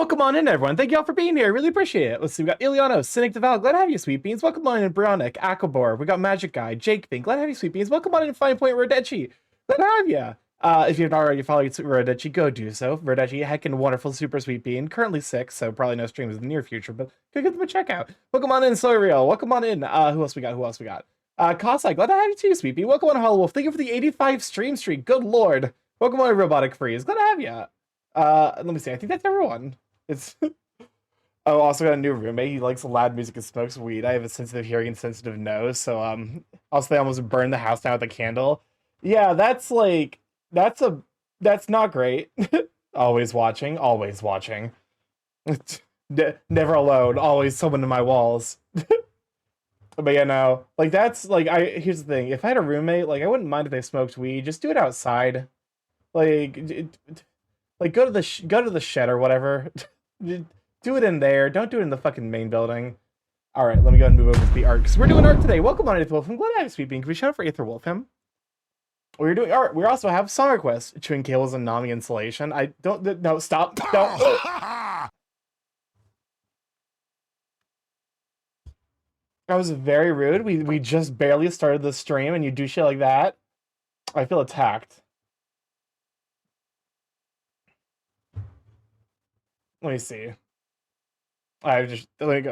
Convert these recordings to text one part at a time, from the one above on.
Welcome on in, everyone. Thank you all for being here. I really appreciate it. Let's see. We got Iliano, Cynic Deval. Glad to have you, Sweet Beans. Welcome on in, Brionic, Akabor. We got Magic Guy, Jake Bing. Glad to have you, Sweet Beans. Welcome on in, Fine Point Rodechi. Glad to have you. If you're not already following Rodechi, go do so. Rodechi, heckin' wonderful, super sweet bean. Currently sick, so probably no streams in the near future, but go give them a check out. Welcome on in, Soreal. Welcome on in. Who else we got? Kasai, glad to have you too, Sweet Bean. Welcome on, Hollow Wolf. Thank you for the 85 stream streak. Good lord. Welcome on, Robotic Freeze. Glad to have you. Let me see. I think that's everyone. It's Oh, also got a new roommate. He likes loud music and smokes weed. I have a sensitive hearing and sensitive nose, so also they almost burned the house down with a candle. Yeah, that's not great. Always watching, always watching. Never alone, always someone in my walls. But yeah, no, like that's like here's the thing. If I had a roommate, like I wouldn't mind if they smoked weed. Just do it outside. Like like go to the shed or whatever. Do it in there. Don't do it in the fucking main building. All right, let me go and move over to the art because we're doing art today. Welcome on, Aether Wolf. I'm glad to have you, Sweet Bean. Can we shout out for Aether Wolf him? We're doing art. We also have song requests, chewing cables and Nami installation. I don't. No, stop. Don't. That was very rude. We just barely started the stream, and you do shit like that. I feel attacked. Let me see. I just like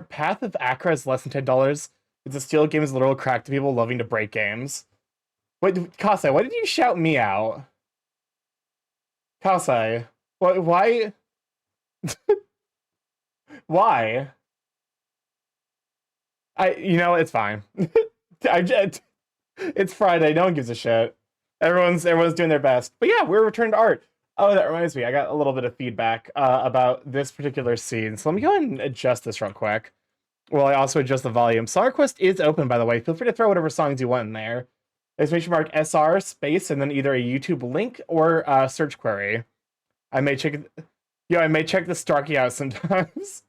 Path of Accra is less than $10. It's a steal game is literal crack to people loving to break games. Wait, Kasai, why did you shout me out? Kasai, why? Why? It's fine. It's Friday. No one gives a shit. Everyone's doing their best. But yeah, we're returning to art. Oh, that reminds me. I got a little bit of feedback about this particular scene. So let me go ahead and adjust this real quick. Well, I also adjust the volume. Song request is open, by the way. Feel free to throw whatever songs you want in there. Exclamation mark SR space and then either a YouTube link or a search query. I may check the Starky out sometimes.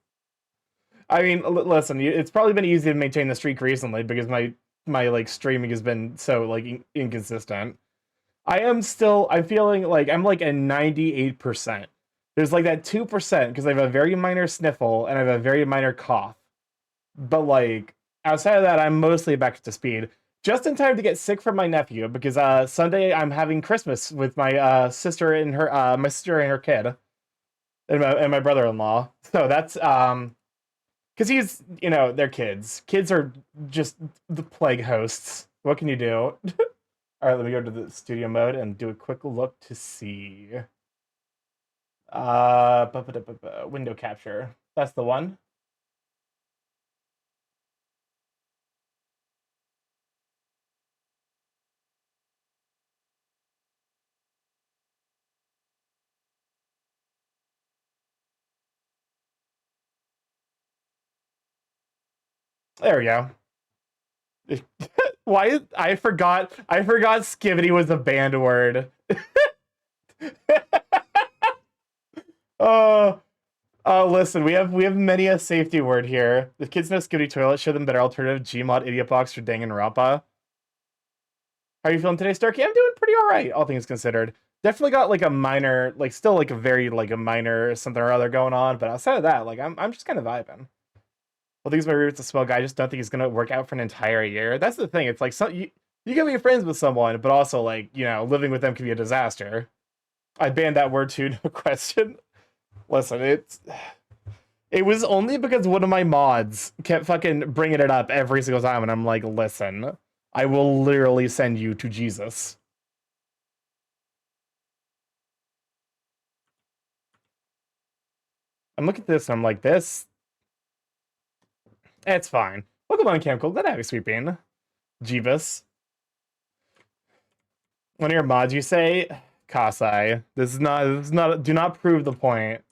I mean, listen, it's probably been easy to maintain the streak recently because my like streaming has been so like inconsistent. I'm feeling like I'm like a 98%. There's like that 2% because I have a very minor sniffle and I have a very minor cough. But like outside of that, I'm mostly back to speed. Just in time to get sick from my nephew because Sunday I'm having Christmas with my sister and her kid and my brother-in-law. So that's because he's they're kids. Kids are just the plague hosts. What can you do? All right, let me go to the studio mode and do a quick look to see. Window capture. That's the one. There we go. Why I forgot skivity was a banned word. Listen, we have many a safety word here. The kids know skivity toilet, show them better alternative Gmod idiot box for Danganronpa. How are you feeling today, Starky? I'm doing pretty alright, all things considered. Definitely got like a minor, like still like a very like a minor something or other going on, but outside of that, like I'm just kind of vibing. Well, things my roommate's a swell guy. I just don't think he's gonna work out for an entire year. That's the thing. It's like you can be friends with someone, but also like living with them can be a disaster. I banned that word too, no question. Listen, it was only because one of my mods kept fucking bringing it up every single time, and I'm like, listen, I will literally send you to Jesus. I'm looking at this and I'm like, this. It's fine. Welcome on, Camcold. Glad to have you, Sweet Bean. Jeebus. One of your mods, you say, Kasai. This is not. Do not prove the point.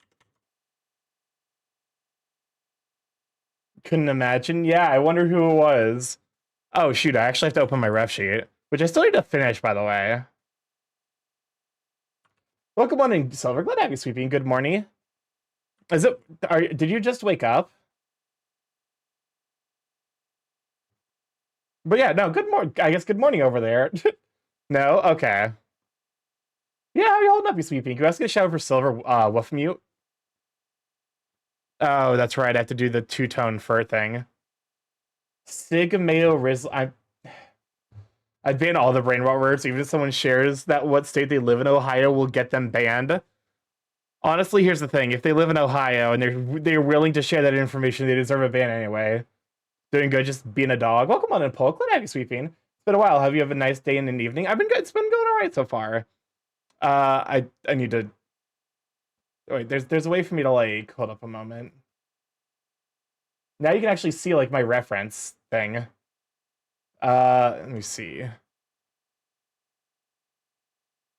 Couldn't imagine. Yeah, I wonder who it was. Oh shoot! I actually have to open my ref sheet, which I still need to finish, by the way. Welcome on in, Silver. Glad to have you, Sweet Bean. Good morning. Did you just wake up? But yeah, no, good morning. I guess good morning over there. No? Okay. Yeah, how are you holding up, you sweet pink? You guys get a shout out for Silver Wolf Mute? Oh, that's right. I have to do the two-tone fur thing. Sig Mayo Riz. I'd ban all the brain rot words, even if someone shares that what state they live in Ohio will get them banned. Honestly, here's the thing: if they live in Ohio and they're willing to share that information, they deserve a ban anyway. Doing good, just being a dog. Welcome on in, Polk. Glad to have you sweeping. It's been a while. Have you have a nice day and an evening? I've been good. It's been going all right so far. I need to wait. There's a way for me to like hold up a moment. Now you can actually see like my reference thing. Let me see.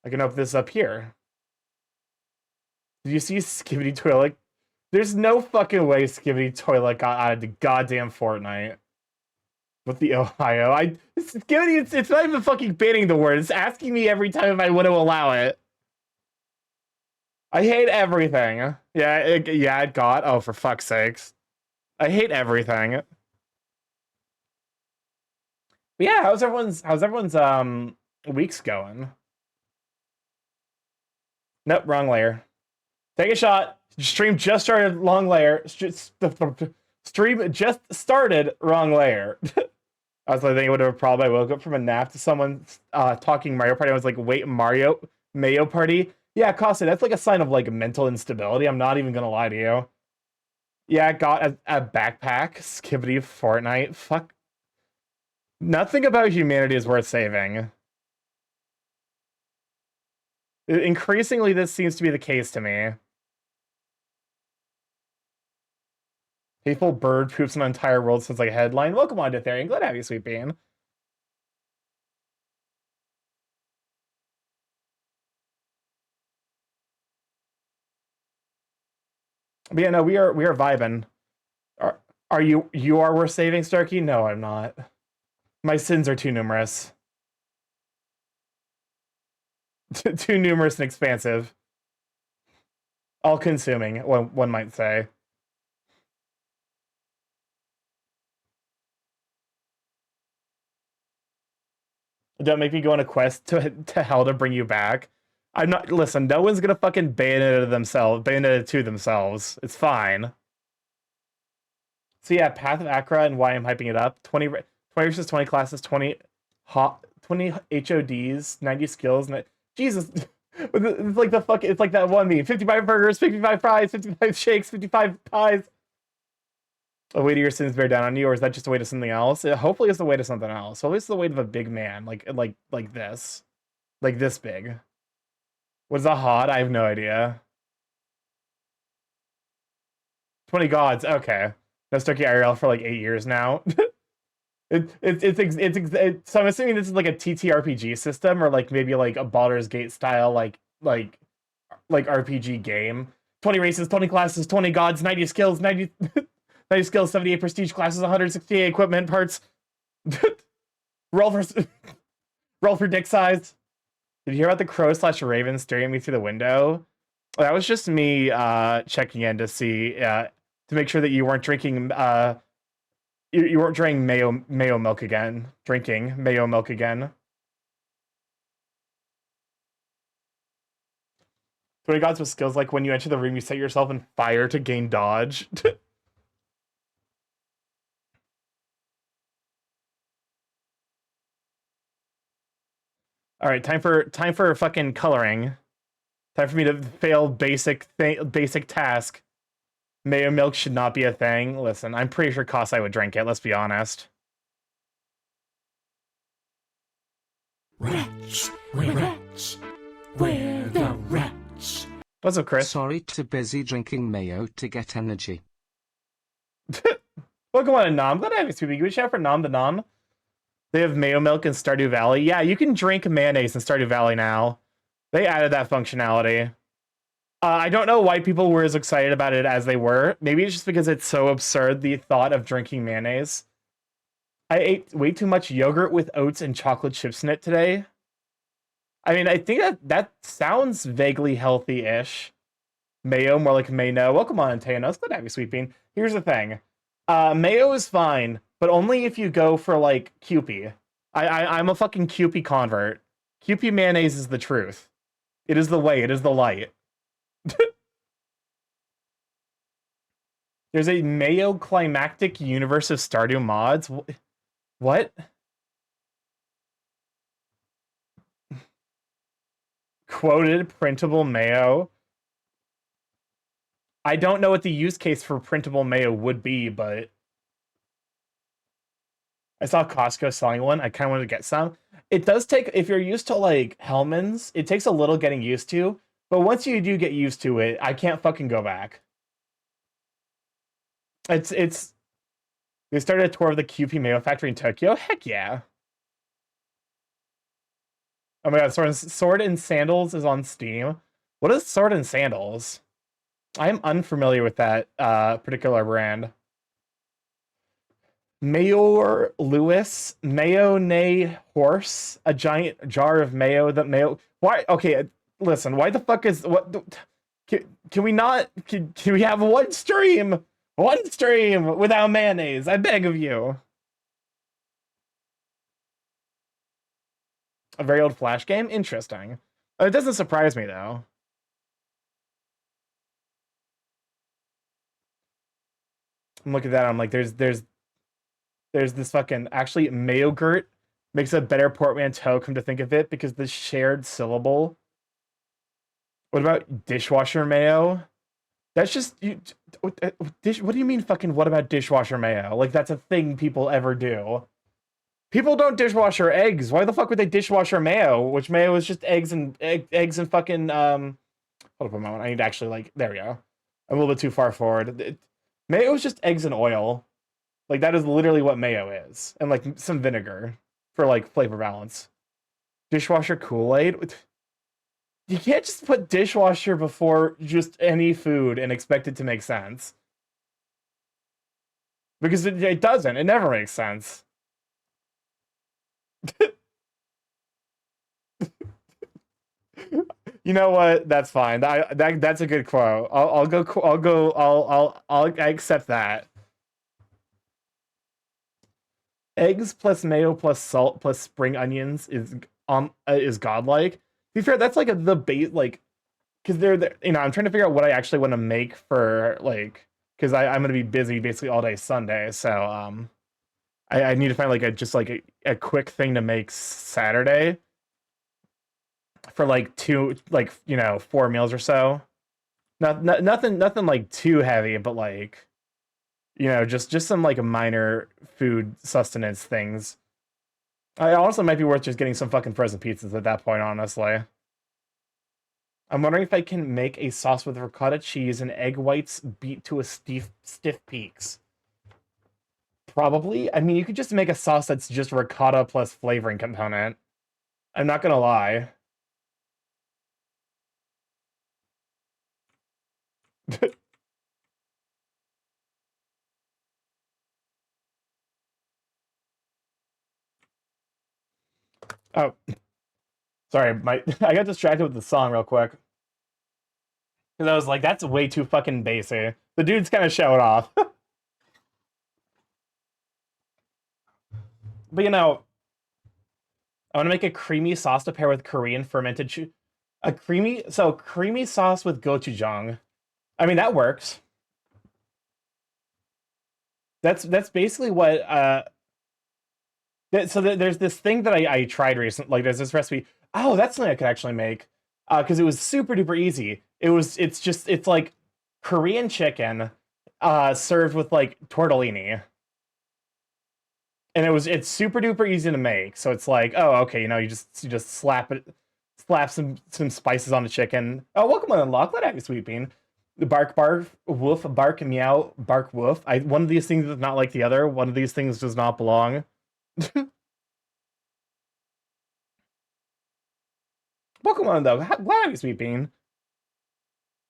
I can open this up here. Did you see Skibidi Toilet? There's no fucking way Skibidi Toilet got out of the goddamn Fortnite with the Ohio. Skibidi, it's not even fucking banning the word. It's asking me every time if I want to allow it. I hate everything. Yeah, it got. Oh, for fuck's sakes. I hate everything. But yeah, how's everyone's weeks going? Nope, wrong layer. Take a shot. Stream just started, long layer. Stream just started, wrong layer. I was like, thinking would have a problem. I woke up from a nap to someone talking Mario Party. I was like, wait, Mayo Party? Yeah, Costa, that's like a sign of like mental instability. I'm not even gonna lie to you. Yeah, I got a backpack. Skibbity Fortnite. Fuck. Nothing about humanity is worth saving. Increasingly, this seems to be the case to me. Hateful bird poops an entire world since like a headline. Welcome on to Therian. Glad to have you, Sweet Bean. But yeah, no, we are vibing. Are you worth saving, Starky? No, I'm not. My sins are too numerous. Too numerous and expansive. All consuming, one might say. Don't make me go on a quest to hell to bring you back. I'm not. Listen, no one's gonna fucking Bayonetta to themselves. It's fine. So yeah, Path of Akra and why I'm hyping it up. 20 versus 20 classes, 20 HODs, 90 skills, and Jesus. It's like the fuck. It's like that one meme: 55 burgers, 55 fries, 55 shakes, 55 pies. A way to your sins bear down on you, or is that just a way to something else? Hopefully, it's the way to something else. Hopefully, it's the way of a big man, like this, like this big. Was that hot? I have no idea. 20 gods. Okay. No Starky IRL for like 8 years now. So I'm assuming this is like a TTRPG system, or like maybe like a Baldur's Gate style like RPG game. 20 races, 20 classes, 20 gods, 90 skills, 90 skills, 78 prestige classes, 168 equipment parts. roll for dick size. Did you hear about the crow/raven staring at me through the window? That was just me checking in to see to make sure that you weren't drinking you weren't drinking mayo milk again. Drinking mayo milk again. 20 gods with skills like when you enter the room, you set yourself on fire to gain dodge. All right, time for fucking coloring. Time for me to fail basic task. Mayo milk should not be a thing. Listen, I'm pretty sure Kasai would drink it. Let's be honest. Rats, we're rats. We're the rats. What's up, Chris? Sorry, too busy drinking mayo to get energy. Welcome on to Nom. Glad to have you, Sweetie. Give a shout for Nom to Nom. They have mayo milk in Stardew Valley. Yeah, you can drink mayonnaise in Stardew Valley now. They added that functionality. I don't know why people were as excited about it as they were. Maybe it's just because it's so absurd, the thought of drinking mayonnaise. I ate way too much yogurt with oats and chocolate chips in it today. I mean, I think that sounds vaguely healthy-ish. Mayo, more like Mayno. Welcome on, Tano. It's good to have you, Sweeping. Here's the thing. Mayo is fine, but only if you go for, like, Kewpie. I'm a fucking Kewpie convert. Kewpie mayonnaise is the truth. It is the way. It is the light. There's a Mayo climactic universe of Stardew mods. What? Quoted printable Mayo. I don't know what the use case for printable Mayo would be, but I saw Costco selling one. I kind of wanted to get some. It does take, if you're used to like Hellman's, it takes a little getting used to. But once you do get used to it, I can't fucking go back. It's. They started a tour of the QP Mayo factory in Tokyo. Heck yeah! Oh my god, Sword and Sandals is on Steam. What is Sword and Sandals? I am unfamiliar with that particular brand. Mayor Lewis, Mayo Nay Horse, a giant jar of mayo that mayo. Why? Okay, listen. Why the fuck is what? Can we not? Can we have one stream? One stream without mayonnaise. I beg of you. A very old Flash game? Interesting. It doesn't surprise me, though. I'm looking at that, I'm like, there's this fucking... Actually, Mayogurt makes a better portmanteau, come to think of it, because the shared syllable. What about dishwasher mayo? That's just... what do you mean fucking what about dishwasher mayo? Like, that's a thing people ever do. People don't dishwasher eggs. Why the fuck would they dishwasher mayo? Which mayo is just eggs and fucking hold up a moment. I need to actually like there we go. I'm a little bit too far forward. Mayo is just eggs and oil. Like that is literally what mayo is. And like some vinegar for like flavor balance. Dishwasher Kool-Aid? You can't just put dishwasher before just any food and expect it to make sense. Because it doesn't. It never makes sense. You know what? That's fine. That's a good quote. I accept that. Eggs plus mayo plus salt plus spring onions is godlike. To be fair, that's like the bait like because they're you know I'm trying to figure out what I actually want to make for like because I'm gonna be busy basically all day Sunday, so I need to find like a quick thing to make Saturday for like 4 meals or so. Nothing like too heavy, but like just some like minor food sustenance things. I also might be worth just getting some fucking frozen pizzas at that point, honestly. I'm wondering if I can make a sauce with ricotta cheese and egg whites beat to a stiff peaks. Probably. I mean, you could just make a sauce that's just ricotta plus flavoring component. I'm not gonna lie. Oh, sorry. I got distracted with the song real quick. Because I was like, that's way too fucking basic. The dude's kind of showing off. But I want to make a creamy sauce to pair with Korean fermented creamy sauce with gochujang. I mean, that works. That's basically what there's this thing that I tried recently. Like there's this recipe. Oh, that's something I could actually make. Because it was super duper easy. It's like Korean chicken served with like tortellini. And it's super duper easy to make. So it's like, oh, okay, you just slap some spices on the chicken. Oh, welcome on Unlock. Let out sweet bean. The bark woof, bark meow, bark woof. One of these things is not like the other. One of these things does not belong. Welcome on though. Glad you sweet bean.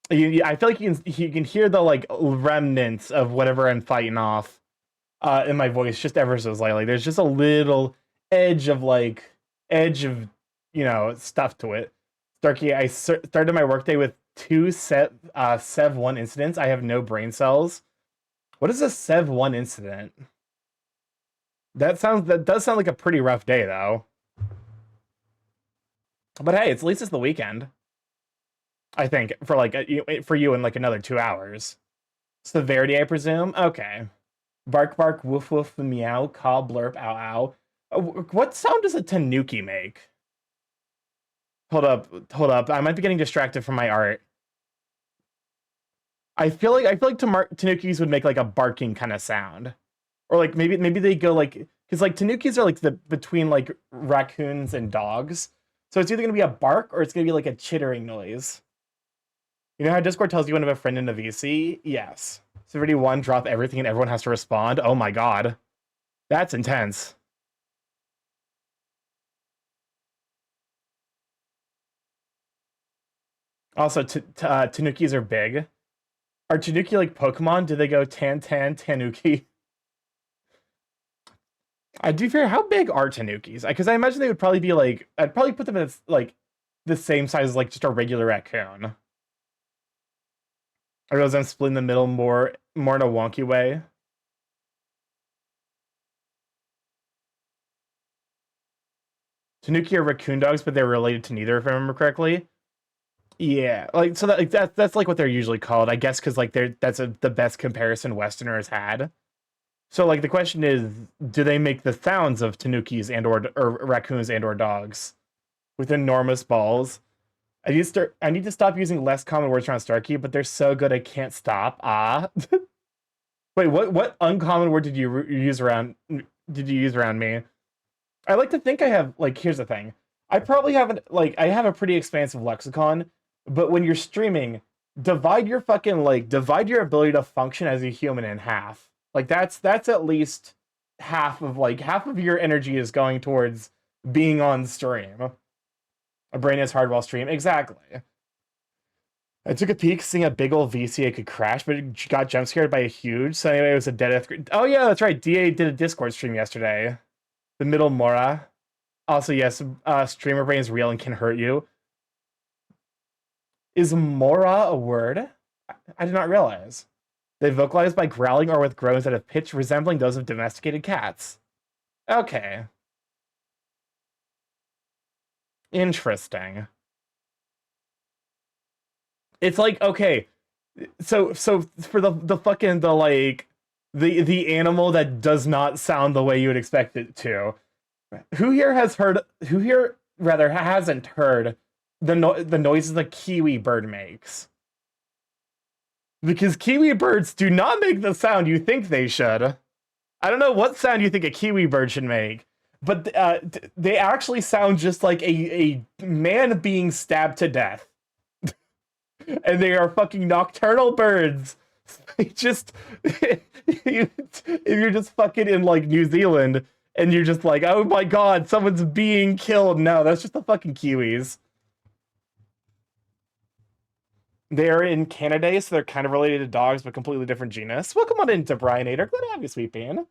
I feel like you can hear the like remnants of whatever I'm fighting off in my voice just ever so slightly. There's just a little edge of stuff to it. Starky, I started my workday with 2 Sev 1 incidents. I have no brain cells. What is a Sev 1 incident? That does sound like a pretty rough day though. But hey, at least it's the weekend. I think for you in like another 2 hours. Severity, I presume. Okay. Bark, bark, woof, woof, meow, caw, blurp, ow, ow. What sound does a tanuki make? Hold up. I might be getting distracted from my art. I feel like tanukis would make like a barking kind of sound, or like maybe they go like because like tanukis are like the between like raccoons and dogs, so it's either gonna be a bark or it's gonna be like a chittering noise. You know how Discord tells you when to have a friend in a VC? Yes. Severity 1, drop everything and everyone has to respond. Oh my god, that's intense. Also, tanukis are big. Are tanuki like Pokemon? Do they go tanuki? I do fear how big are tanukis? Because I imagine they would probably be like I'd probably put them as like the same size as like just a regular raccoon. I realize I'm splitting the middle more in a wonky way. Tanuki are raccoon dogs, but they're related to neither, if I remember correctly. Yeah, like so that's like what they're usually called, I guess, because like that's the best comparison Westerners had. So like the question is, do they make the sounds of tanukis or raccoons and or dogs with enormous balls? I need to stop using less common words around Starkey, but they're so good I can't stop. Ah. Wait, what uncommon word did you use around me? I like to think I have like here's the thing. I probably haven't like I have a pretty expansive lexicon, but when you're streaming, divide your ability to function as a human in half. Like that's at least half of your energy is going towards being on stream. A brain is hard while stream. Exactly. I took a peek, seeing a big old VCA could crash, but it got jump scared by a huge. So anyway, it was a dead. Oh yeah, that's right. DA did a Discord stream yesterday. The middle Mora. Also, yes, streamer brain is real and can hurt you. Is Mora a word? I did not realize. They vocalize by growling or with groans that have pitch resembling those of domesticated cats. Okay. Interesting. It's like, okay, so for the fucking the like the animal that does not sound the way you would expect it to. Who here rather hasn't heard the noises a kiwi bird makes? Because kiwi birds do not make the sound you think they should. I don't know what sound you think a kiwi bird should make, but they actually sound just like a man being stabbed to death. And they are fucking nocturnal birds. They just if you're just fucking in like New Zealand and you're just like, oh my god, someone's being killed. No, that's just the fucking Kiwis. They're in Canada, so they're kind of related to dogs, but completely different genus. Welcome on into Brianator. Glad to have you, sweet bean.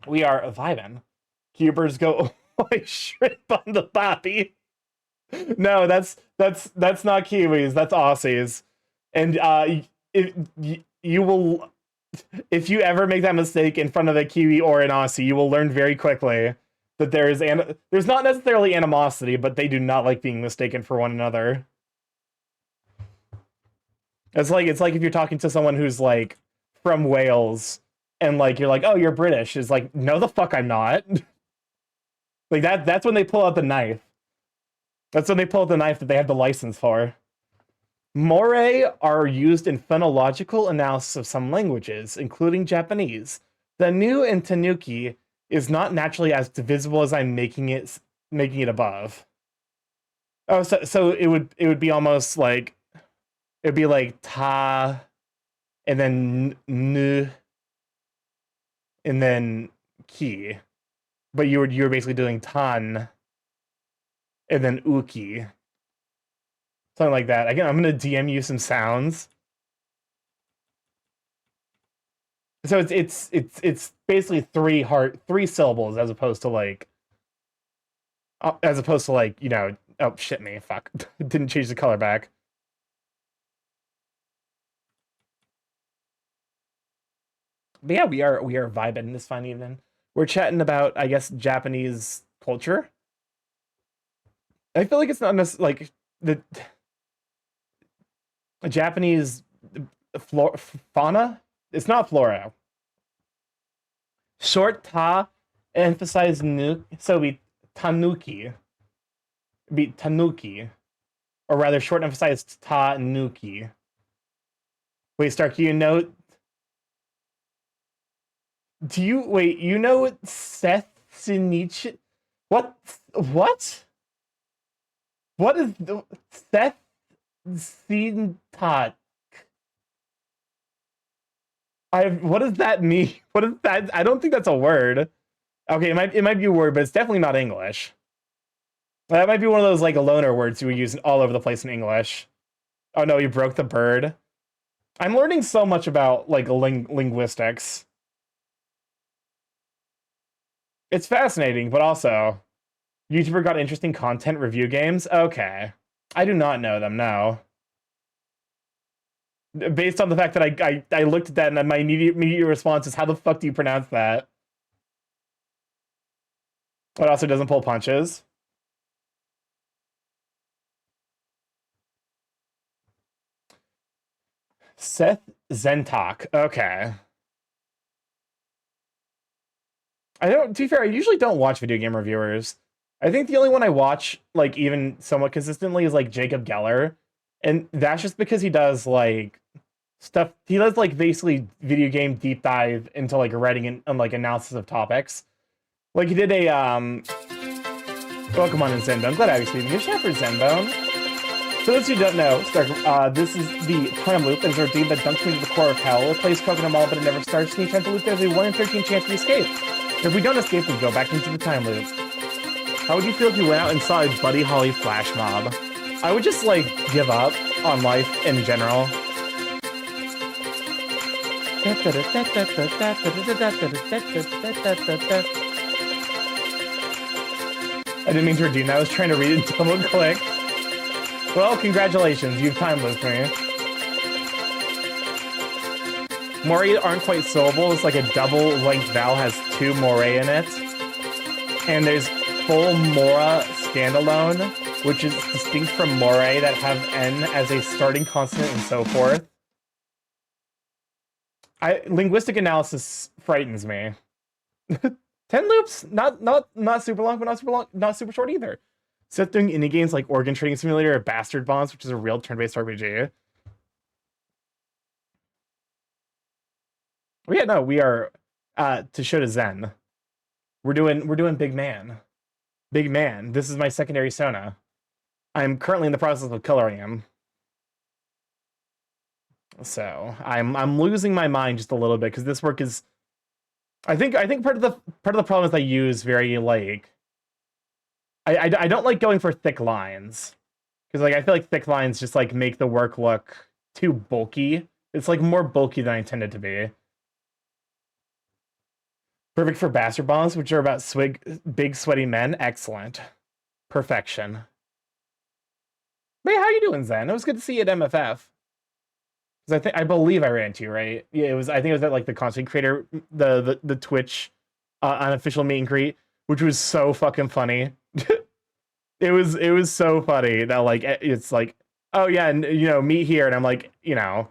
We are vibing. Cubers go, oh, shrimp on the poppy. No, that's not Kiwis. That's Aussies. And if you will, if you ever make that mistake in front of a Kiwi or an Aussie, you will learn very quickly that there's not necessarily animosity, but they do not like being mistaken for one another. It's like if you're talking to someone who's like from Wales and like you're like, oh, you're British. It's like, no, the fuck I'm not. Like that's when they pull out the knife. That's when they pull out the knife that they have the license for. Morae are used in phonological analysis of some languages, including Japanese. The new in Tanuki is not naturally as divisible as I'm making it above. Oh, so it would be almost like it'd be like ta, and then n, and then ki, but you were basically doing tan, and then uki. Something like that. Again, I'm gonna DM you some sounds. So it's basically three syllables as opposed to like you know, oh shit me, fuck. Didn't change the color back. But yeah, we are vibing this fine evening. We're chatting about, I guess, Japanese culture. I feel like it's not necessarily like the Japanese fauna? It's not flora. Short ta emphasize nu, so be tanuki. Be tanuki. Or rather, short emphasized tanuki. Wait, Starky, you know. Do you wait? You know Seth Sinichi? What? What? What is the Seth Sintat? What does that mean? What is that? I don't think that's a word. Okay, it might be a word, but it's definitely not English. That might be one of those like loner words you would use all over the place in English. Oh no, you broke the bird. I'm learning so much about like linguistics. It's fascinating, but also, YouTuber got interesting content, review games? Okay. I do not know them, no. Based on the fact that I looked at that and my immediate response is, how the fuck do you pronounce that? It also doesn't pull punches. Seth Zentok. Okay. To be fair, I usually don't watch video game reviewers. I think the only one I watch, like, even somewhat consistently is, like, Jacob Geller. And that's just because he does, like, stuff. He does, like, basically video game deep dive into, like, writing and like, analysis of topics. Like, he did a, Pokemon and Zenbone. Glad I was speaking. Good shout for Zenbone. For those who don't know, this is the time loop that is ordained that dunks me to the core of hell. It plays Coconut Mall, but it never starts. And each time to loop, there's a 1 in 13 chance to escape. If we don't escape, we go back into the time loop. How would you feel if you went out and saw a Buddy Holly flash mob? I would just, like, give up on life in general. I didn't mean to redeem that. I was trying to read it and double click. Well, congratulations. You've time looped me. Moray aren't quite syllables. Like a double-length vowel has 2 moray in it. And there's full mora standalone, which is distinct from moray that have n as a starting consonant and so forth. Linguistic analysis frightens me. 10 loops, not super long, but not super short either. Seth doing indie games like Organ Trading Simulator or Bastard Bonds, which is a real turn-based RPG. But yeah, no, we are to show to Zen. We're doing Big Man. Big Man. This is my secondary Sona. I'm currently in the process of coloring him. So I'm losing my mind just a little bit because this work is. I think part of the problem is I use very like. I don't like going for thick lines because like I feel like thick lines just like make the work look too bulky. It's like more bulky than I intended to be. Perfect for bastard bombs, which are about big sweaty men. Excellent, perfection. But hey, how you doing, Zen? It was good to see you at MFF. Because I believe I ran into you, right? Yeah, it was. I think it was at like the content creator, the Twitch unofficial meet and greet, which was so fucking funny. it was so funny that like it's like, oh yeah, and you know, meet here, and I'm like, you know,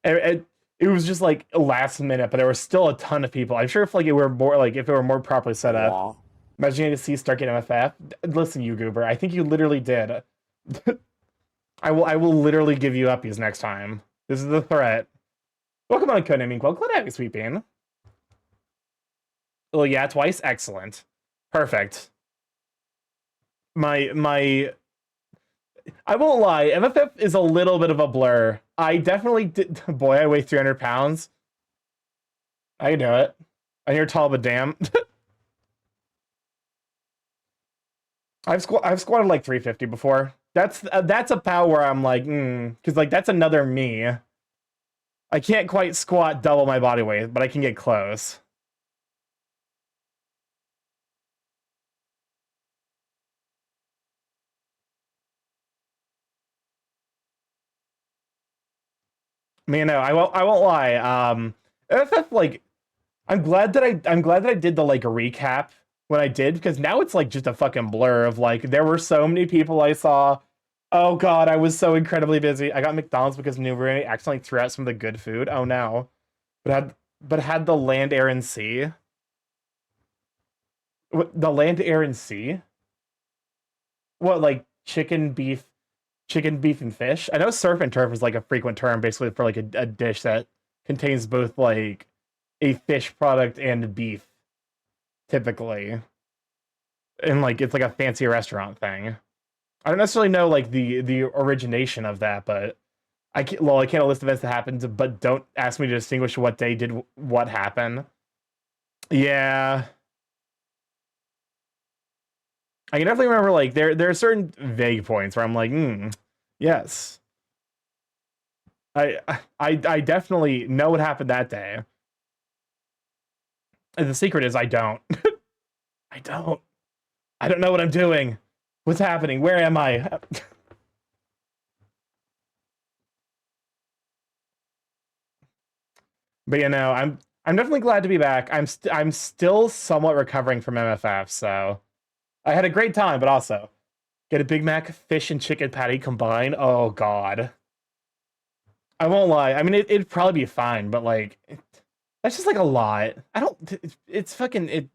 it was just like last minute, but there was still a ton of people. I'm sure if like it were more properly set up. Yeah. Imagine you to see Starky at MFF. Listen, you goober, I think you literally did. I will literally give you uppies next time. This is the threat. Welcome on Codename Inkwell. Glad to have you, Sweet Bean. Oh yeah, twice? Excellent. Perfect. I won't lie, MFF is a little bit of a blur. I definitely did. Boy, I weigh 300 pounds. I can do it. And you're tall, but damn. I've squatted like 350 before. That's a power where I'm like, because like that's another me. I can't quite squat double my body weight, but I can get close. Man, no, I won't lie. FF, like, I'm glad that I did the like recap when I did, because now it's like just a fucking blur of like there were so many people I saw Oh God, I was so incredibly busy. I got McDonald's because New Rene accidentally threw out some of the good food. Oh no. But had the land, air, and sea. What, the land, air, and sea? What, like chicken, beef, and fish? I know surf and turf is like a frequent term basically for like a dish that contains both like a fish product and beef, typically. And like it's like a fancy restaurant thing. I don't necessarily know like the origination of that, but I can't list events that happened, but don't ask me to distinguish what day did what happen. Yeah, I can definitely remember like there are certain vague points where I'm like, yes, I definitely know what happened that day. And the secret is I don't. I don't. I don't know what I'm doing. What's happening? Where am I? But I'm definitely glad to be back. I'm still somewhat recovering from MFF, so I had a great time, but also get a Big Mac, fish, and chicken patty combined. Oh God, I won't lie. I mean, it'd probably be fine, but like, that's just like a lot. I don't. It's fucking.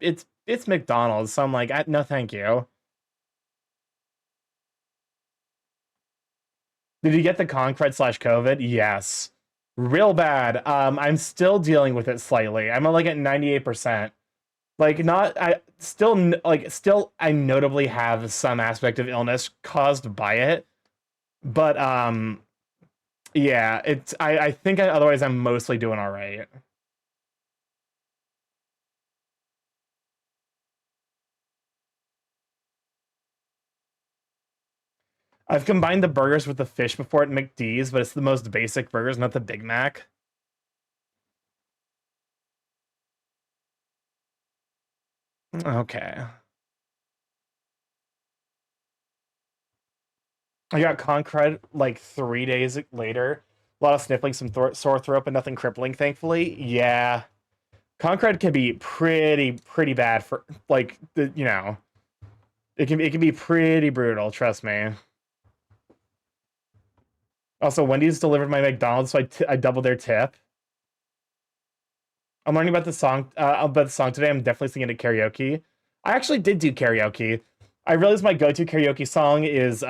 It's McDonald's, so I'm like, no, thank you. Did you get the Concred slash COVID? Yes, real bad. I'm still dealing with it slightly. I'm like at 98%. Like not I still like still I notably have some aspect of illness caused by it, but yeah, it's I think otherwise I'm mostly doing all right. I've combined the burgers with the fish before at McD's, but it's the most basic burgers, not the Big Mac. Okay. I got Concrete like 3 days later. A lot of sniffling, some sore throat, but nothing crippling, thankfully. Yeah. Concrete can be pretty bad for like it can be pretty brutal, trust me. Also, Wendy's delivered my McDonald's, so I doubled their tip. I'm learning about the song today. I'm definitely singing it karaoke. I actually did do karaoke. I realized my go-to karaoke song is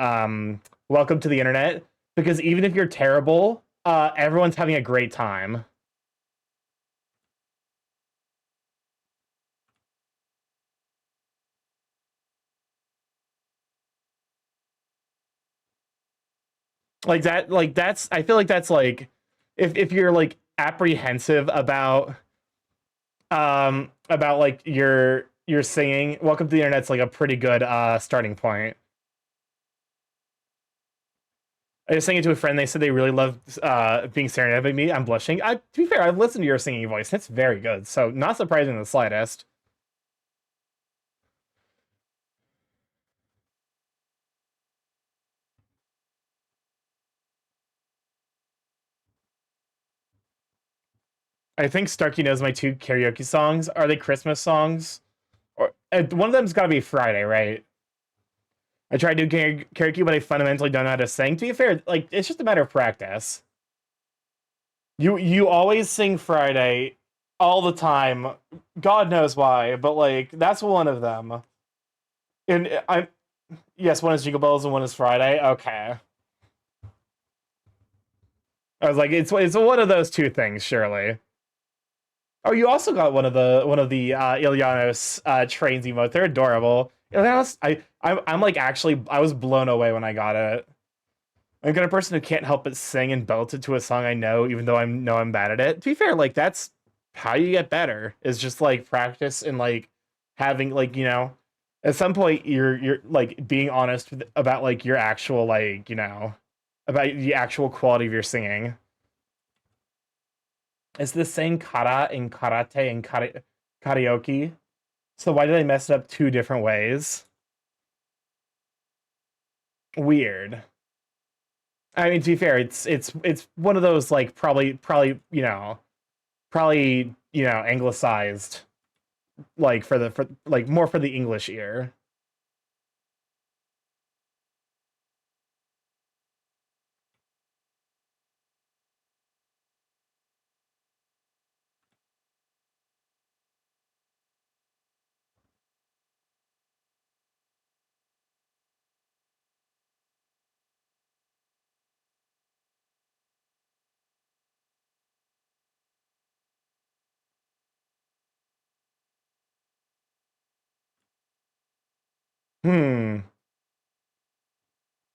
"Welcome to the Internet" because even if you're terrible, everyone's having a great time. Like that, like that's. I feel like that's like if you're like apprehensive about like your singing, "Welcome to the Internet's" like a pretty good starting point. I was singing to a friend. They said they really love being serenaded by me. I'm blushing. To be fair, I've listened to your singing voice. It's very good. So not surprising in the slightest. I think Starkey knows my two karaoke songs. Are they Christmas songs? Or one of them's got to be Friday, right? I tried to do karaoke, but I fundamentally don't know how to sing. To be fair, like it's just a matter of practice. You always sing Friday all the time. God knows why, but like that's one of them. And I yes, one is Jingle Bells and one is Friday. Okay. I was like, it's one of those two things, surely. Oh, you also got one of the Ilianos trains emote. They're adorable. Ilianos, I'm like actually I was blown away when I got it. I'm the kind of person who can't help but sing and belt it to a song I know, even though I'm bad at it. To be fair, like that's how you get better. Is just like practice and like having like at some point you're like being honest about like your actual like about the actual quality of your singing. It's the same kara in karate and karaoke. So why did I mess it up two different ways? Weird. I mean, to be fair, it's one of those like probably anglicized like for like more for the English ear. Hmm.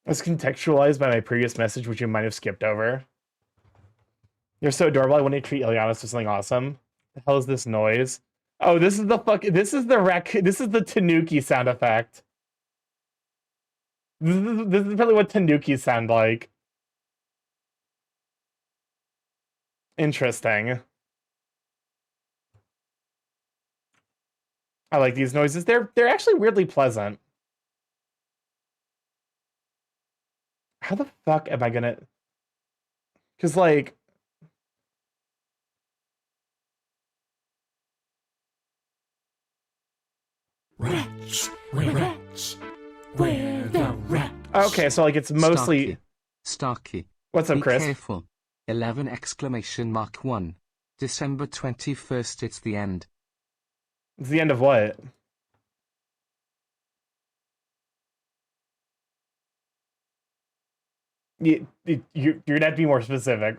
It's contextualized by my previous message, which you might have skipped over. You're so adorable. I want to treat Ilyana to something awesome. The hell is this noise? Oh, this is the fuck. This is the Tanuki sound effect. This is probably what Tanuki sound like. Interesting. I like these noises. They're actually weirdly pleasant. How the fuck am I gonna? Because like, Wretch, wretch, where the wretch. okay, so like it's mostly. Starky. What's up, Be Chris? careful. 11 exclamation mark 1. December 21st, it's the end. It's the end of what? You're gonna have to be more specific.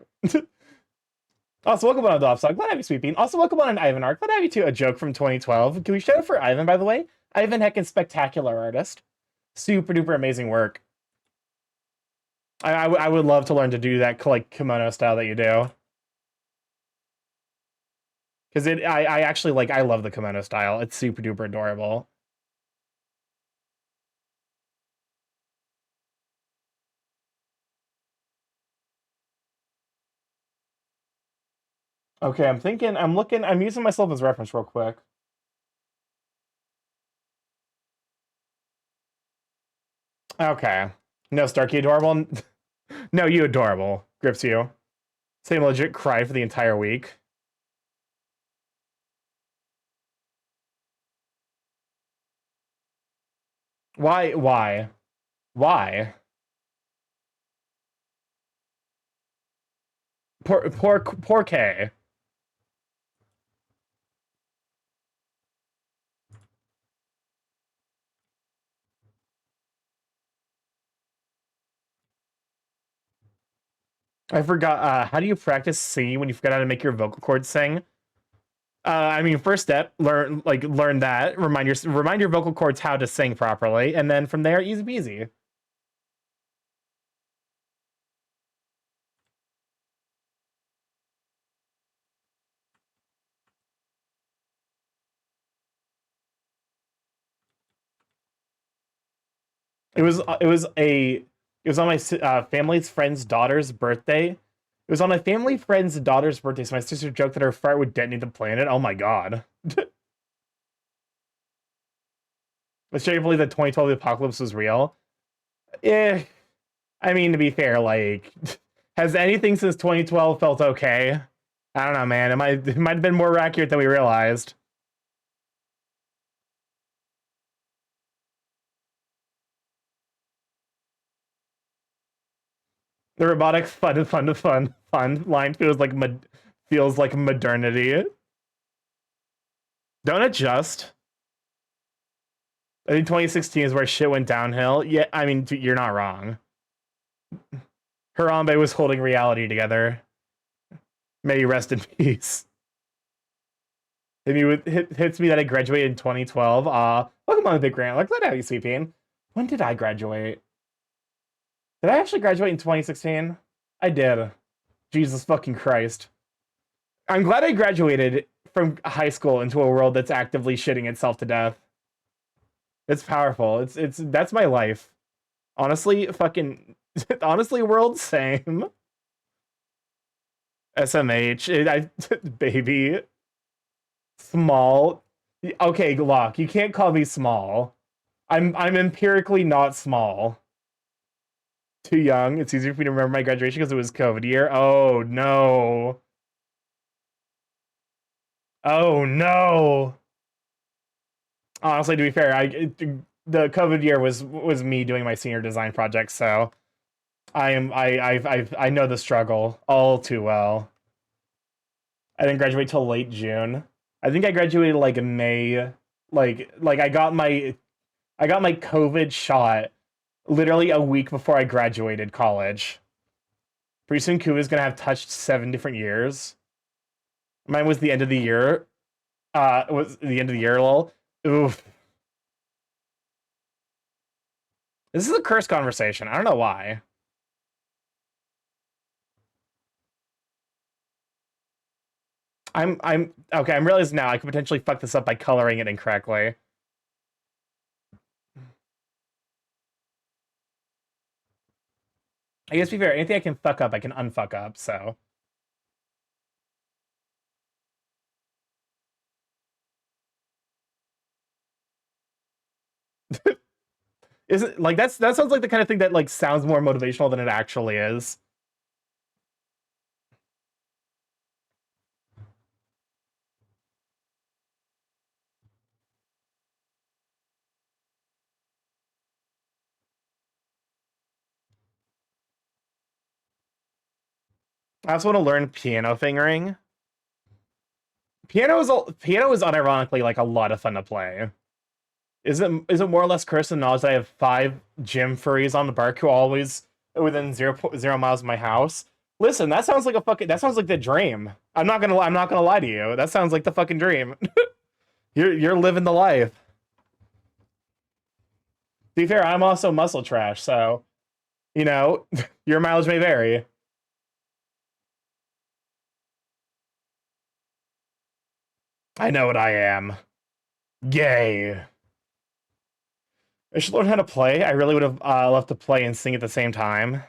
Also, welcome on Adopsog. Glad to have you, Sweet Bean. Also, welcome on an Ivan arc. Glad to have you too. A joke from 2012. Can we shout out for Ivan, by the way? Ivan heckin' spectacular artist. Super duper amazing work. I would love to learn to do that like kimono style that you do. Because I actually like I love the kimono style. It's super duper adorable. Okay, I'm using myself as reference real quick. Okay. No, Starkey adorable. No, you adorable. Grips you. Same legit cry for the entire week. Why? Why? Why? Poor K. I forgot. How do you practice singing when you forgot how to make your vocal cords sing? I mean, first step, learn that. Remind your vocal cords how to sing properly, and then from there, easy peasy. It was on my family's friend's daughter's birthday. It was on my family friend's daughter's birthday, so my sister joked that her fart would detonate the planet. Oh my god. Let's show you believe that 2012 apocalypse was real. Eh, I mean, to be fair, like, has anything since 2012 felt okay? I don't know, man. It might have been more accurate than we realized. The robotic fun line feels like modernity. Don't adjust. I think 2016 is where shit went downhill. Yeah, I mean, you're not wrong. Harambe was holding reality together. May you rest in peace. Hits me that I graduated in 2012. Welcome on the big grant. Like, glad to have you, Sweet Bean. When did I graduate? Did I actually graduate in 2016? I did. Jesus fucking Christ. I'm glad I graduated from high school into a world that's actively shitting itself to death. It's powerful. That's my life. Honestly, fucking honestly, world same. SMH, baby. Small. Okay, Glock, you can't call me small. I'm empirically not small. Too young. It's easier for me to remember my graduation because it was COVID year. Oh no. Oh no. Honestly, to be fair, the COVID year was me doing my senior design project, so I know the struggle all too well. I didn't graduate till late June. I think I graduated like in May. Like I got my COVID shot literally a week before I graduated college. Pretty soon Kuva's gonna have touched 7 different years. Mine was the end of the year. It was the end of the year, lol. Oof. This is a cursed conversation. I don't know why. I'm okay. I'm realizing now I could potentially fuck this up by coloring it incorrectly. I guess to be fair, anything I can fuck up, I can unfuck up. So isn't like that sounds like the kind of thing that like sounds more motivational than it actually is. I also want to learn piano fingering. Piano is unironically like a lot of fun to play. Is it more or less cursed in knowledge that I have 5 gym furries on the bark who are always within 0.0 miles of my house? Listen, that sounds like the dream. I'm not gonna lie to you. That sounds like the fucking dream. You're living the life. To be fair, I'm also muscle trash, so you know, your mileage may vary. I know what I am. Gay. I should learn how to play. I really would have loved to play and sing at the same time.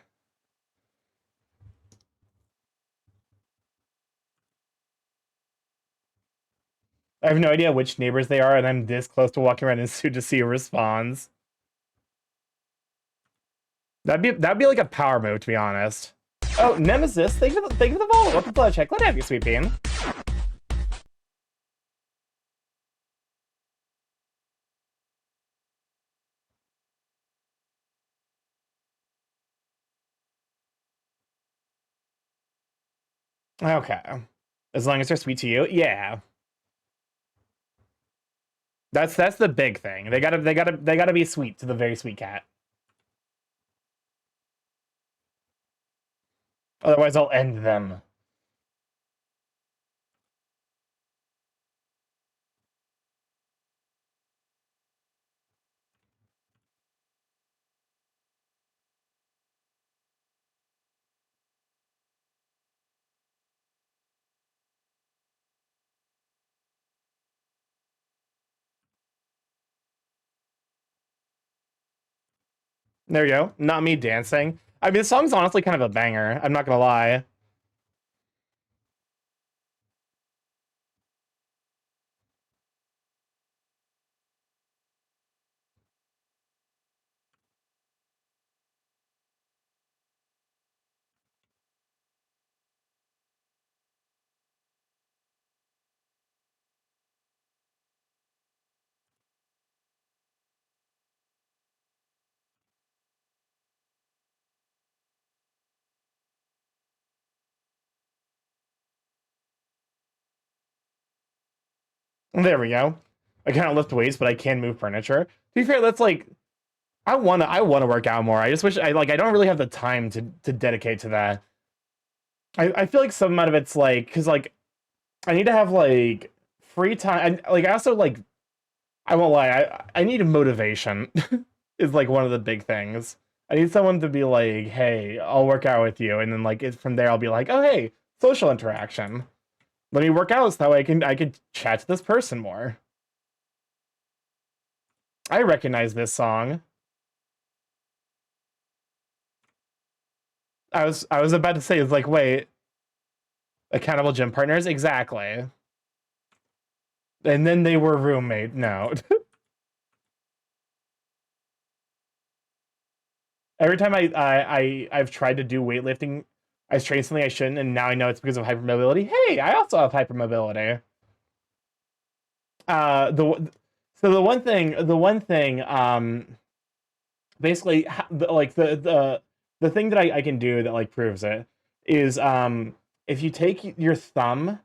I have no idea which neighbors they are, and I'm this close to walking around in suit to see who responds. That'd be like a power move, to be honest. Oh, Nemesis, thank you for the follow. Welcome to the check. Let have you, sweet bean. Okay. As long as they're sweet to you, yeah. That's the big thing. They gotta be sweet to the very sweet cat. Otherwise, I'll end them. There you go. Not me dancing. I mean, the song's honestly kind of a banger. I'm not gonna lie. There we go. I can't lift weights, but I can move furniture. To be fair, that's like I wanna work out more. I just wish I don't really have the time to dedicate to that. I feel like some amount of it's like because like I need to have like free time. I also like I won't lie. I need a motivation is like one of the big things. I need someone to be like, hey, I'll work out with you, and then like from there I'll be like, oh hey, social interaction. Let me work out so that way I can chat to this person more. I recognize this song. I was about to say it's like wait, accountable gym partners exactly. And then they were roommate. No. Every time I've tried to do weightlifting, I've trained something I shouldn't, and now I know it's because of hypermobility. Hey, I also have hypermobility. The so the one thing, basically, like the thing that I can do that like proves it is if you take your thumb,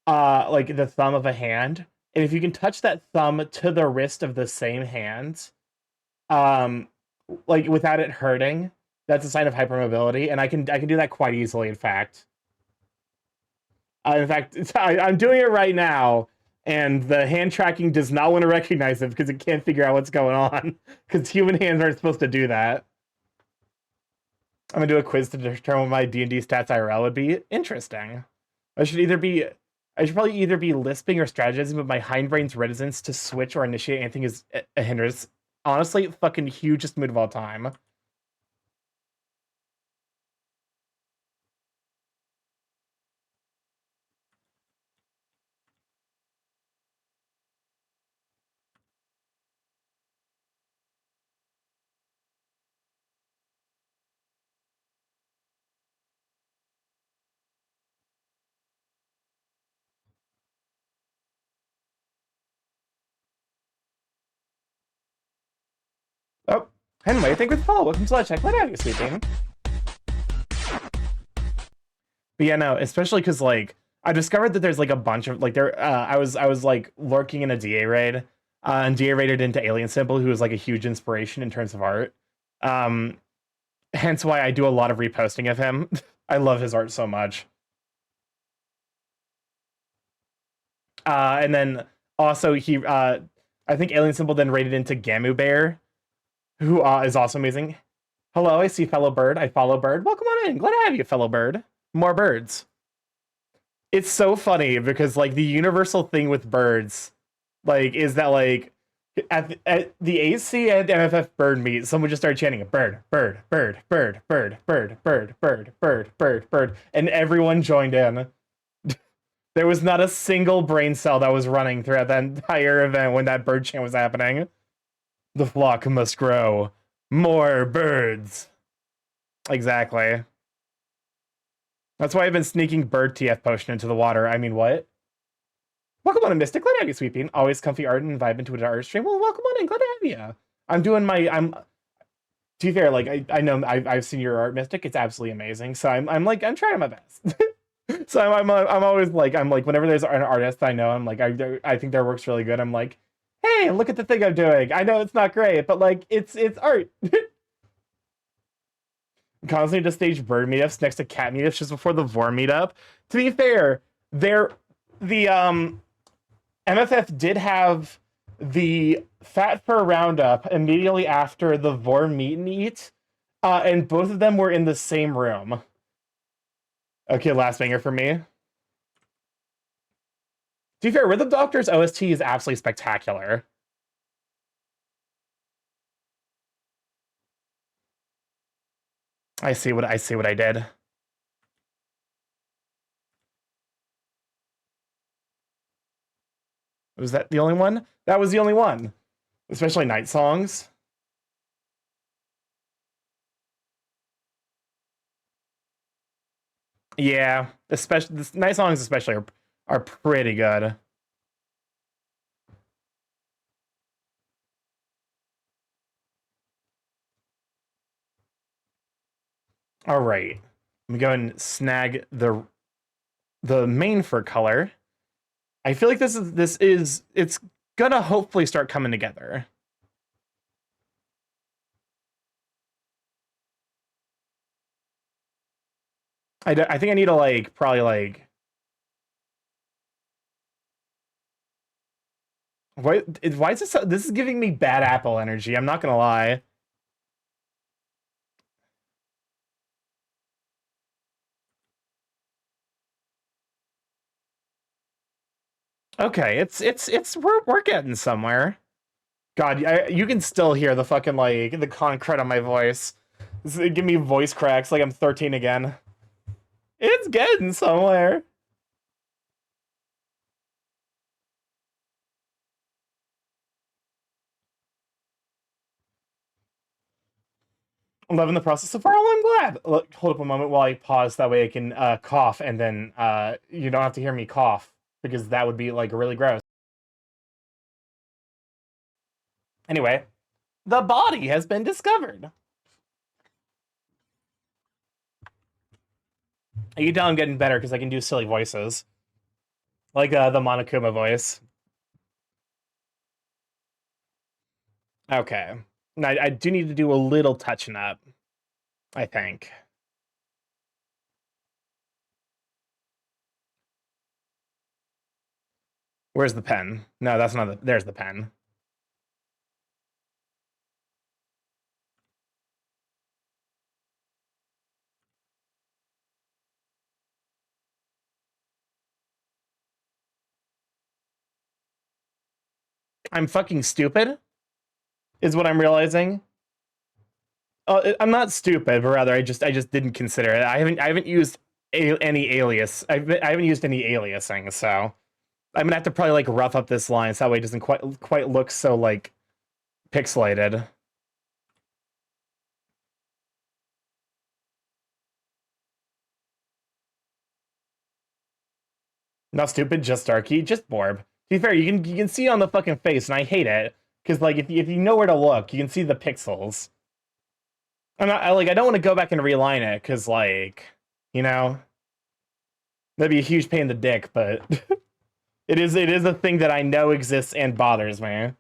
like the thumb of a hand, and if you can touch that thumb to the wrist of the same hand, um, like without it hurting, that's a sign of hypermobility, and I can do that quite easily. In fact, I'm doing it right now. and the hand tracking does not want to recognize it because it can't figure out what's going on, because human hands aren't supposed to do that. I'm gonna do a quiz to determine what my D&D stats IRL would be. Interesting. I should probably either be lisping or strategizing, but my hindbrain's reticence to switch or initiate anything is a hindrance. Honestly, fucking hugest mood of all time. Oh, anyway, thank you for the follow. Welcome to Let's Check. Let out you, sweet bean. But yeah, no, especially because like I discovered that there's like a bunch of like there. I was like lurking in a DA raid, and DA raided into Alien Symbol, who was like a huge inspiration in terms of art. Hence why I do a lot of reposting of him. I love his art so much. And then also he, I think Alien Symbol then raided into Gamu Bear, who is also amazing. Hello, I see fellow bird. I follow bird. Welcome on in. Glad to have you, fellow bird. More birds. It's so funny because like the universal thing with birds, like, is that like at the AC and MFF bird meet, someone just started chanting bird, bird, bird, bird, bird, bird, bird, bird, bird, bird, bird, and everyone joined in. There was not a single brain cell that was running throughout that entire event when that bird chant was happening. The flock must grow. More birds. Exactly. That's why I've been sneaking bird TF potion into the water. I mean, what? Welcome on in, Mystic. Glad to have you, sweeping. Always comfy art and vibe into an art stream. Well, welcome on in. Glad to have you. I'm doing my. To be fair, like I know I've seen your art, Mystic. It's absolutely amazing. So I'm trying my best. So I'm always like whenever there's an artist I know, I'm like I think their work's really good. I'm like, hey, look at the thing I'm doing. I know it's not great, but like it's art. Constantly just stage bird meetups next to cat meetups just before the vor meetup. To be fair, the MFF did have the Fat Fur Roundup immediately after the vor meet and eat, and both of them were in the same room. Okay, last banger for me. To be fair, Rhythm Doctor's OST is absolutely spectacular. I see what I did. Was that the only one? That was the only one. Especially night songs. Yeah, especially the night songs especially are pretty good. All right. Let me go and snag the main fur color. I feel like it's gonna hopefully start coming together. I think I need to like probably like why is this this is giving me bad apple energy, I'm not gonna lie. Okay, it's we're getting somewhere. God, you can still hear the fucking like the concrete on my voice. Give me voice cracks like I'm 13 again. It's getting somewhere. I'm loving the process so far. Well, I'm glad. Look, hold up a moment while I pause. That way I can cough, and then you don't have to hear me cough because that would be like really gross. Anyway, the body has been discovered. You can tell I'm getting better because I can do silly voices, like the Monokuma voice. Okay, now I do need to do a little touching up, I think. Where's the pen? No, that's not the, there's the pen. I'm fucking stupid, is what I'm realizing. I'm not stupid, but rather I just didn't consider it. I haven't used any alias. I haven't used any aliasing, so I'm gonna have to probably like rough up this line so that way it doesn't quite look so like pixelated. Not stupid, just Starkey, just Borb. To be fair, you can see it on the fucking face, and I hate it because like if you know where to look, you can see the pixels. I don't want to go back and reline it because like you know that'd be a huge pain in the dick, but it is a thing that I know exists and bothers me.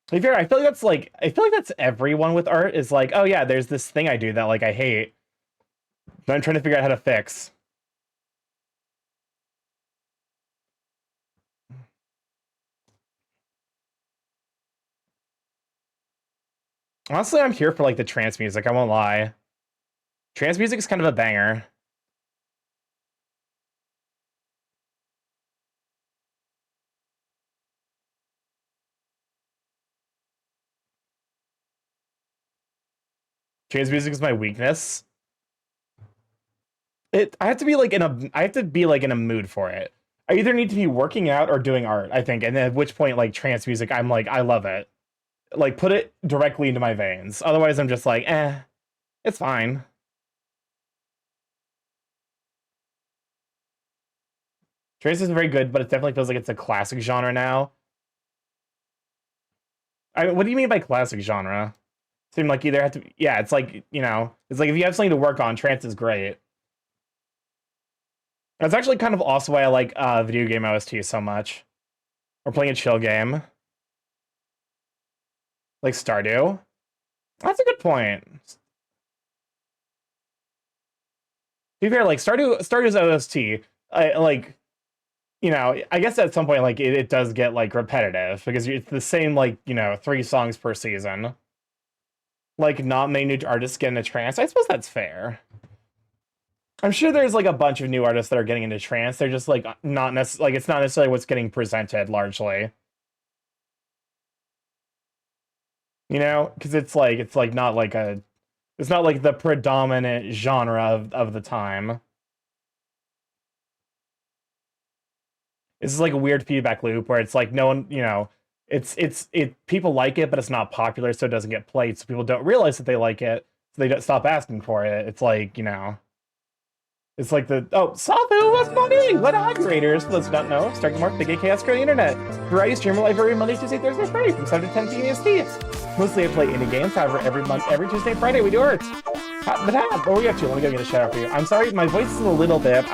To be fair, I feel like that's everyone with art is like, oh yeah, there's this thing I do that like I hate, but I'm trying to figure out how to fix. Honestly, I'm here for like the trance music. I won't lie. Trance music is kind of a banger. Trance music is my weakness. I have to be like in a mood for it. I either need to be working out or doing art, I think, and then at which point like trance music, I'm like, I love it. Like put it directly into my veins. Otherwise, I'm just like, it's fine. Trance is very good, but it definitely feels like it's a classic genre now. What do you mean by classic genre? Seem like either have to, yeah, it's like it's like if you have something to work on, trance is great. That's actually kind of also why I like video game OST so much. We're playing a chill game like Stardew. That's a good point. To be fair, like Stardew's OST, like I guess at some point like it does get like repetitive because it's the same like 3 songs per season. Like not many new artists get into trance. I suppose that's fair. I'm sure there's like a bunch of new artists that are getting into trance. They're just like not necessarily like it's not necessarily what's getting presented largely. Because it's like not like it's not like the predominant genre of the time. This is like a weird feedback loop where it's like no one, it's people like it, but it's not popular, so it doesn't get played. So people don't realize that they like it, so they don't stop asking for it. It's like it's like Safu was money. What up, creators? For those who don't know, StarkyMorph, the gay chaos creator the internet. Variety streamer live every Monday, Tuesday, Thursday, Friday from 7 to 10 p.m. EST. Mostly I play indie games. However, every Tuesday and Friday we do art. What are we up to? Let me go get a shout out for you. I'm sorry, my voice is a little bit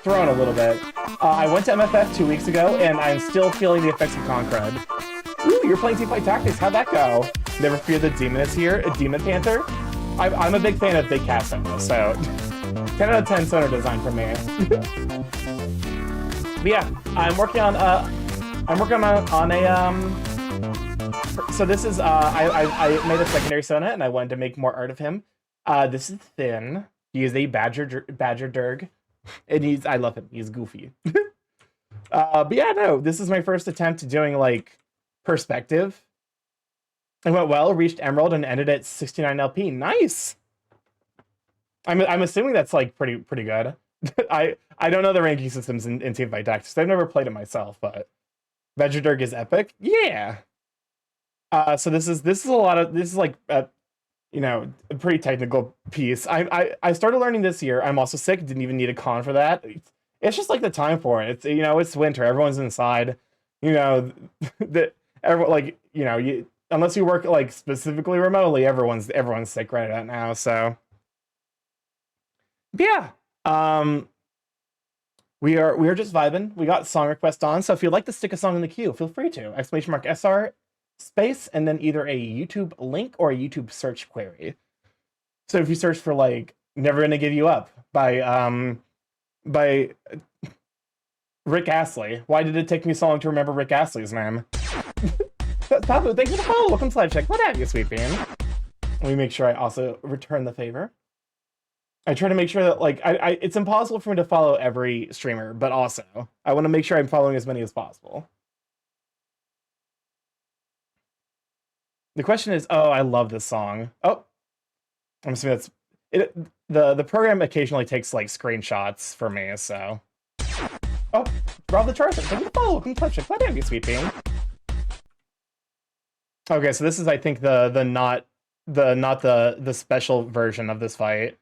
thrown a little bit. I went to MFF 2 weeks ago, and I'm still feeling the effects of Concrud. Ooh, you're playing Teamfight Tactics. How'd that go? Never fear the demon is here. A Demon Panther. I'm a big fan of big cast so 10 out of 10 sonar design for me. But yeah, I'm working on a so this is I made a secondary Sona and I wanted to make more art of him. This is Thin. He is a badger Durg. And I love him. He's goofy. But yeah, no, this is my first attempt to doing like perspective. It went well, reached Emerald and ended at 69 LP. Nice. I'm assuming that's like pretty good. I don't know the ranking systems in Teamfight Tactics. I've never played it myself, but Vegedurg is epic. Yeah. So this is a lot of like a pretty technical piece. I started learning this year. I'm also sick. Didn't even need a con for that. It's just like the time for it. It's it's winter. Everyone's inside. Everyone like unless you work like specifically remotely, everyone's sick right about now. So yeah, we are just vibing. We got song request on. So if you'd like to stick a song in the queue, feel free to !SR space and then either a YouTube link or a YouTube search query. So if you search for like Never Gonna Give You Up by Rick Astley. Why did it take me so long to remember Rick Astley's name? Tabu, thank you for the follow. Welcome to Live Check. What have you, sweet bean? Let me make sure I also return the favor. I try to make sure that like it's impossible for me to follow every streamer, but also I want to make sure I'm following as many as possible. The question is, oh, I love this song. Oh, I'm assuming that's it. The program occasionally takes like screenshots for me, so. Oh, Rob the Charizard, thank you for the follow. Welcome to Live Check. What have you, sweet bean? Okay, so this is I think the not the special version of this fight.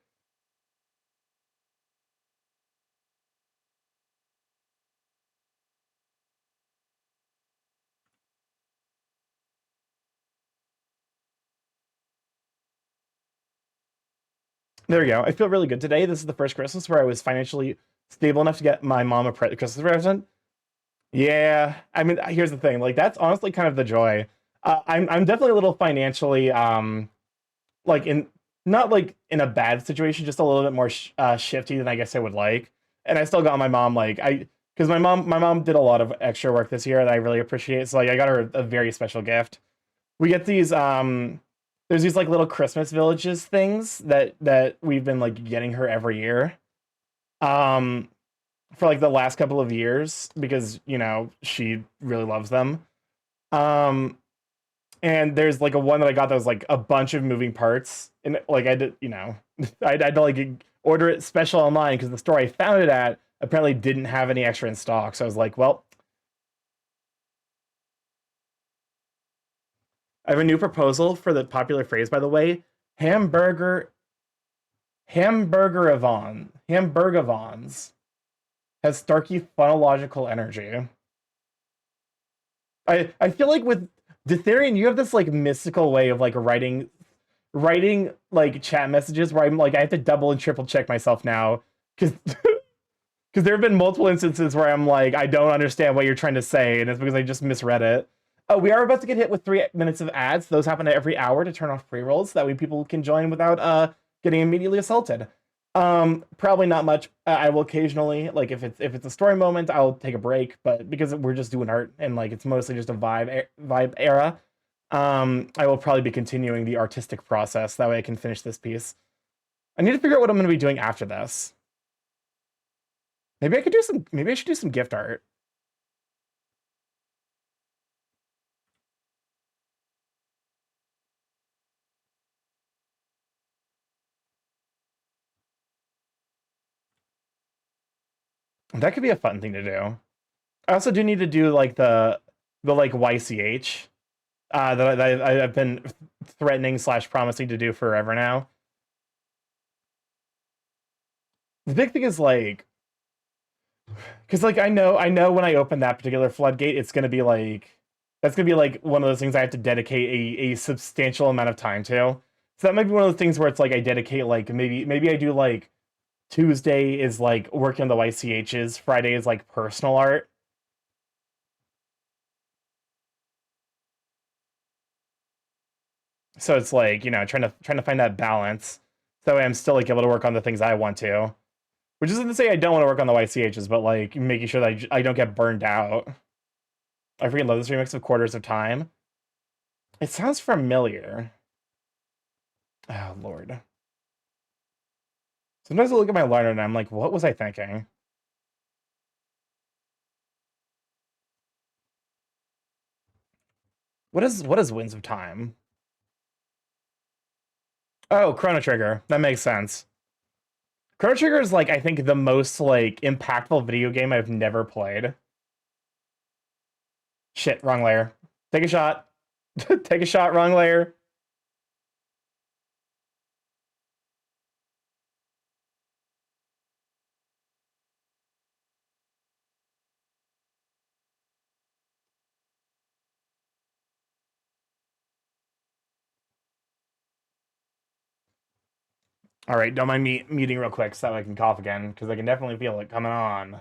There we go. I feel really good today. This is the first Christmas where I was financially stable enough to get my mom a Christmas present. Yeah, I mean, here's the thing. Like, that's honestly kind of the joy. I'm definitely a little financially like in not like in a bad situation, just a little bit more shifty than I guess I would like. And I still got my mom like because my mom did a lot of extra work this year that I really appreciate. So like I got her a very special gift. We get these there's these like little Christmas villages things that we've been like getting her every year. Um for like the last couple of years because you know she really loves them. Um and there's like a one that I got that was like a bunch of moving parts, and like I did, you know, I had to like order it special online because the store I found it at apparently didn't have any extra in stock. So I was like, well, I have a new proposal for the popular phrase, by the way, hamburger hamburgavons has Starky phonological energy. I feel like with Ditherian, you have this like mystical way of like writing like chat messages where I'm like I have to double and triple check myself now because because there have been multiple instances where I'm like I don't understand what you're trying to say and it's because I just misread it. Oh, we are about to get hit with 3 minutes of ads. Those happen every hour to turn off pre-rolls. That way people can join without getting immediately assaulted. Probably not much. I will occasionally like if it's a story moment, I'll take a break. But because we're just doing art and like it's mostly just a vibe era, I will probably be continuing the artistic process. That way I can finish this piece. I need to figure out what I'm going to be doing after this. Maybe I could do some. Maybe I should do some gift art. That could be a fun thing to do. I also do need to do like the like YCH that I've been threatening slash promising to do forever now. The big thing is like because like I know when I open that particular floodgate, it's gonna be like that's gonna be like one of those things I have to dedicate a substantial amount of time to. So that might be one of those things where it's like I dedicate like maybe I do like Tuesday is like working on the YCHs, Friday is like personal art. So it's like, you know, trying to find that balance. So I'm still like able to work on the things I want to. Which isn't to say I don't want to work on the YCHs, but like making sure that I don't get burned out. I freaking love this remix of Quarters of Time. It sounds familiar. Oh Lord. Sometimes I look at my liner and I'm like, what was I thinking? What is Winds of Time? Oh, Chrono Trigger. That makes sense. Chrono Trigger is like I think the most like impactful video game I've never played. Shit, wrong layer. Take a shot. Take a shot, wrong layer. All right, don't mind me muting real quick so that I can cough again because I can definitely feel it coming on.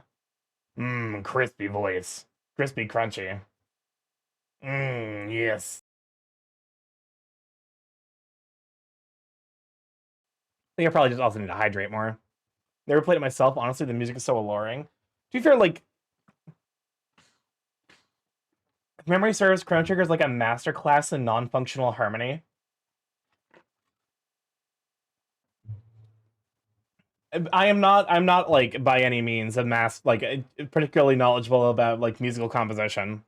Mmm, crispy voice. Crispy, crunchy. Mmm, yes. think I probably just also need to hydrate more. Never played it myself. Honestly, the music is so alluring. To be fair, like, if memory serves, Chrono Trigger is like a masterclass in non-functional harmony. I'm not like by any means particularly knowledgeable about like musical composition.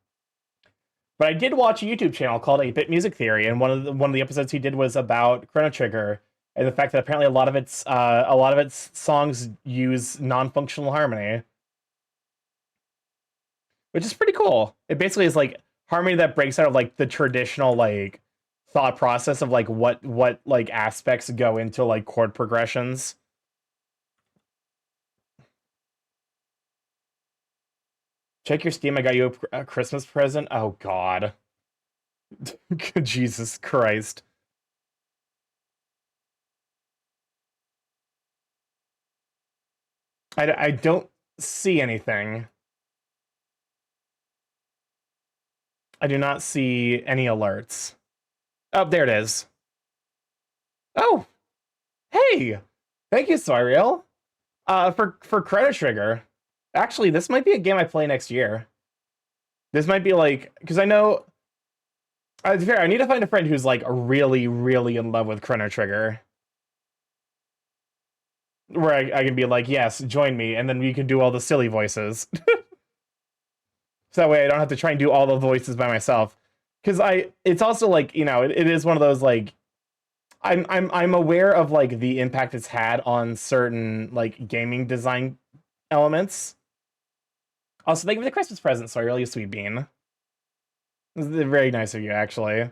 But I did watch a YouTube channel called 8-Bit Music Theory, and one of the episodes he did was about Chrono Trigger and the fact that apparently a lot of its songs use non-functional harmony, which is pretty cool. It basically is like harmony that breaks out of like the traditional like thought process of like what like aspects go into like chord progressions. Check your Steam. I got you a Christmas present. Oh God. Jesus Christ. I don't see anything. I do not see any alerts. Oh, there it is. Oh, hey! Thank you, Soriel. For Chrono Trigger. Actually, this might be a game I play next year. This might be like, because I know, to be fair, I need to find a friend who's like really, really in love with Chrono Trigger. Where I can be like, yes, join me, and then we can do all the silly voices. So that way I don't have to try and do all the voices by myself. Because it's also like, you know, it is one of those like, I'm aware of like the impact it's had on certain like gaming design elements. Also, thank you for the Christmas present, so I really sweet bean. This is very nice of you, actually.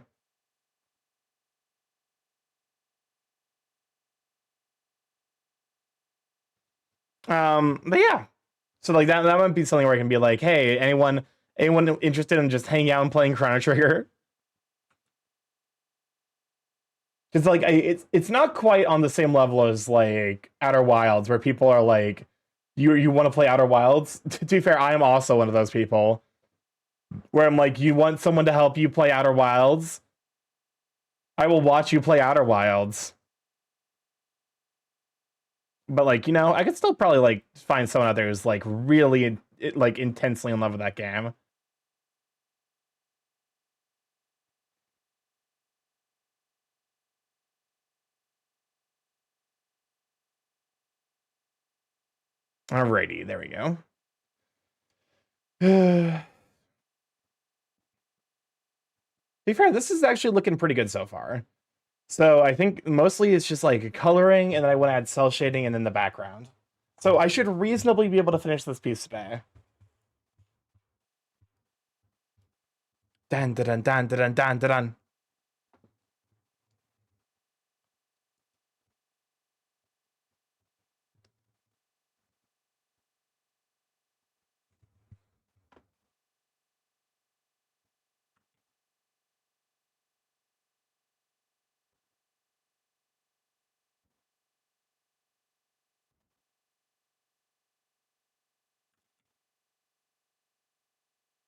But yeah. So like that might be something where I can be like, hey, anyone interested in just hanging out and playing Chrono Trigger? Because like it's not quite on the same level as like Outer Wilds, where people are like, you want to play Outer Wilds? To be fair, I am also one of those people. Where I'm like, you want someone to help you play Outer Wilds? I will watch you play Outer Wilds. But like, you know, I could still probably like find someone out there who's like really like intensely in love with that game. Alrighty, there we go. To be fair, this is actually looking pretty good so far. So I think mostly it's just like coloring, and then I want to add cell shading and then the background. So I should reasonably be able to finish this piece today. Dun dun dun dun dun dun dun.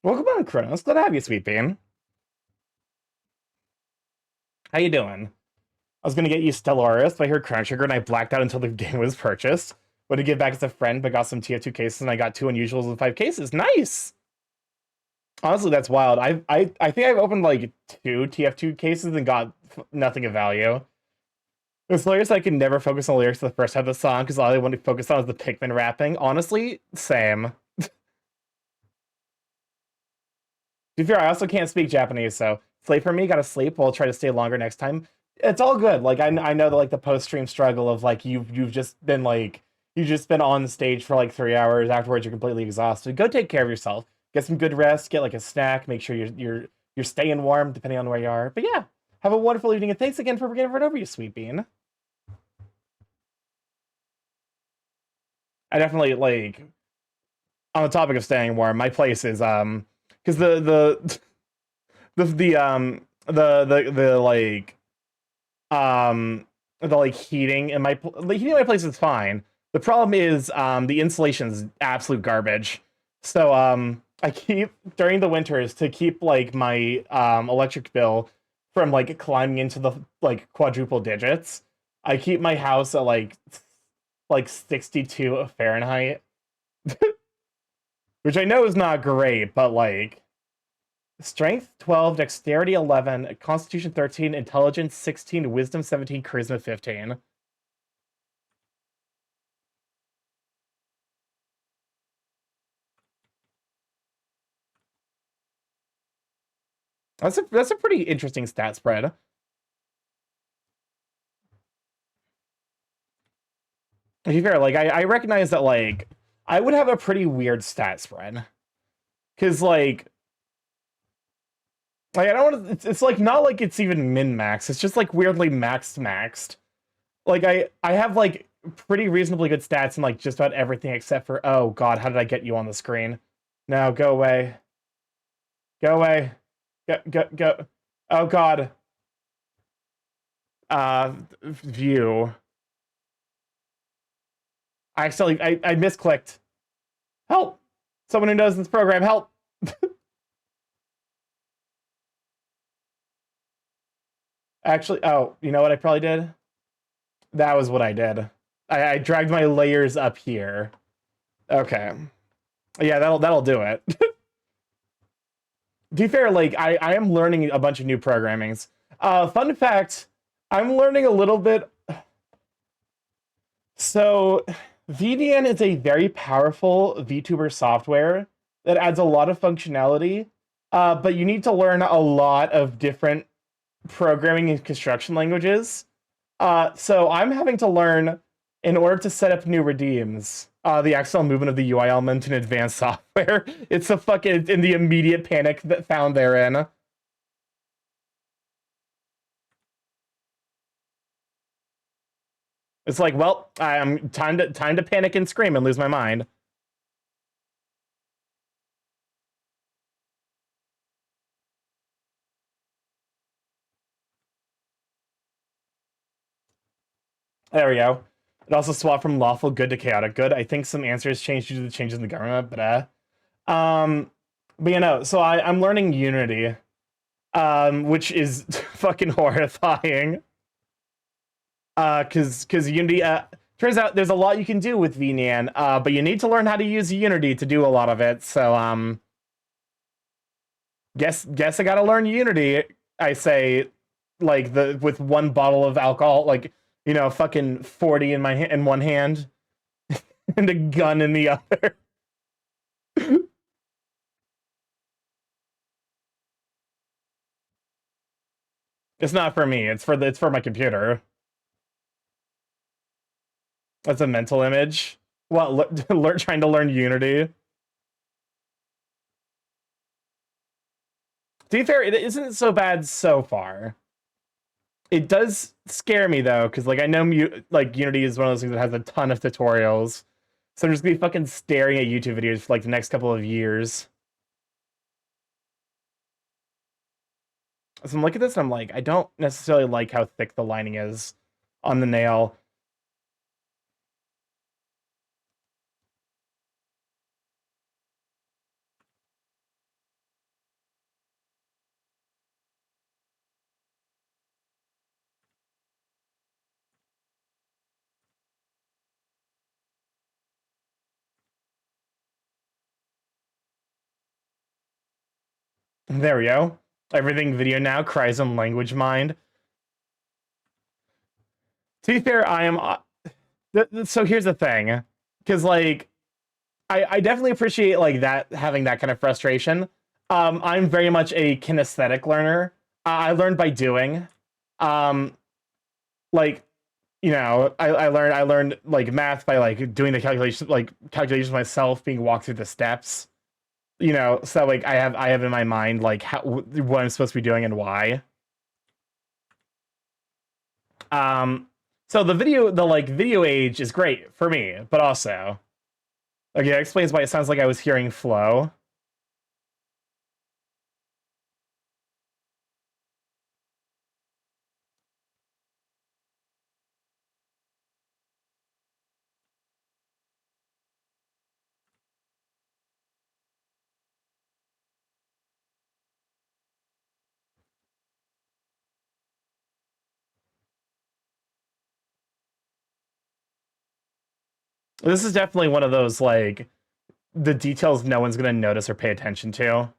Welcome on, Kronos. Glad to have you, sweet bean. How you doing? I was gonna get you Stellaris, but I heard Chrono Trigger and I blacked out until the game was purchased. Went to give back as a friend, but got some TF2 cases and I got 2 unusuals and 5 cases. Nice! Honestly, that's wild. I think I've opened like 2 TF2 cases and got nothing of value. It's hilarious I can never focus on the lyrics of the first half of the song because all I want to focus on is the Pikmin rapping. Honestly, same. To be fair, I also can't speak Japanese, so sleep for me, gotta sleep. We'll try to stay longer next time. It's all good. Like I know that like the post-stream struggle of like you've just been on stage for like 3 hours, afterwards you're completely exhausted. Go take care of yourself. Get some good rest, get like a snack, make sure you're staying warm depending on where you are. But yeah, have a wonderful evening and thanks again for bringing it over, you sweet bean. I definitely like on the topic of staying warm, my place is because the like the like heating in the heating in my place is fine. The problem is the insulation is absolute garbage. So I keep during the winters to keep like my electric bill from like climbing into the like quadruple digits. I keep my house at like 62 Fahrenheit, which I know is not great, but like strength 12, dexterity 11, constitution 13, intelligence 16, wisdom 17, charisma 15. That's a pretty interesting stat spread. To be fair, like I recognize that like I would have a pretty weird stat spread. Cause like I don't want to it's like not like it's even min max, it's just like weirdly maxed. Like I have like pretty reasonably good stats in like just about everything except for oh god, how did I get you on the screen? No, go away. Go away. Go. Oh god. View. I misclicked. Help! Someone who knows this program, help! Actually, oh, you know what I probably did? That was what I did. I dragged my layers up here. Okay. Yeah, that'll do it. To be fair, like I am learning a bunch of new programmings. Fun fact, I'm learning a little bit. So VDN is a very powerful VTuber software that adds a lot of functionality, but you need to learn a lot of different programming and construction languages. So I'm having to learn in order to set up new redeems. The accidental movement of the UI element in advanced software. It's a fucking in the immediate panic that found therein. It's like, well, I'm time to panic and scream and lose my mind. There we go. It also swapped from lawful good to chaotic good. I think some answers changed due to the changes in the government, but you know, so I'm learning Unity, which is fucking horrifying. Because Unity, turns out there's a lot you can do with VNAN, but you need to learn how to use Unity to do a lot of it. So guess I gotta learn Unity. I say, like the with one bottle of alcohol, like you know, fucking 40 in one hand and a gun in the other. It's not for me. It's for my computer. That's a mental image. What? Trying to learn Unity. To be fair, it isn't so bad so far. It does scare me though, because like I know like Unity is one of those things that has a ton of tutorials, so I'm just gonna be fucking staring at YouTube videos for like the next couple of years. So I'm looking at this and I'm like, I don't necessarily like how thick the lining is on the nail. There we go. Everything video now cries on language mind. To be fair, I am. So here's the thing, because like I definitely appreciate like that having that kind of frustration. I'm very much a kinesthetic learner. I learned by doing. Um, like you know, I learned like math by like doing the calculations myself, being walked through the steps. You know, so like I have in my mind like what I'm supposed to be doing and why. Um, so the video age is great for me, but also okay, that explains why it sounds like I was hearing flow. This is definitely one of those, like, the details no one's gonna notice or pay attention to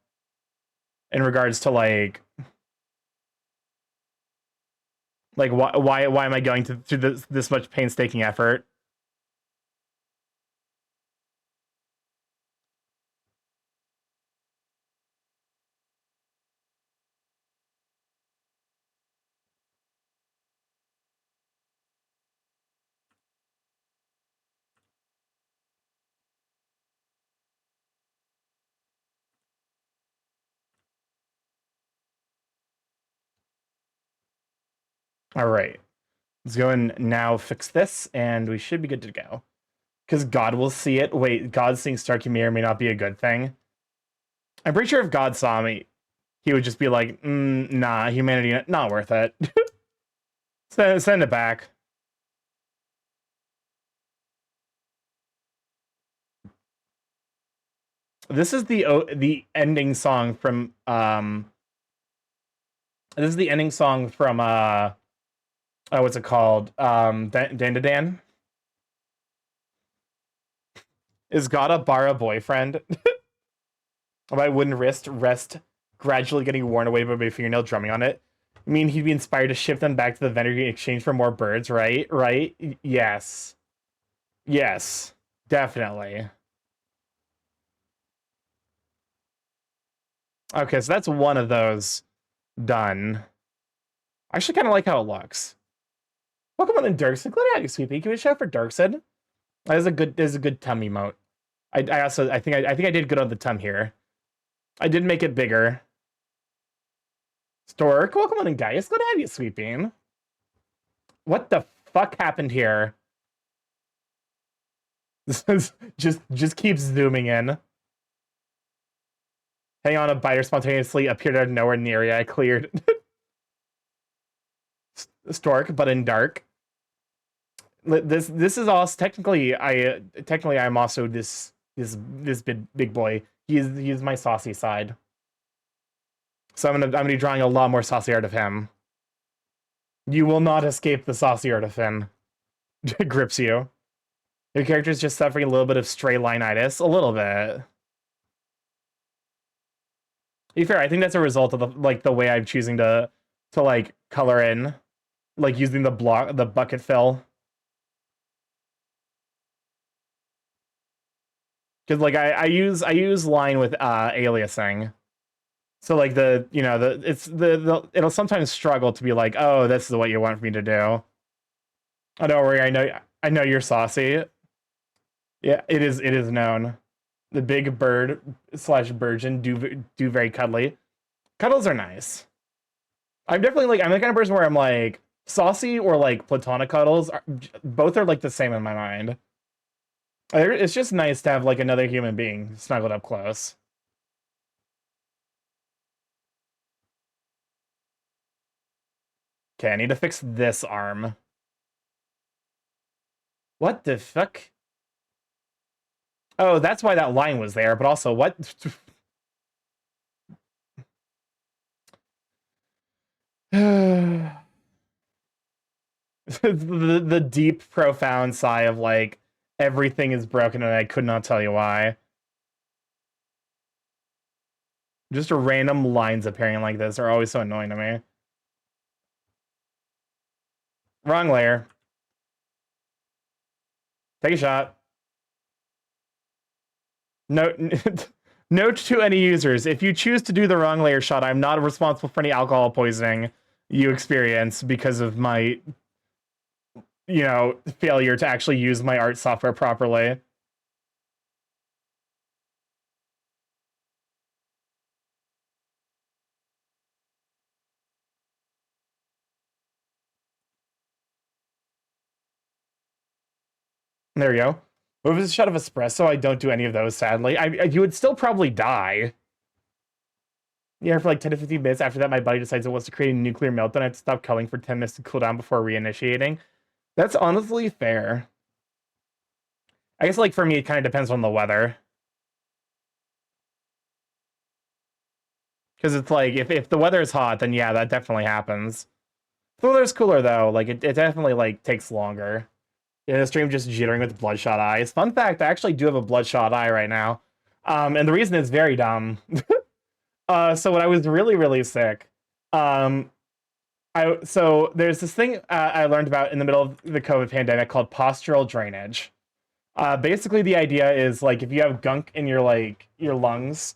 in regards to like why am I going through this much painstaking effort? All right, let's go and now fix this, and we should be good to go. Because God will see it. Wait, God seeing Starky may or may not be a good thing. I'm pretty sure if God saw me, he would just be like, nah, humanity, not worth it. Send it back. This is the ending song from this is the ending song from what's it called? Dan. Is God a Bara boyfriend? My wooden rest gradually getting worn away by my fingernail drumming on it. I mean, he'd be inspired to ship them back to the vendor in exchange for more birds, right? Right? Yes. Yes. Definitely. Okay, so that's one of those done. I actually kind of like how it looks. Welcome on in Dirkson. Glad to have you, sweetie. Can we shout for Dirkson? That is a good tum emote. I think I did good on the tum here. I did make it bigger. Stork, welcome on in, guys. Glad to have you, sweet bean. What the fuck happened here? This is just keeps zooming in. Hang on, a biter spontaneously appeared out of nowhere in the area I cleared. Stork, but in dark. This is also technically I'm also this big boy. He's my saucy side. So I'm gonna be drawing a lot more saucy art of him. You will not escape the saucy art of him. Grips you. Your character's just suffering a little bit of stray line-itis. A little bit. To be fair, I think that's a result of the way I'm choosing to like color in. Like using the bucket fill. Because like I use line with aliasing. So like it'll sometimes struggle to be like, oh, this is what you want me to do. Oh, don't worry, I know you're saucy. Yeah, it is known. The big bird slash virgin do very cuddly. Cuddles are nice. I'm definitely like I'm the kind of person where I'm like saucy or like platonic cuddles both are like the same in my mind. It's just nice to have like another human being snuggled up close. Okay, I need to fix this arm. What the fuck? Oh, that's why that line was there, but also what? the deep, profound sigh of like, everything is broken and I could not tell you why. Just random lines appearing like this are always so annoying to me. Wrong layer. Take a shot. Note, note to any users, if you choose to do the wrong layer shot, I'm not responsible for any alcohol poisoning you experience because of my, failure to actually use my art software properly. There we go. What was a shot of espresso? I don't do any of those, sadly. You would still probably die. Yeah, for like 10 to 15 minutes. After that, my body decides it wants to create a nuclear meltdown. I have to stop culling for 10 minutes to cool down before reinitiating. That's honestly fair. I guess, like, for me, it kind of depends on the weather. Because it's like, if the weather is hot, then yeah, that definitely happens. If the weather's cooler, though, like, it definitely, like, takes longer. Yeah, the stream just jittering with bloodshot eyes. Fun fact, I actually do have a bloodshot eye right now. And the reason is very dumb. So when I was really, really sick, um, so there's this thing I learned about in the middle of the COVID pandemic called postural drainage. Basically, the idea is like if you have gunk in your lungs,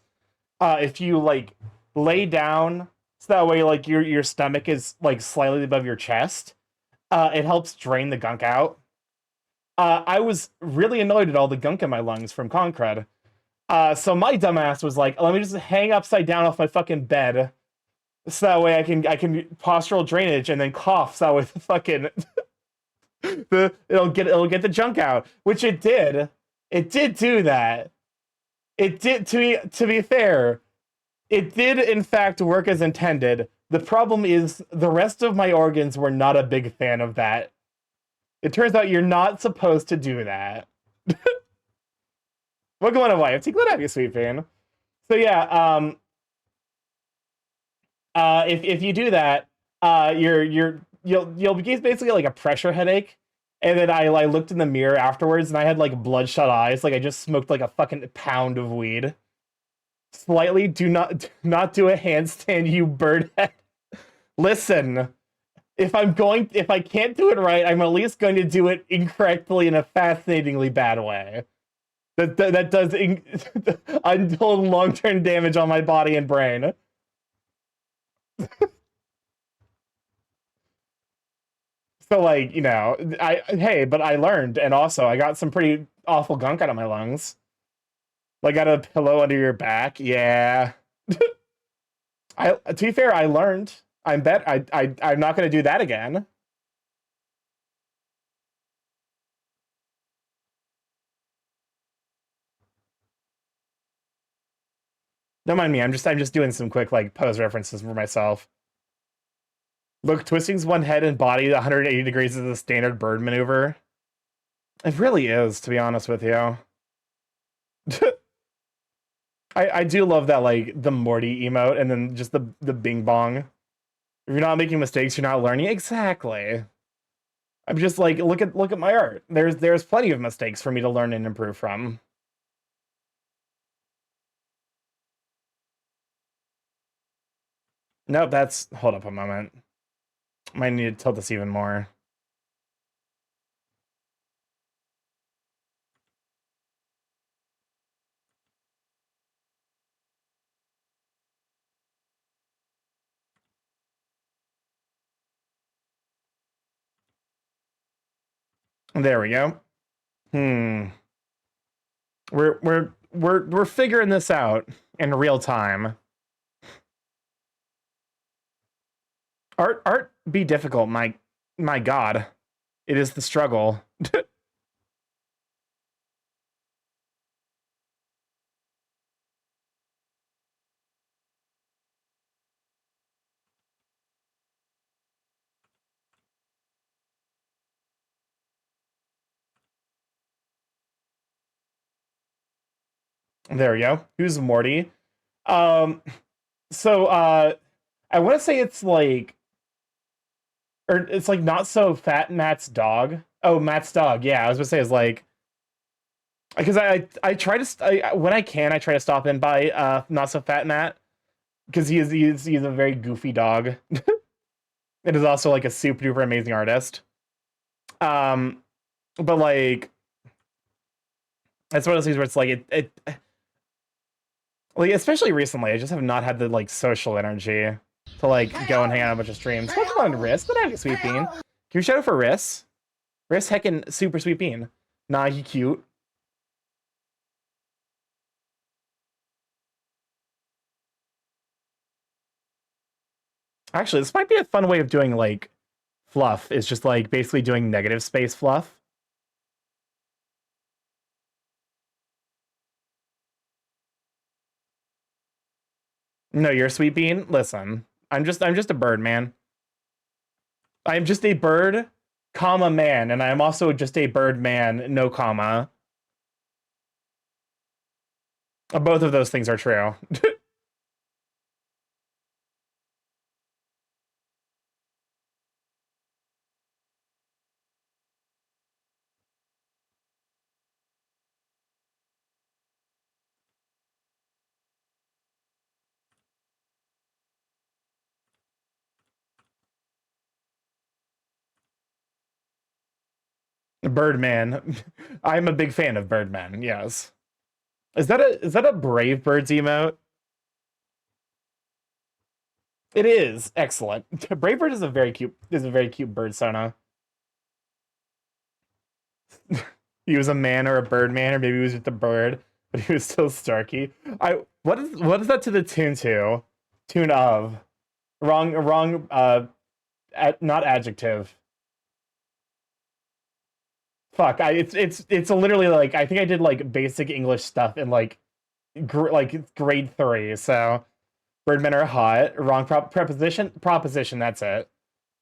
if you like lay down so that way like your stomach is like slightly above your chest, it helps drain the gunk out. I was really annoyed at all the gunk in my lungs from Concred. So my dumbass was like, let me just hang upside down off my fucking bed, so that way I can postural drainage and then cough, so that way the fucking it'll get the junk out, which it did. It did do that. It did to be fair. It did in fact work as intended. The problem is the rest of my organs were not a big fan of that. It turns out you're not supposed to do that. We're going away. I'm glad to have you, sweet fan. So yeah, if you do that, you'll get basically like a pressure headache. And then I looked in the mirror afterwards, and I had like bloodshot eyes, like I just smoked like a fucking pound of weed. Slightly, do not do a handstand, you birdhead. Listen, if I can't do it right, I'm at least going to do it incorrectly in a fascinatingly bad way. That does untold long-term damage on my body and brain. So like, but I learned, and also I got some pretty awful gunk out of my lungs. Like, got a pillow under your back. Yeah. To be fair, I learned. I'm not gonna do that again. Don't mind me. I'm just doing some quick like pose references for myself. Look, twisting's one head and body 180 degrees is the standard bird maneuver. It really is, to be honest with you. I do love that, like the Morty emote and then just the Bing Bong. If you're not making mistakes, you're not learning. Exactly. I'm just like, look at my art. There's plenty of mistakes for me to learn and improve from. Nope, that's hold up a moment. Might need to tilt this even more. There we go. We're figuring this out in real time. Art be difficult, my god. It is the struggle. There we go. Who's Morty? Um so I want to say it's like, or it's like not so fat Matt's dog. Oh, Matt's dog. Yeah, I was gonna say is like, because I try to when I can I try to stop in by not so fat Matt, because he's a very goofy dog. It is also like a super duper amazing artist. Um, but like it's one of those things where it's like it like, especially recently, I just have not had the like social energy to like go and hang out on a bunch of streams. Welcome on Riss, but I have a sweet bean. Can you shout out for Riss? Riss heckin' super sweet bean. Nah, he cute. Actually, this might be a fun way of doing like fluff. Is just like basically doing negative space fluff. No, you're a sweet bean. Listen, I'm just a bird, man. I'm just a bird, comma man, and I'm also just a bird man, no comma. Both of those things are true. Birdman. I'm a big fan of Birdman, yes. Is that a Brave Birds emote? It is. Excellent. Brave Bird is a very cute bird, Sona. He was a man or a bird man, or maybe he was just a bird, but he was still Starky. I what is that to the tune to? Tune of. Wrong not adjective. Fuck, it's literally like I think I did like basic English stuff in like grade 3, so Birdmen are hot. Wrong preposition. Proposition. That's it.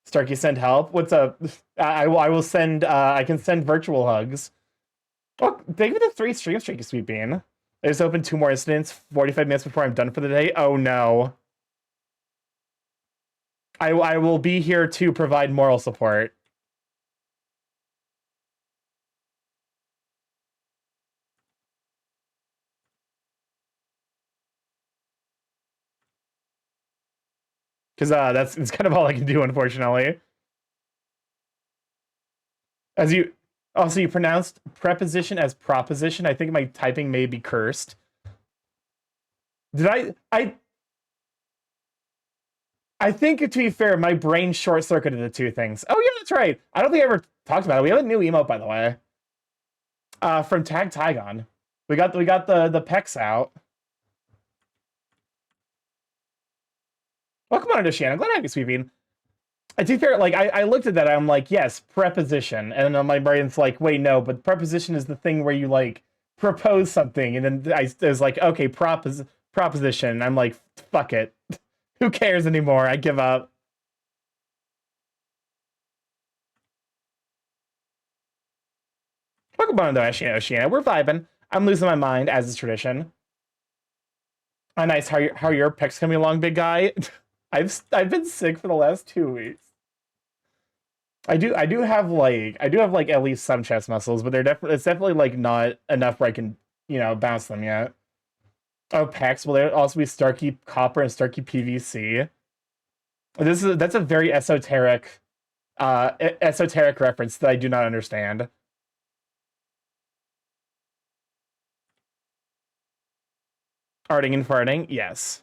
Starkey, send help. What's up? I will send. I can send virtual hugs. Oh, thank you for the 3 streams, Streaky Sweet Bean. I just opened 2 more incidents 45 minutes before I'm done for the day. Oh no. I will be here to provide moral support. Because it's kind of all I can do, unfortunately. As you also you pronounced preposition as proposition. I think my typing may be cursed. Did I think, to be fair, my brain short-circuited the two things. Oh yeah, that's right. I don't think I ever talked about it. We have a new emote, by the way. From Tag Tygon. We got the pecs out. Welcome on to Shannon. Glad to have you, Sweet Bean. To be fair, like I looked at that, I'm like, yes, preposition, and then my brain's like, wait, no, but preposition is the thing where you like propose something, and then I was like, okay, proposition. And I'm like, fuck it. Who cares anymore? I give up. Welcome on though, Ashina. We're vibing. I'm losing my mind, as is tradition. Oh, nice. How are your pecs coming along, big guy? I've been sick for the last 2 weeks. I do have like at least some chest muscles, but it's definitely like not enough where I can bounce them yet. Oh, pecs. Will there also be Starky Copper and Starky PVC? That's a very esoteric reference that I do not understand. Arting and farting, yes.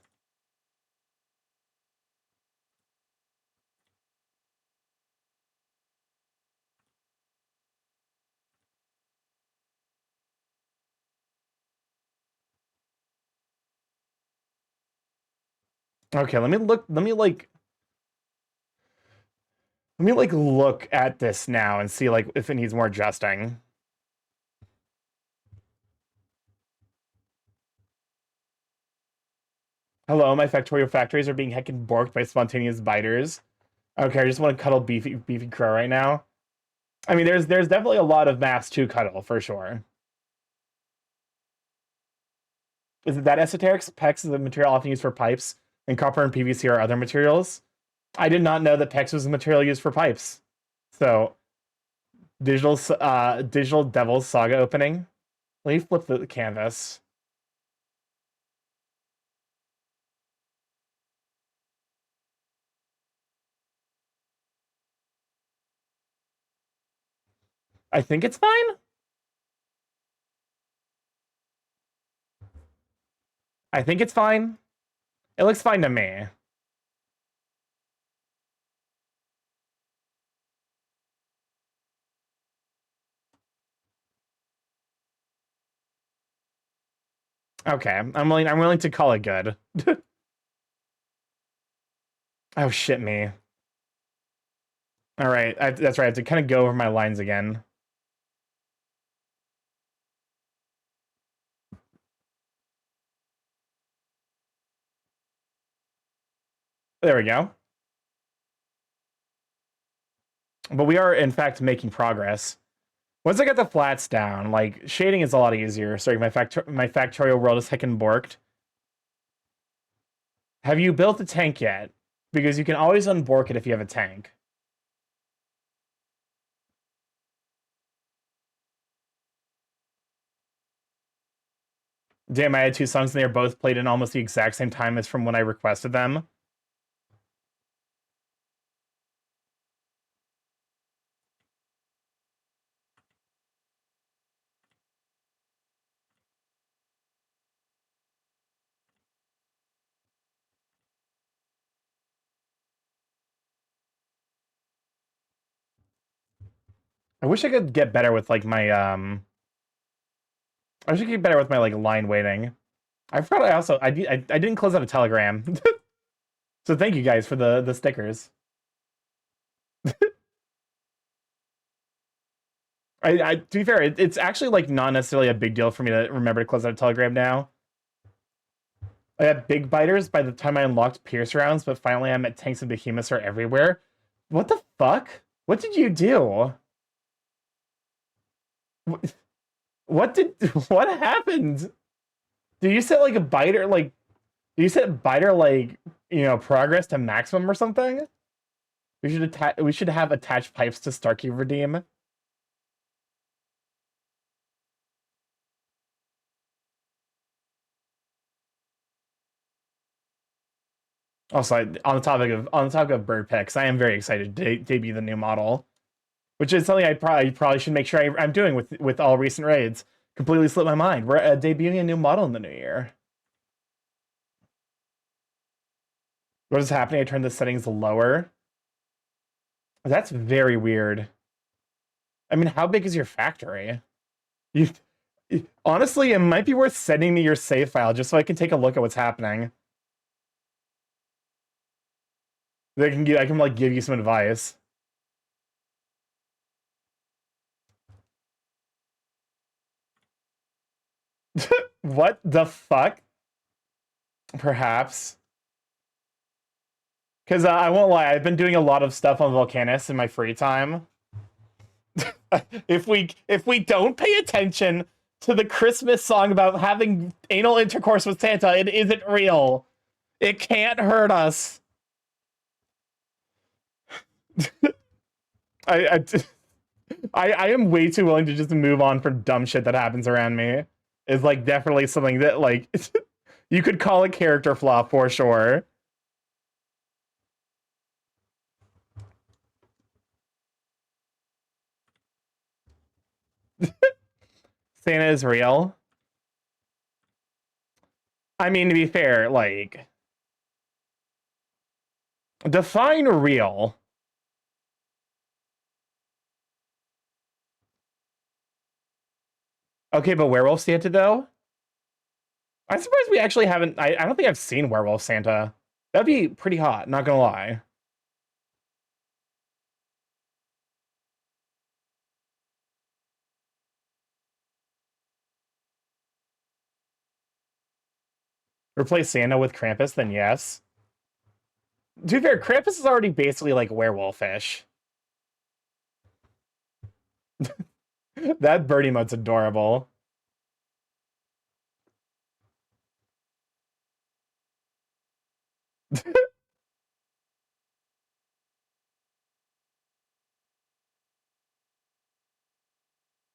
Okay, let me look at this now and see like if it needs more adjusting. Hello, my factorial factories are being heckin' borked by spontaneous biters. Okay, I just want to cuddle beefy crow right now. I mean, there's definitely a lot of mass to cuddle for sure. Is it that esoteric? PEX is the material often used for pipes, and copper and PVC are other materials. I did not know that PEX was the material used for pipes. So, digital Devil's Saga opening. Let me flip the canvas. I think it's fine. I think it's fine. It looks fine to me. Okay, I'm willing to call it good. Oh shit me. All right, that's right. I have to kind of go over my lines again. There we go. But we are in fact making progress. Once I get the flats down, like shading is a lot easier. Sorry, my factorial world is heckin' borked. Have you built a tank yet? Because you can always unbork it if you have a tank. Damn, I had 2 songs and they were both played in almost the exact same time as from when I requested them. I wish I could get better with like my I should get better with my like line waiting. I forgot I didn't close out a Telegram. So thank you guys for the stickers. To be fair, it's actually like not necessarily a big deal for me to remember to close out a Telegram now. I had big biters by the time I unlocked Pierce rounds, but finally I'm at tanks and behemoths are everywhere. What the fuck? What did you do? What did what happened? Did you set like a biter like did you set biter like progress to maximum or something? We should have attached pipes to Starky Redeem. Also, on the topic of bird picks, I am very excited to debut the new model, which is something I probably should make sure I'm doing with all recent raids. Completely slipped my mind. We're debuting a new model in the new year. What is happening? I turned the settings lower. That's very weird. I mean, how big is your factory? You honestly, it might be worth sending me your save file just so I can take a look at what's happening. I can like give you some advice. What the fuck? Perhaps. Because I won't lie, I've been doing a lot of stuff on Volcanus in my free time. If we don't pay attention to the Christmas song about having anal intercourse with Santa, it isn't real. It can't hurt us. I am way too willing to just move on from dumb shit that happens around me. It's like definitely something that like you could call a character flaw for sure. Santa is real. I mean, to be fair, like define real. Okay, but Werewolf Santa though? I'm surprised we actually haven't. I don't think I've seen Werewolf Santa. That'd be pretty hot, not gonna lie. Replace Santa with Krampus, then yes. To be fair, Krampus is already basically like werewolfish. That bird emote's adorable.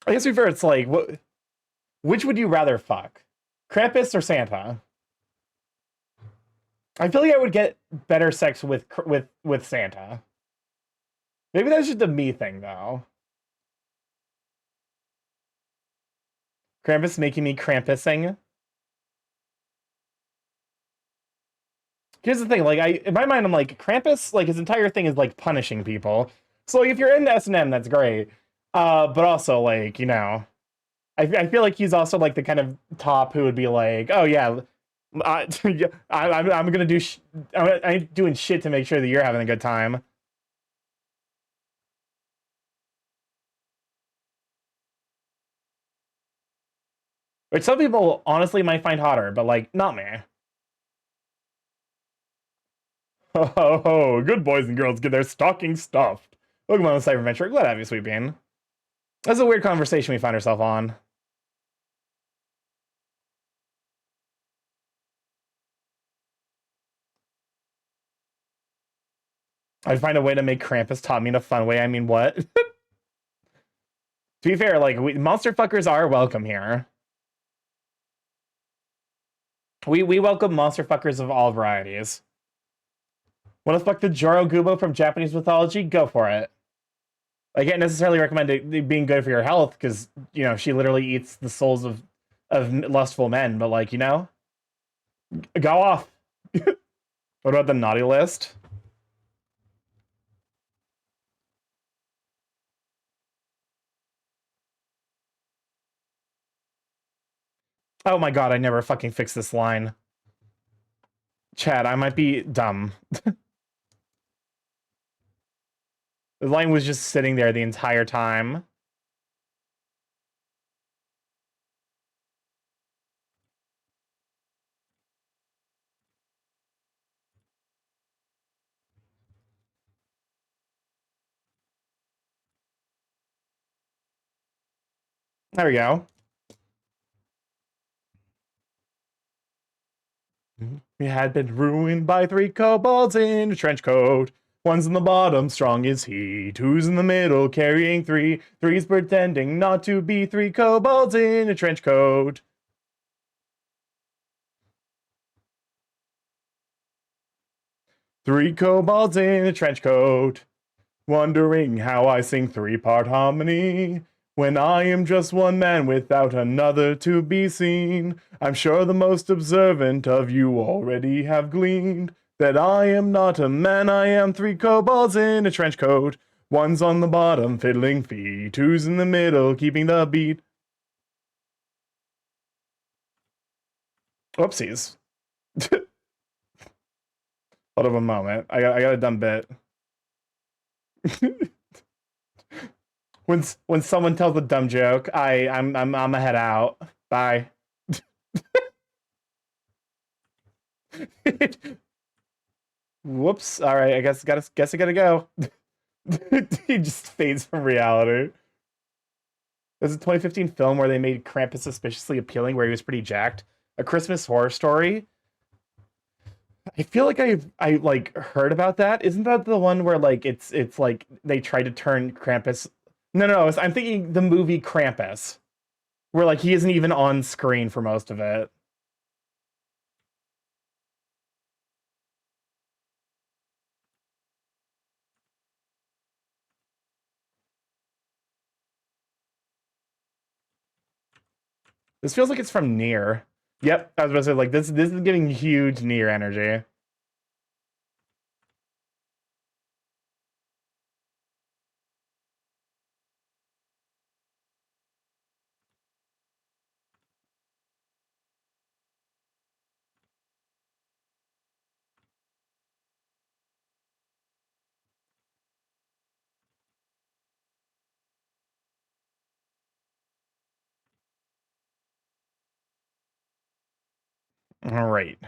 I guess to be fair, it's like, which would you rather fuck? Krampus or Santa? I feel like I would get better sex with Santa. Maybe that's just a me thing, though. Krampus making me Krampusing. Here's the thing, like in my mind, I'm like Krampus, like his entire thing is like punishing people. So like, if you're into S&M, that's great. But also like I feel like he's also like the kind of top who would be like, oh yeah, I'm gonna do I'm doing shit to make sure that you're having a good time. Which some people honestly might find hotter, but like not me. Ho ho ho! Good boys and girls get their stocking stuffed. Welcome on the Cyber Adventure. Glad to have you, Sweet Bean. That's a weird conversation we find ourselves on. I'd find a way to make Krampus taught me in a fun way. I mean, what? To be fair, like monster fuckers are welcome here. We welcome monster fuckers of all varieties. Want to fuck the Joro Gubo from Japanese mythology? Go for it. I can't necessarily recommend it being good for your health because she literally eats the souls of lustful men. But like go off. What about the naughty list? Oh my god, I never fucking fixed this line. Chad, I might be dumb. The line was just sitting there the entire time. There we go. We had been ruined by 3 kobolds in a trench coat. One's in the bottom, strong is he. Two's in the middle, carrying 3. Three's pretending not to be 3 kobolds in a trench coat. Three kobolds in a trench coat, wondering how I sing 3-part harmony. When I am just one man without another to be seen, I'm sure the most observant of you already have gleaned that I am not a man, I am 3 kobolds in a trench coat. One's on the bottom, fiddling feet. Two's in the middle, keeping the beat. Oopsies. Hold up a moment. I got a dumb bit. when someone tells a dumb joke, I'm a head out. Bye. Whoops. All right. I guess I gotta go. He just fades from reality. There's a 2015 film where they made Krampus suspiciously appealing, where he was pretty jacked. A Christmas Horror Story. I feel like I like heard about that. Isn't that the one where like it's like they tried to turn Krampus? No. I'm thinking the movie Krampus, where like he isn't even on screen for most of it. This feels like it's from Near. Yep, I was about to say like this is giving huge Near energy. All right.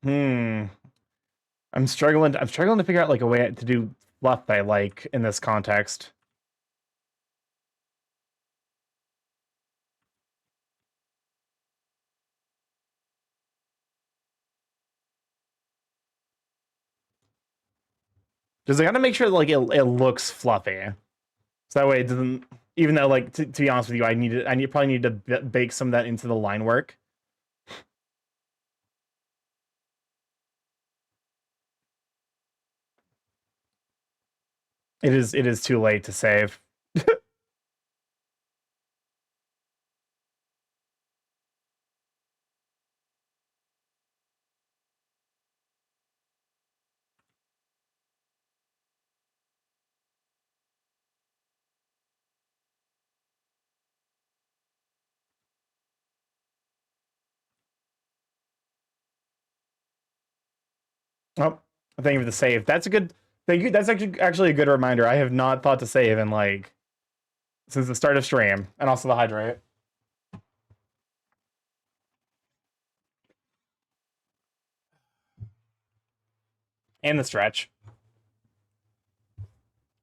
Hmm. I'm struggling to figure out like a way to do fluff I like in this context. Because I gotta make sure like it looks fluffy. So that way it doesn't. Even though like to be honest with you, probably need to bake some of that into the line work. It is too late to save. Oh, thank you for the save. That's a good. Thank you. That's actually a good reminder. I have not thought to save in like since the start of stream, and also the hydrate and the stretch.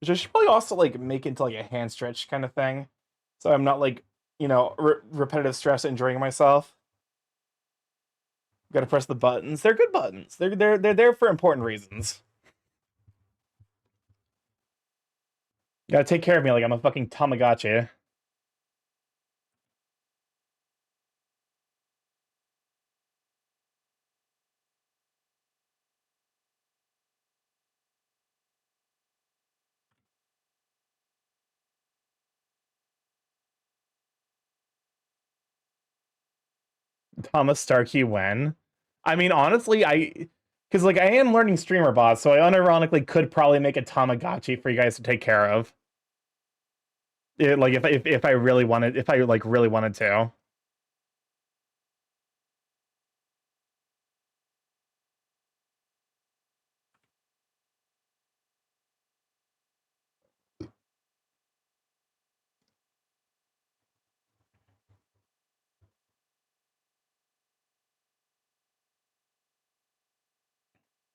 Which I should probably also like make into like a hand stretch kind of thing, so I'm not like repetitive stress enjoying myself. Got to press the buttons. They're good buttons. They're there for important reasons. Got to take care of me like I'm a fucking Tamagotchi. Thomas Starkey when? I mean, honestly, because like I am learning streamer bots, so I unironically could probably make a Tamagotchi for you guys to take care of. Like if I really wanted, if I like really wanted to.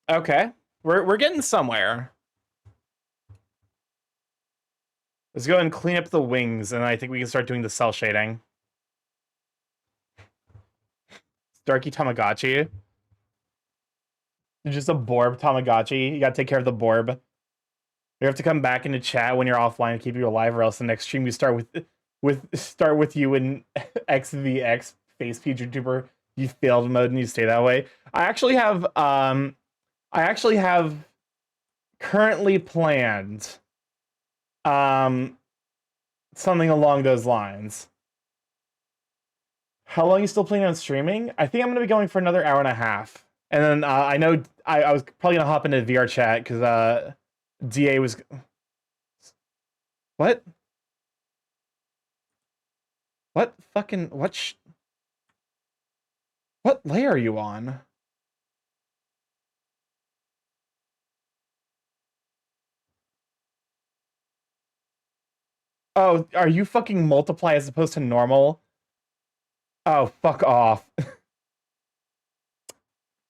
Okay, we're getting somewhere. Let's go and clean up the wings, and I think we can start doing the cell shading. Starkey Tamagotchi. Just a Borb Tamagotchi. You gotta take care of the Borb. You have to come back into chat when you're offline to keep you alive, or else the next stream you start with you in XVX face feed YouTuber. You failed mode and you stay that way. I actually have currently planned something along those lines. How long are you still planning on streaming? I think I'm gonna be going for another hour and a half. And then I know I was probably gonna hop into VR chat because DA was what? What fucking what layer are you on? Oh, are you fucking multiply as opposed to normal? Oh, fuck off.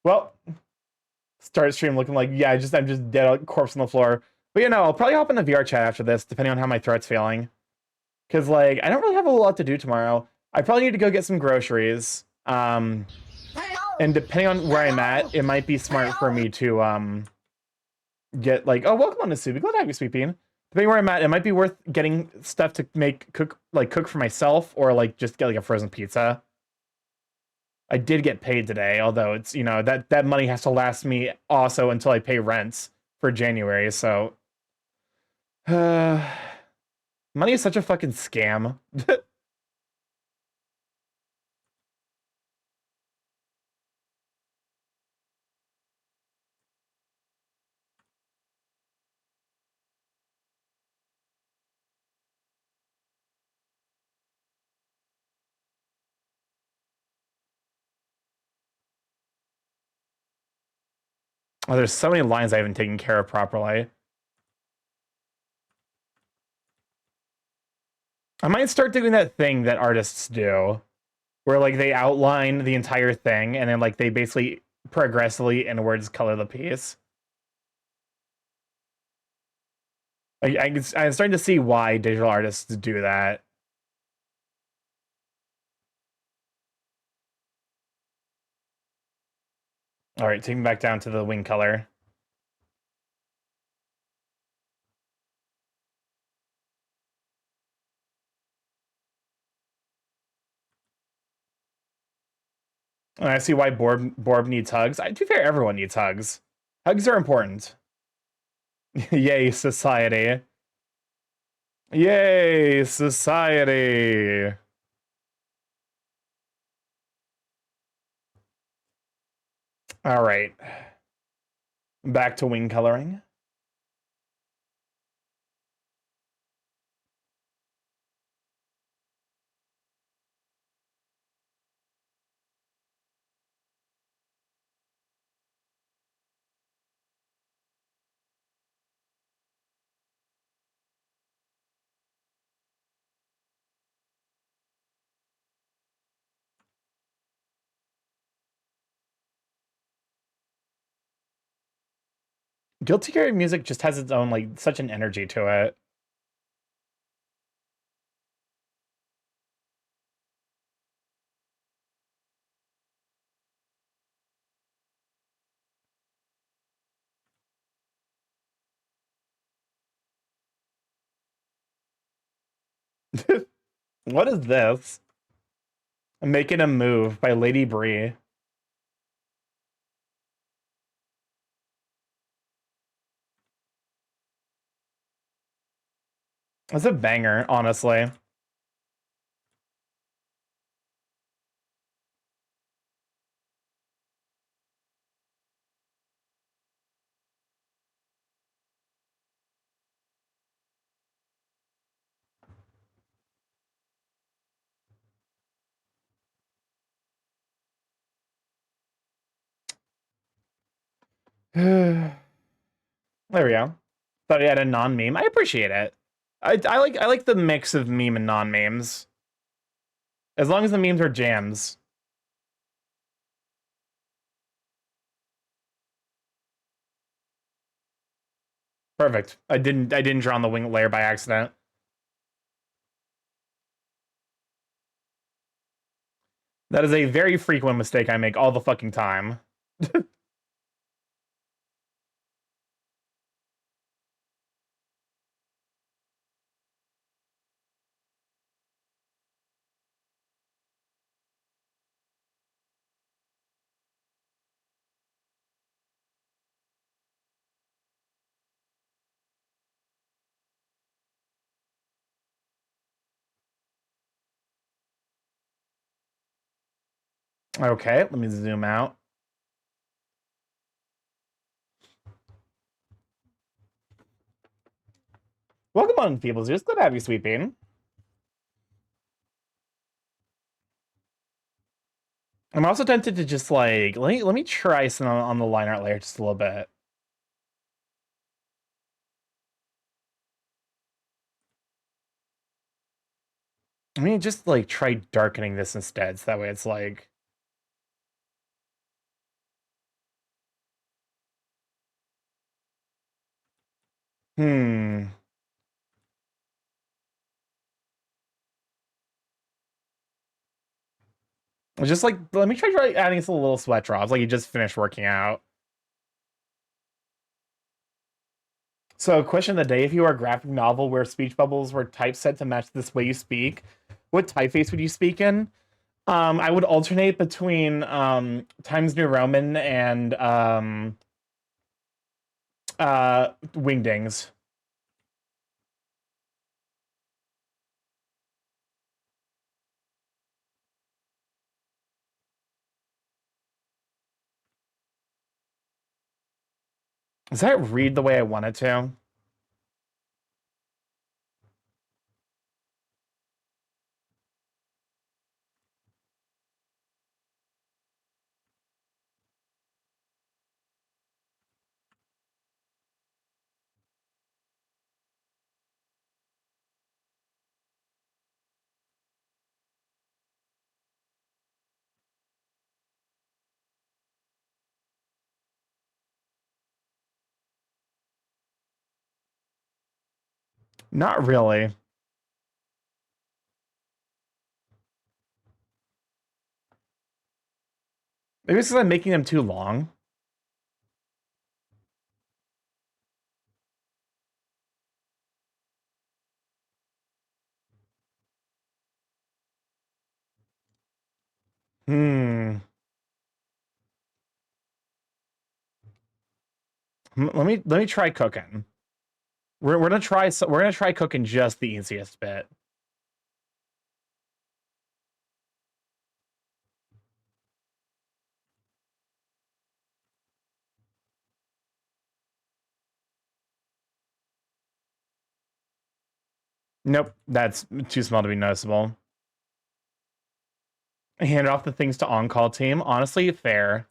Well, start stream looking like yeah, I'm just dead corpse on the floor. But you know, I'll probably hop into VR chat after this, depending on how my throat's feeling. Cause like I don't really have a lot to do tomorrow. I probably need to go get some groceries. And depending on where I'm at, it might be smart for me to get like welcome on to Subi. Glad to have you, Sweet Bean. Depending where I'm at, it might be worth getting stuff to cook for myself, or like just get like a frozen pizza. I did get paid today, although it's that money has to last me also until I pay rents for January. So, money is such a fucking scam. Oh, there's so many lines I haven't taken care of properly. I might start doing that thing that artists do, where like they outline the entire thing and then like they basically progressively inwards color the piece. I'm starting to see why digital artists do that. All right, taking back down to the wing color. And I see why Borb needs hugs. To be fair, everyone needs hugs. Hugs are important. Yay, society. Yay, society. All right. Back to wing coloring. Guilty Gear music just has its own like such an energy to it. What is this? Making a Move by Lady Bree. That's a banger, honestly. There we go. Thought he had a non-meme. I appreciate it. I like the mix of meme and non-memes. As long as the memes are jams. Perfect. I didn't draw on the wing layer by accident. That is a very frequent mistake I make all the fucking time. Okay, let me zoom out. Welcome on, Feebles. Just good to have you, Sweet Bean. I'm also tempted to just like let me try some on the line art layer just a little bit. I mean, just like try darkening this instead, so that way it's like. Hmm. Just like let me try adding some little sweat drops, like you just finished working out. So, question of the day: if you are a graphic novel where speech bubbles were typeset to match this way you speak, what typeface would you speak in? I would alternate between Times New Roman and Wingdings. Does that read the way I want it to? Not really. Maybe it's because I'm making them too long. Hmm. Let me try cooking. We're gonna try we're gonna try cooking just the easiest bit. Nope, that's too small to be noticeable. Hand off the things to on-call team. Honestly, fair.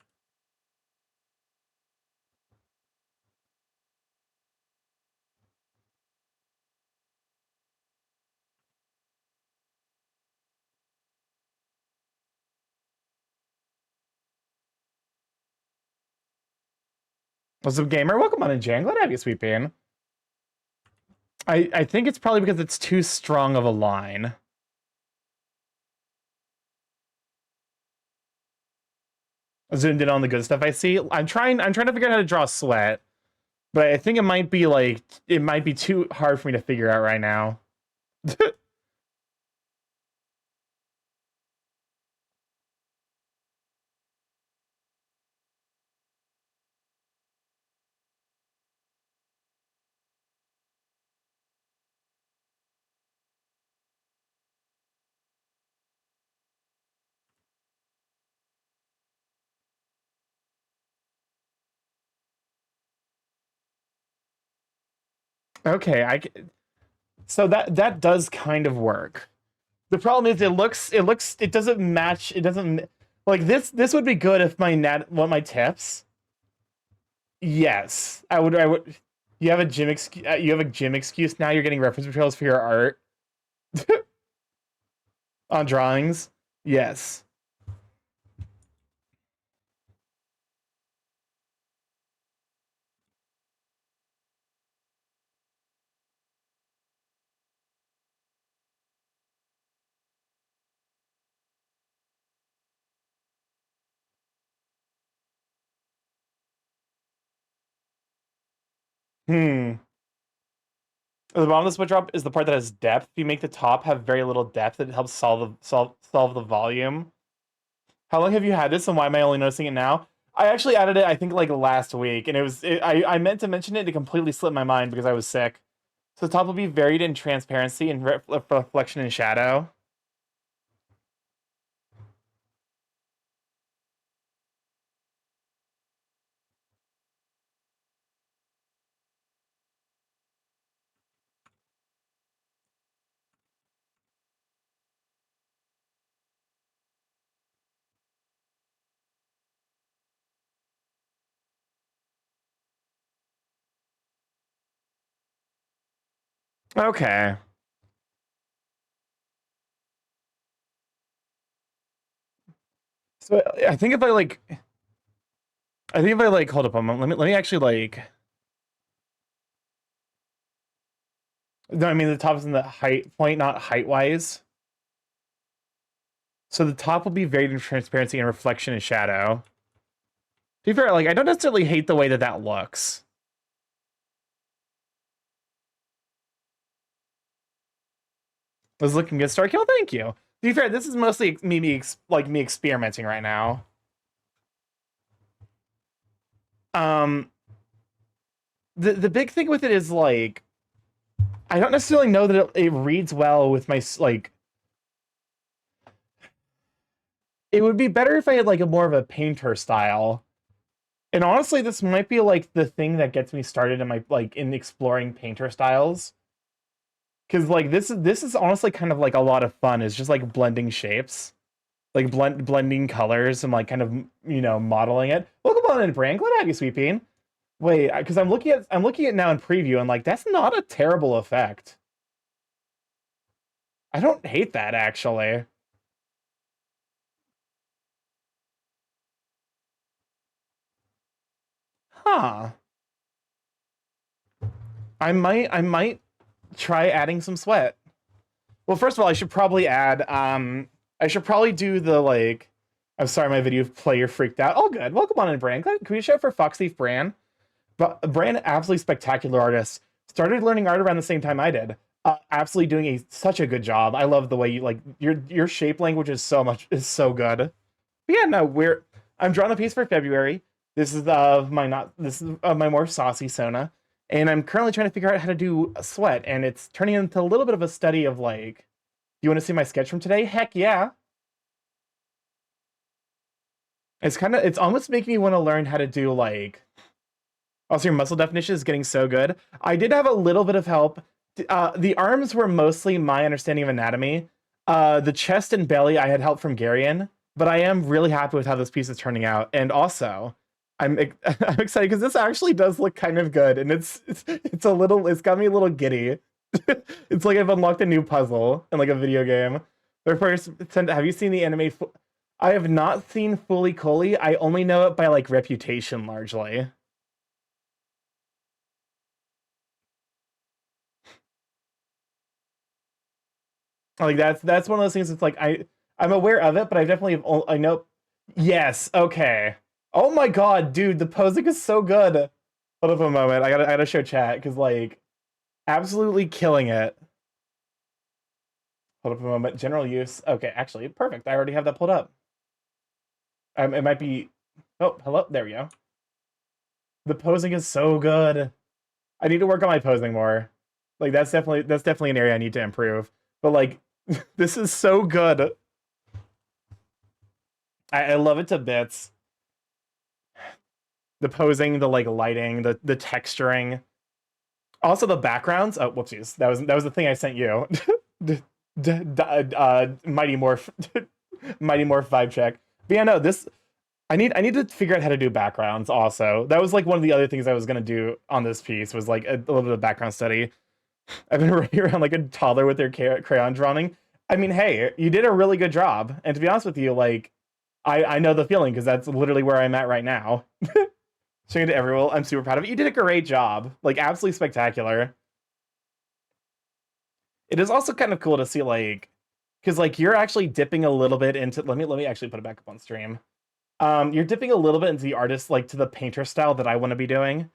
What's up, gamer? Welcome on in, Jan. Glad to have you, Sweet Bean. I think it's probably because it's too strong of a line. Zoomed in on the good stuff I see. I'm trying to figure out how to draw sweat, but I think it might be too hard for me to figure out right now. Okay, so that does kind of work. The problem is it doesn't match. It doesn't like this would be good if my tips Yes, I would. I would. You have a gym excuse. You have a gym excuse now. You're getting reference materials for your art on drawings. Yes. Hmm. The bottom of the split drop is the part that has depth. If you make the top have very little depth, it helps solve the volume. How long have you had this, and why am I only noticing it now? I actually added it, I think, like last week, and I meant to mention it. It completely slipped my mind because I was sick. So the top will be varied in transparency and reflection and shadow. Okay. So I think if I like, hold up a moment. Let me actually like. No, I mean the top is in the height point, not height wise. So the top will be varied in transparency and reflection and shadow. To be fair, like I don't necessarily hate the way that that looks. Was looking good, Starkill. Thank you. To be fair, this is mostly me experimenting right now. Um, the big thing with it is like I don't necessarily know that it reads well with my like. It would be better if I had like a more of a painter style. And honestly, this might be like the thing that gets me started in my like in exploring painter styles. Cause like this is honestly kind of like a lot of fun. It's just like blending shapes, like blending colors and like kind of modeling it. Welcome on in, Bran. Glad to have you, Sweet Bean. Wait, because I'm looking at now in preview and like that's not a terrible effect. I don't hate that actually. Huh. I might try adding some sweat. Well, first of all, I should probably add I should probably do the like I'm sorry my video player freaked out. All good. Welcome on in, Bran. Can we show for Fox Thief Bran? But Bran, absolutely spectacular artist. Started learning art around the same time I did. Absolutely doing such a good job. I love the way you like your shape language is so good. But yeah, no, I'm drawing a piece for February. This is of my not this is of my more saucy Sona, and I'm currently trying to figure out how to do a sweat, and it's turning into a little bit of a study of like, you want to see my sketch from today? Heck yeah! It's almost making me want to learn how to do like. Also, your muscle definition is getting so good. I did have a little bit of help. The arms were mostly my understanding of anatomy. The chest and belly, I had help from Garion, but I am really happy with how this piece is turning out. And also, I'm excited because this actually does look kind of good, and it's got me a little giddy. It's like I've unlocked a new puzzle in like a video game. But first, have you seen the anime? I have not seen Fully Cooley. I only know it by like reputation largely. Like that's one of those things. It's like I'm aware of it, but I know. Yes. Okay. Oh my god, dude, the posing is so good. Hold up a moment. I gotta show chat because like absolutely killing it. Hold up a moment. General use. Okay, actually, perfect. I already have that pulled up. It might be. Oh, hello. There we go. The posing is so good. I need to work on my posing more. Like that's definitely an area I need to improve. But like, this is so good. I love it to bits. The posing, the like lighting, the texturing, also the backgrounds. Oh, whoopsies! That was the thing I sent you. Mighty Morph, Mighty Morph vibe check. But yeah, no, this I need to figure out how to do backgrounds also. That was like one of the other things I was gonna do on this piece was like a little bit of background study. I've been running around like a toddler with their crayon drawing. I mean, hey, you did a really good job. And to be honest with you, like I know the feeling because that's literally where I'm at right now. Showing it to everyone, I'm super proud of it. You did a great job, like absolutely spectacular. It is also kind of cool to see like, because like you're actually dipping a little bit into. Let me actually put it back up on stream. You're dipping a little bit into the artist, like to the painter style that I want to be doing.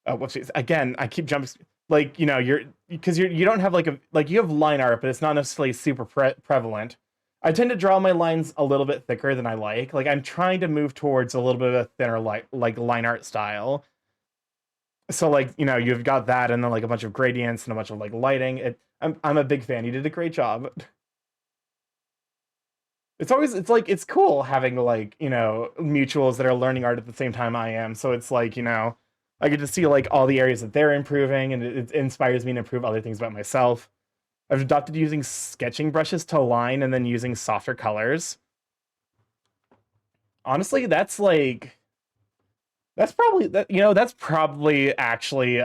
Whoopsies. Again, I keep jumping. Like you're because you don't have like a like you have line art, but it's not necessarily super prevalent. I tend to draw my lines a little bit thicker than I like. Like I'm trying to move towards a little bit of a thinner like line art style. So like you've got that, and then like a bunch of gradients and a bunch of like lighting. I'm a big fan. You did a great job. It's like it's cool having like mutuals that are learning art at the same time I am. So it's like I get to see like all the areas that they're improving, and it inspires me to improve other things about myself. I've adopted using sketching brushes to line and then using softer colors. Honestly, that's probably actually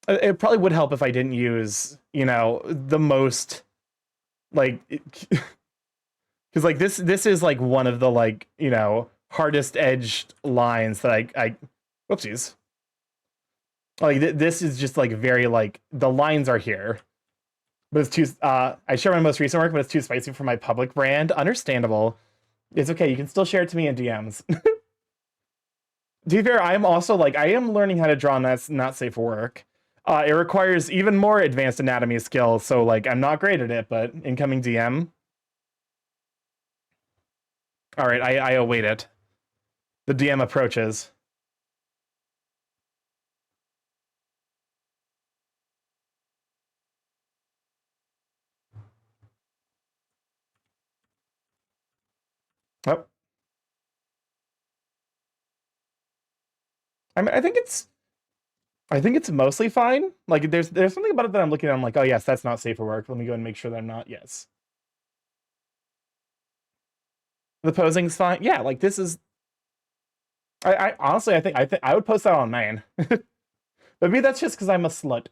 it probably would help if I didn't use the most like because like this is like one of the like hardest edged lines that I whoopsies like this is just like very like the lines are here, but it's too I share my most recent work, but it's too spicy for my public brand. Understandable. It's okay, you can still share it to me in DMs. To be fair, I'm also like I am learning how to draw, and that's not safe for work. It requires even more advanced anatomy skills, so like I'm not great at it, but incoming DM. All right, I await it. The DM approaches. Oh, I mean, I think it's mostly fine. Like, there's something about it that I'm looking at. I'm like, oh yes, that's not safe for work. Let me go and make sure that I'm not. Yes, the posing's fine. Yeah, like this is. I honestly, I think I would post that on mine. But maybe that's just because I'm a slut.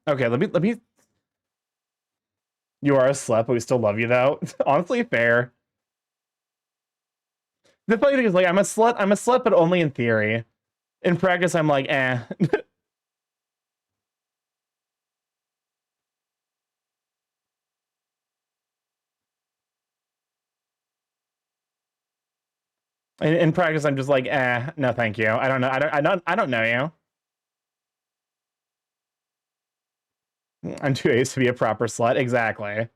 Okay, let me. You are a slut, but we still love you though. Honestly, fair. The funny thing is, like, I'm a slut. I'm a slut, but only in theory. In practice, I'm like, eh. In practice, I'm just like, eh, no, thank you. I don't know. I don't know you. I'm too ace to be a proper slut. Exactly.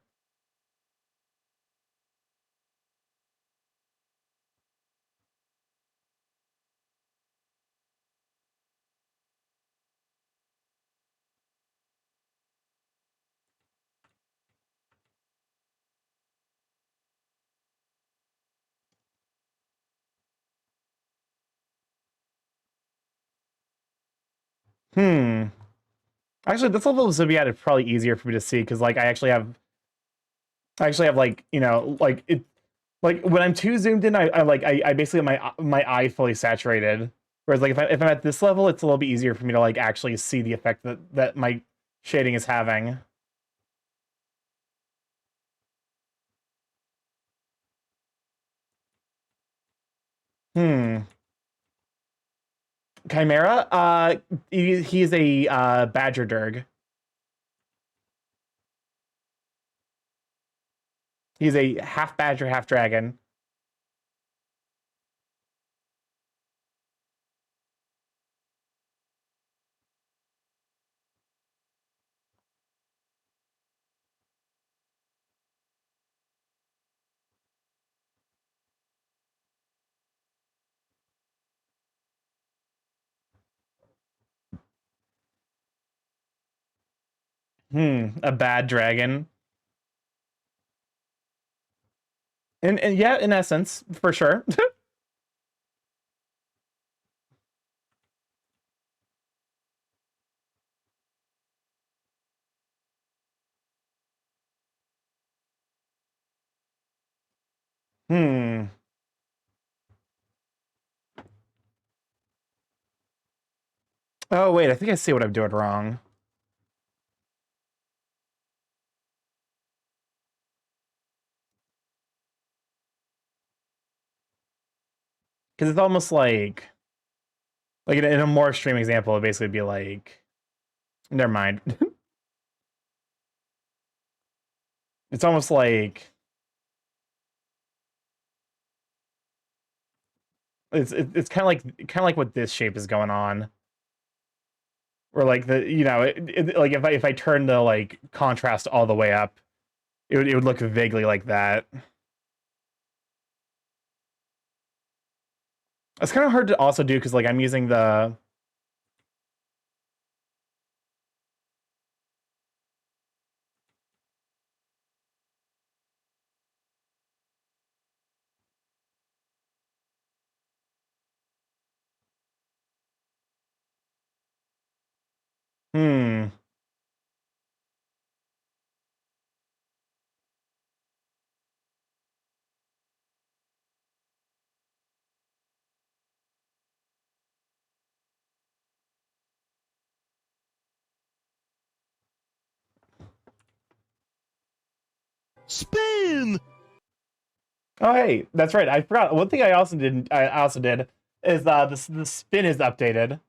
Hmm. Actually, this level of be added probably easier for me to see because like I actually have like like it like when I'm too zoomed in, I basically have my eye fully saturated. Whereas like if I'm at this level, it's a little bit easier for me to like actually see the effect that my shading is having. Hmm. Chimera. He's a badger derg. He's a half badger, half dragon. A bad dragon. And yeah, in essence, for sure. Hmm. Oh wait, I think I see what I'm doing wrong. Because it's almost like in a more extreme example, it'd basically be like, never mind. It's almost like it's kind of like what this shape is going on. Or like like if I turn the like contrast all the way up, it would look vaguely like that. It's kind of hard to also do because like I'm using the hmm. Spin! Oh hey, that's right. I forgot. One thing I also did is the spin is updated.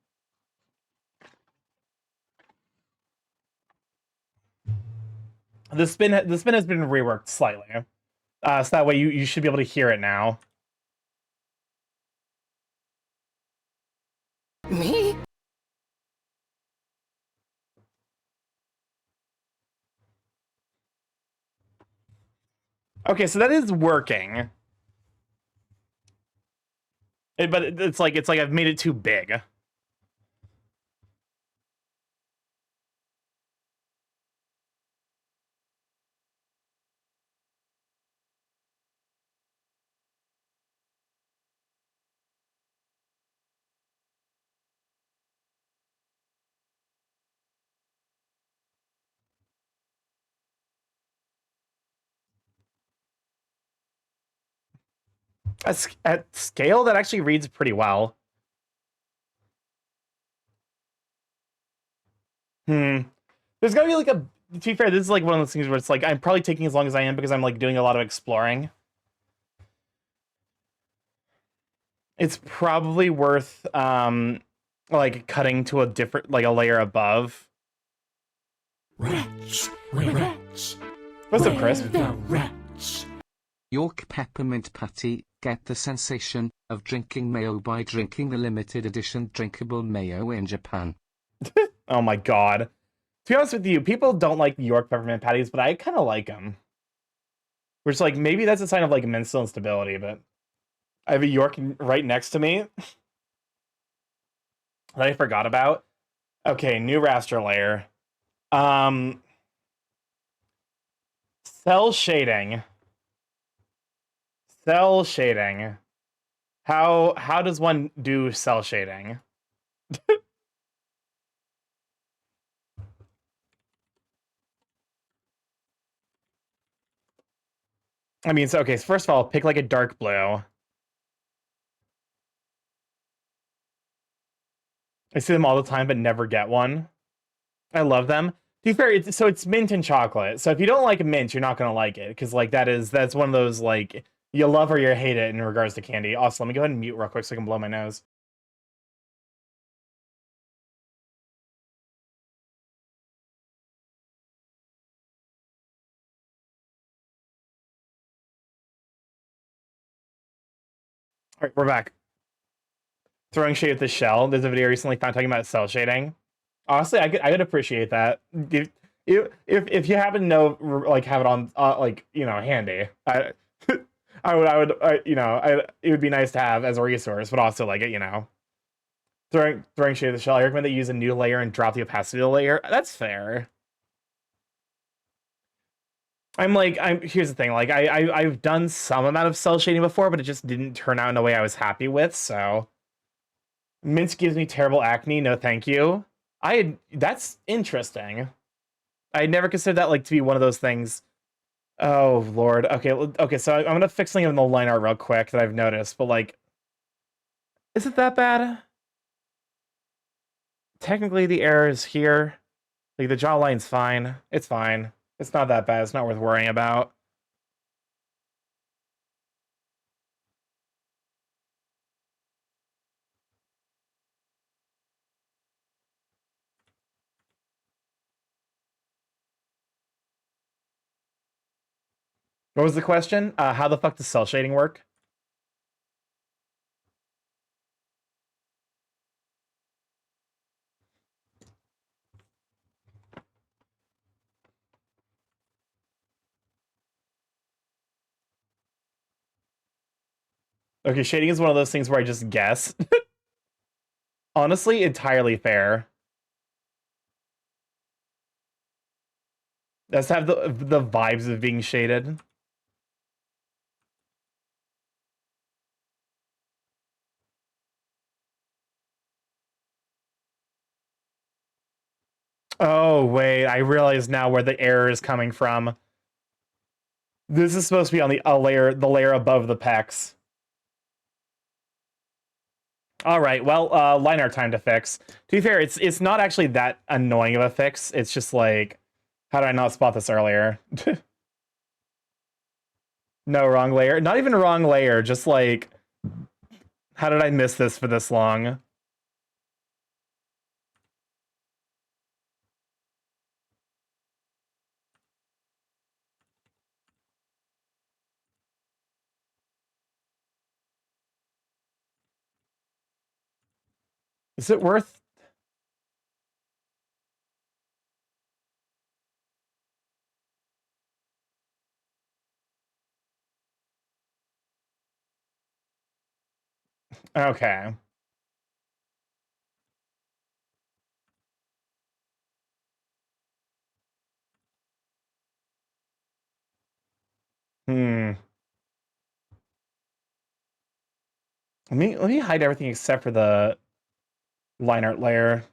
The spin has been reworked slightly. So that way you should be able to hear it now. Me? Okay, so that is working. But it's like I've made it too big. At scale, that actually reads pretty well. Hmm. There's gotta be like a. To be fair, this is like one of those things where it's like I'm probably taking as long as I am because I'm like doing a lot of exploring. It's probably worth like cutting to a different like a layer above. Wretch! Wretch! What's up, Where Chris? the wretch? York Peppermint Patty, get the sensation of drinking mayo by drinking the limited edition drinkable mayo in Japan. Oh my god. To be honest with you, people don't like New York peppermint patties, but I kind of like them. Which, like, maybe that's a sign of like mental instability. But I have a York right next to me that I forgot about. Okay, new raster layer. Um, cell shading. Cell shading. How does one do cell shading? I mean, so okay. So first of all, pick like a dark blue. I see them all the time, but never get one. I love them. To be fair, it's mint and chocolate. So if you don't like mint, you're not gonna like it because like that's one of those like you love or you hate it in regards to candy. Also, let me go ahead and mute real quick so I can blow my nose. All right, we're back. Throwing shade at the shell. There's a video I recently found talking about cell shading. Honestly, I could appreciate that. If you happen to know like have it on like handy, it would be nice to have as a resource, but also like throwing shade at the shell. I recommend they use a new layer and drop the opacity of the layer. That's fair. Here's the thing, like I've done some amount of cell shading before, but it just didn't turn out in a way I was happy with, so Mint gives me terrible acne, no thank you. That's interesting. I never considered that like to be one of those things. Oh Lord. Okay, so I'm gonna fix something in the line art real quick that I've noticed, but like, is it that bad? Technically the error is here. Like the jawline's fine. It's fine. It's not that bad. It's not worth worrying about. What was the question? How the fuck does cell shading work? Okay, shading is one of those things where I just guess. Honestly, entirely fair. Does have the vibes of being shaded. Oh wait, I realize now where the error is coming from. This is supposed to be on the layer above the pecs. All right, well, line art time to fix. To be fair, it's not actually that annoying of a fix. It's just like, how did I not spot this earlier? No, wrong layer. Not even wrong layer, just like, how did I miss this for this long? Is it worth... Okay. Hmm. Let me hide everything except for the line art layer.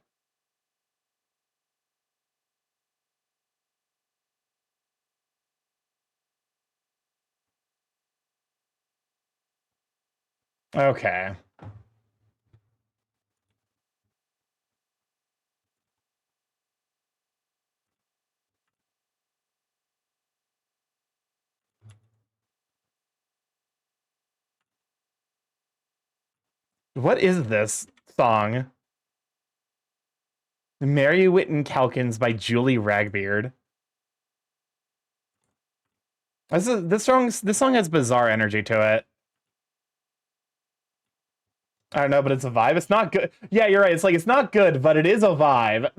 Okay. What is this song? Mary Whitten Calkins by Julie Ragbeard. This song has bizarre energy to it. I don't know, but it's a vibe. It's not good. Yeah, you're right. It's like it's not good, but it is a vibe.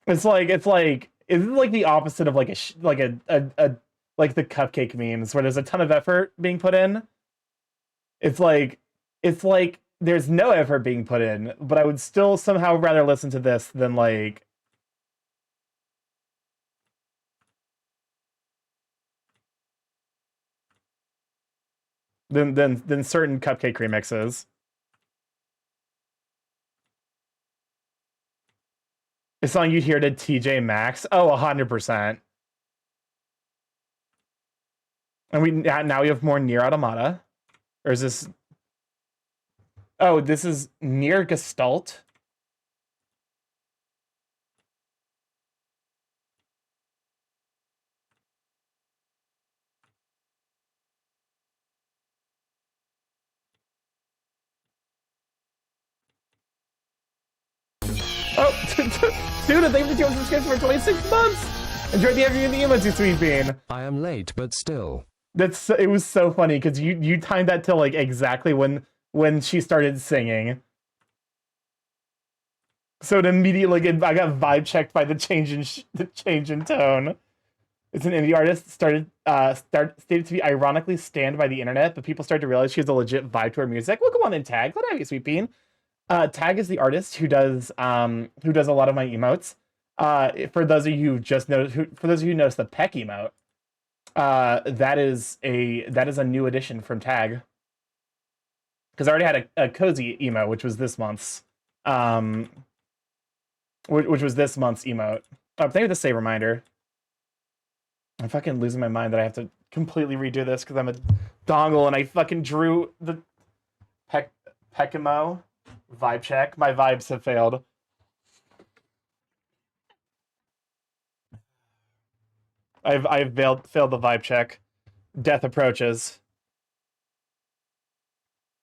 Is it like the opposite of like like the cupcake memes where there's a ton of effort being put in? It's like there's no effort being put in, but I would still somehow rather listen to this than like than certain cupcake remixes. A song you hear to TJ Maxx. Oh, 100%. And now we have more Near Automata. Or is this... Oh, this is Near Gestalt. Oh, dude, thank you for the subscription for 26 months! Enjoy the every emotes, you sweet bean. I am late, but still. It was so funny because you timed that to like exactly when she started singing. So it immediately I got vibe checked by the change in tone. It's an indie artist stated to be ironically stanned by the internet, but people started to realize she has a legit vibe to her music. Well, come on in, Tag. Glad to have you, sweet bean. Tag is the artist who does a lot of my emotes. For those of you who just noticed, for those of you who noticed the peck emote, that is a new addition from Tag. Because I already had a cozy emote, which was this month's, which was this month's emote. Oh, thank you for the save reminder. I'm fucking losing my mind that I have to completely redo this because I'm a dongle and I fucking drew the Pekimo vibe check. My vibes have failed. I've failed the vibe check. Death approaches.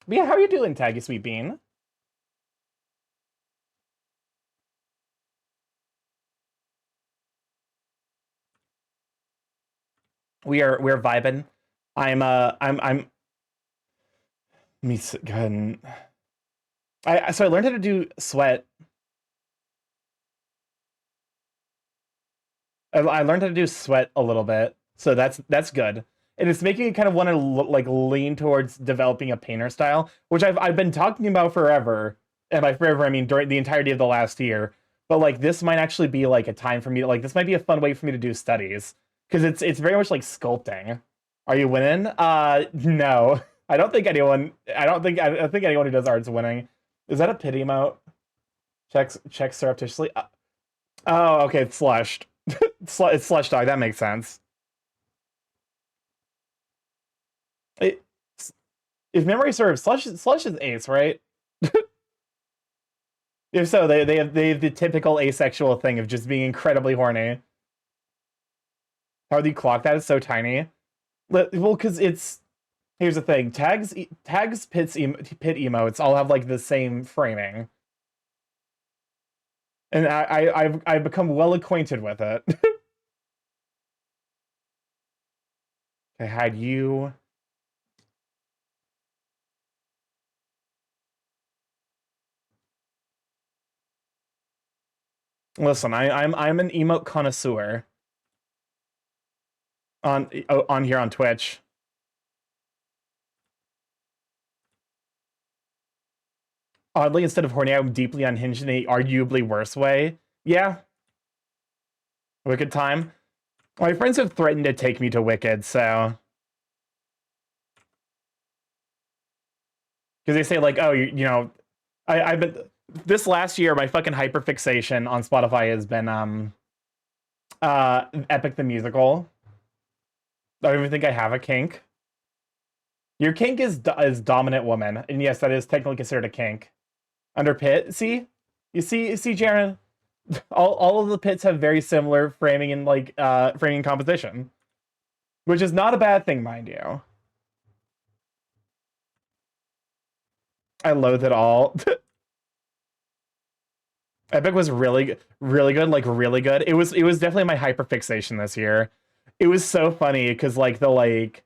But yeah, how are you doing, Taggy Sweet Bean? We're vibing. I'm me go ahead and so I learned how to do sweat. I learned how to do sweat a little bit, so that's good. And it's making me kind of want to like lean towards developing a painter style, which I've been talking about forever. And by forever, I mean during the entirety of the last year. But like this might actually be like a time for me to like this might be a fun way for me to do studies because it's very much like sculpting. Are you winning? No. I don't think anyone. I think anyone who does art's winning. Is that a pity emote? Check surreptitiously. Oh, okay. It's slushed. It's slush dog. That makes sense. It, if memory serves, slush is ace, right? If so, they have the typical asexual thing of just being incredibly horny. How do you clock that? It's so tiny. Well, because it's here's the thing. Tags pit emotes all have like the same framing, and I've become well acquainted with it. I had you. Listen, I'm an emote connoisseur on here on Twitch. Oddly, instead of horny, I'm deeply unhinged in a arguably worse way. Yeah. Wicked time. My friends have threatened to take me to Wicked, so because they say like, oh, you know, I've been this last year, my fucking hyperfixation on Spotify has been Epic the Musical. I don't even think I have a kink. Your kink is dominant woman, and yes, that is technically considered a kink. Under pit, see, you see, Jaren, all of the pits have very similar framing and like framing composition, which is not a bad thing, mind you. I loathe it all. Epic was really good, like really good. It was definitely my hyperfixation this year. It was so funny because like the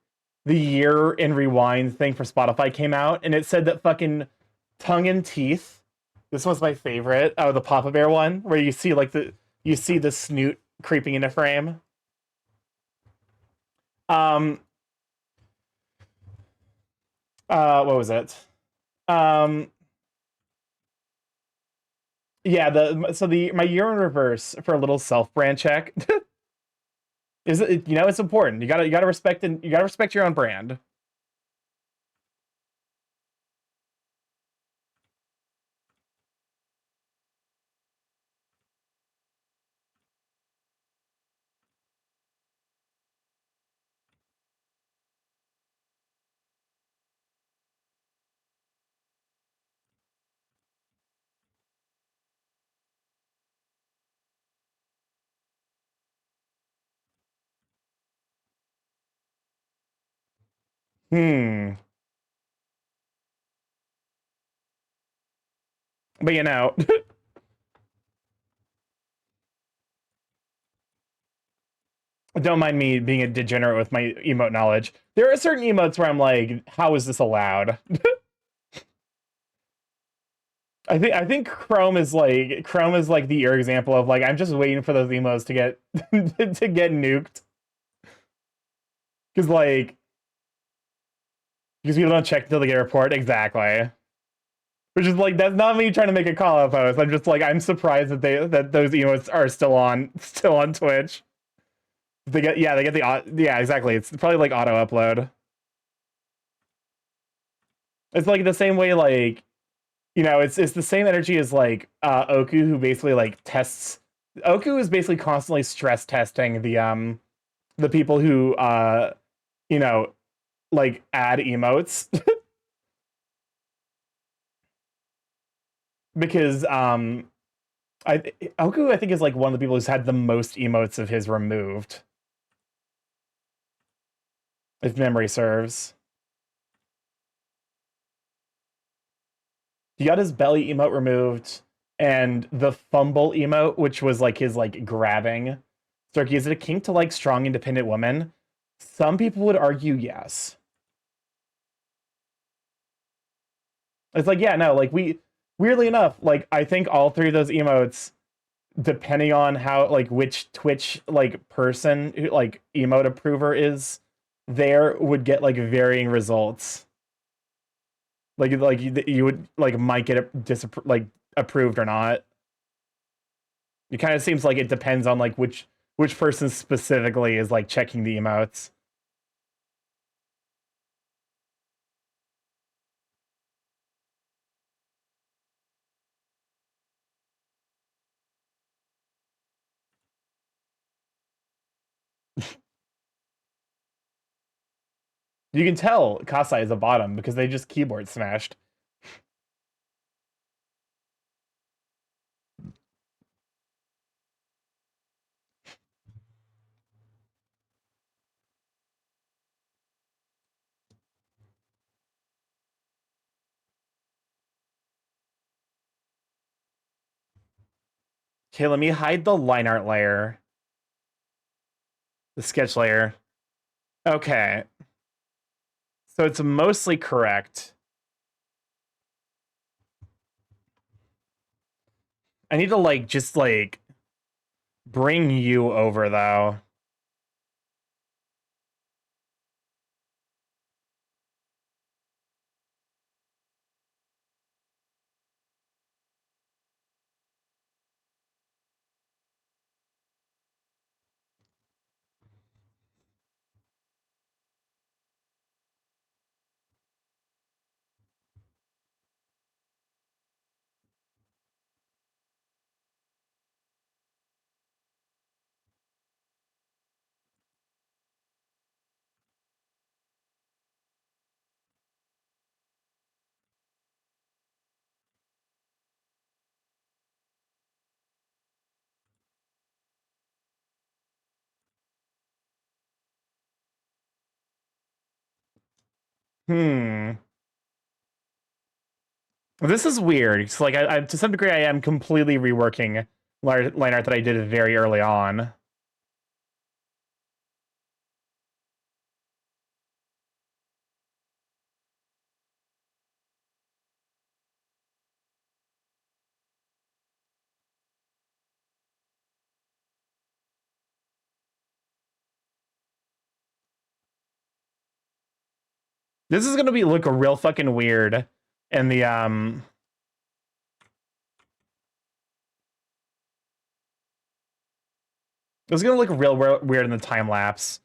year in rewind thing for Spotify came out, and it said that fucking tongue and teeth. This was my favorite. Oh, the Papa Bear one, where you see like the snoot creeping into frame. Um. What was it? Um. Yeah, my year in reverse for a little self brand check is it's important. You gotta respect your own brand. Hmm. But don't mind me being a degenerate with my emote knowledge. There are certain emotes where I'm like, how is this allowed? I think Chrome is like the ear example of like I'm just waiting for those emotes to get to get nuked. Because people don't check until they get a report. Exactly. Which is like, that's not me trying to make a call out post. I'm just like, I'm surprised that those emotes are still on Twitch. They get yeah, exactly. It's probably like auto upload. It's like the same way, like, it's the same energy as like Oku, who basically like tests. Oku is basically constantly stress testing the people who you know like add emotes. Because Oku, I think, is like one of the people who's had the most emotes of his removed, if memory serves. He got his belly emote removed, and the fumble emote, which was like his like grabbing. Starky, is it a kink to like strong, independent women? Some people would argue yes. It's like, yeah, no, like weirdly enough, like I think all three of those emotes, depending on how like which Twitch like person like emote approver is there, would get like varying results. Like you would like might get like approved or not. It kind of seems like it depends on like which person specifically is like checking the emotes. You can tell Kasai is a bottom because they just keyboard smashed. Okay, let me hide the line art layer. The sketch layer. Okay. So it's mostly correct. I need to like just like bring you over though. Hmm. This is weird. It's like I to some degree I am completely reworking line art that I did very early on. This is gonna look real fucking weird in the It's gonna look real weird in the time lapse.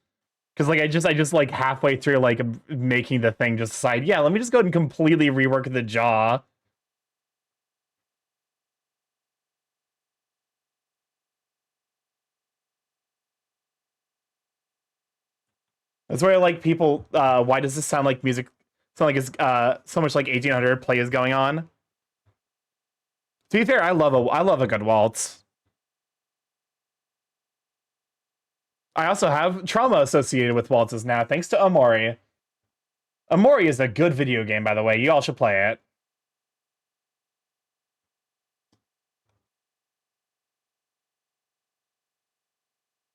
Because like I just like halfway through like making the thing just decide, yeah, let me just go ahead and completely rework the jaw. That's why I like people. Why does this sound like music? Sound like it's so much like 1800 play is going on. To be fair, I love a good waltz. I also have trauma associated with waltzes now, thanks to Amori. Amori is a good video game, by the way. You all should play it.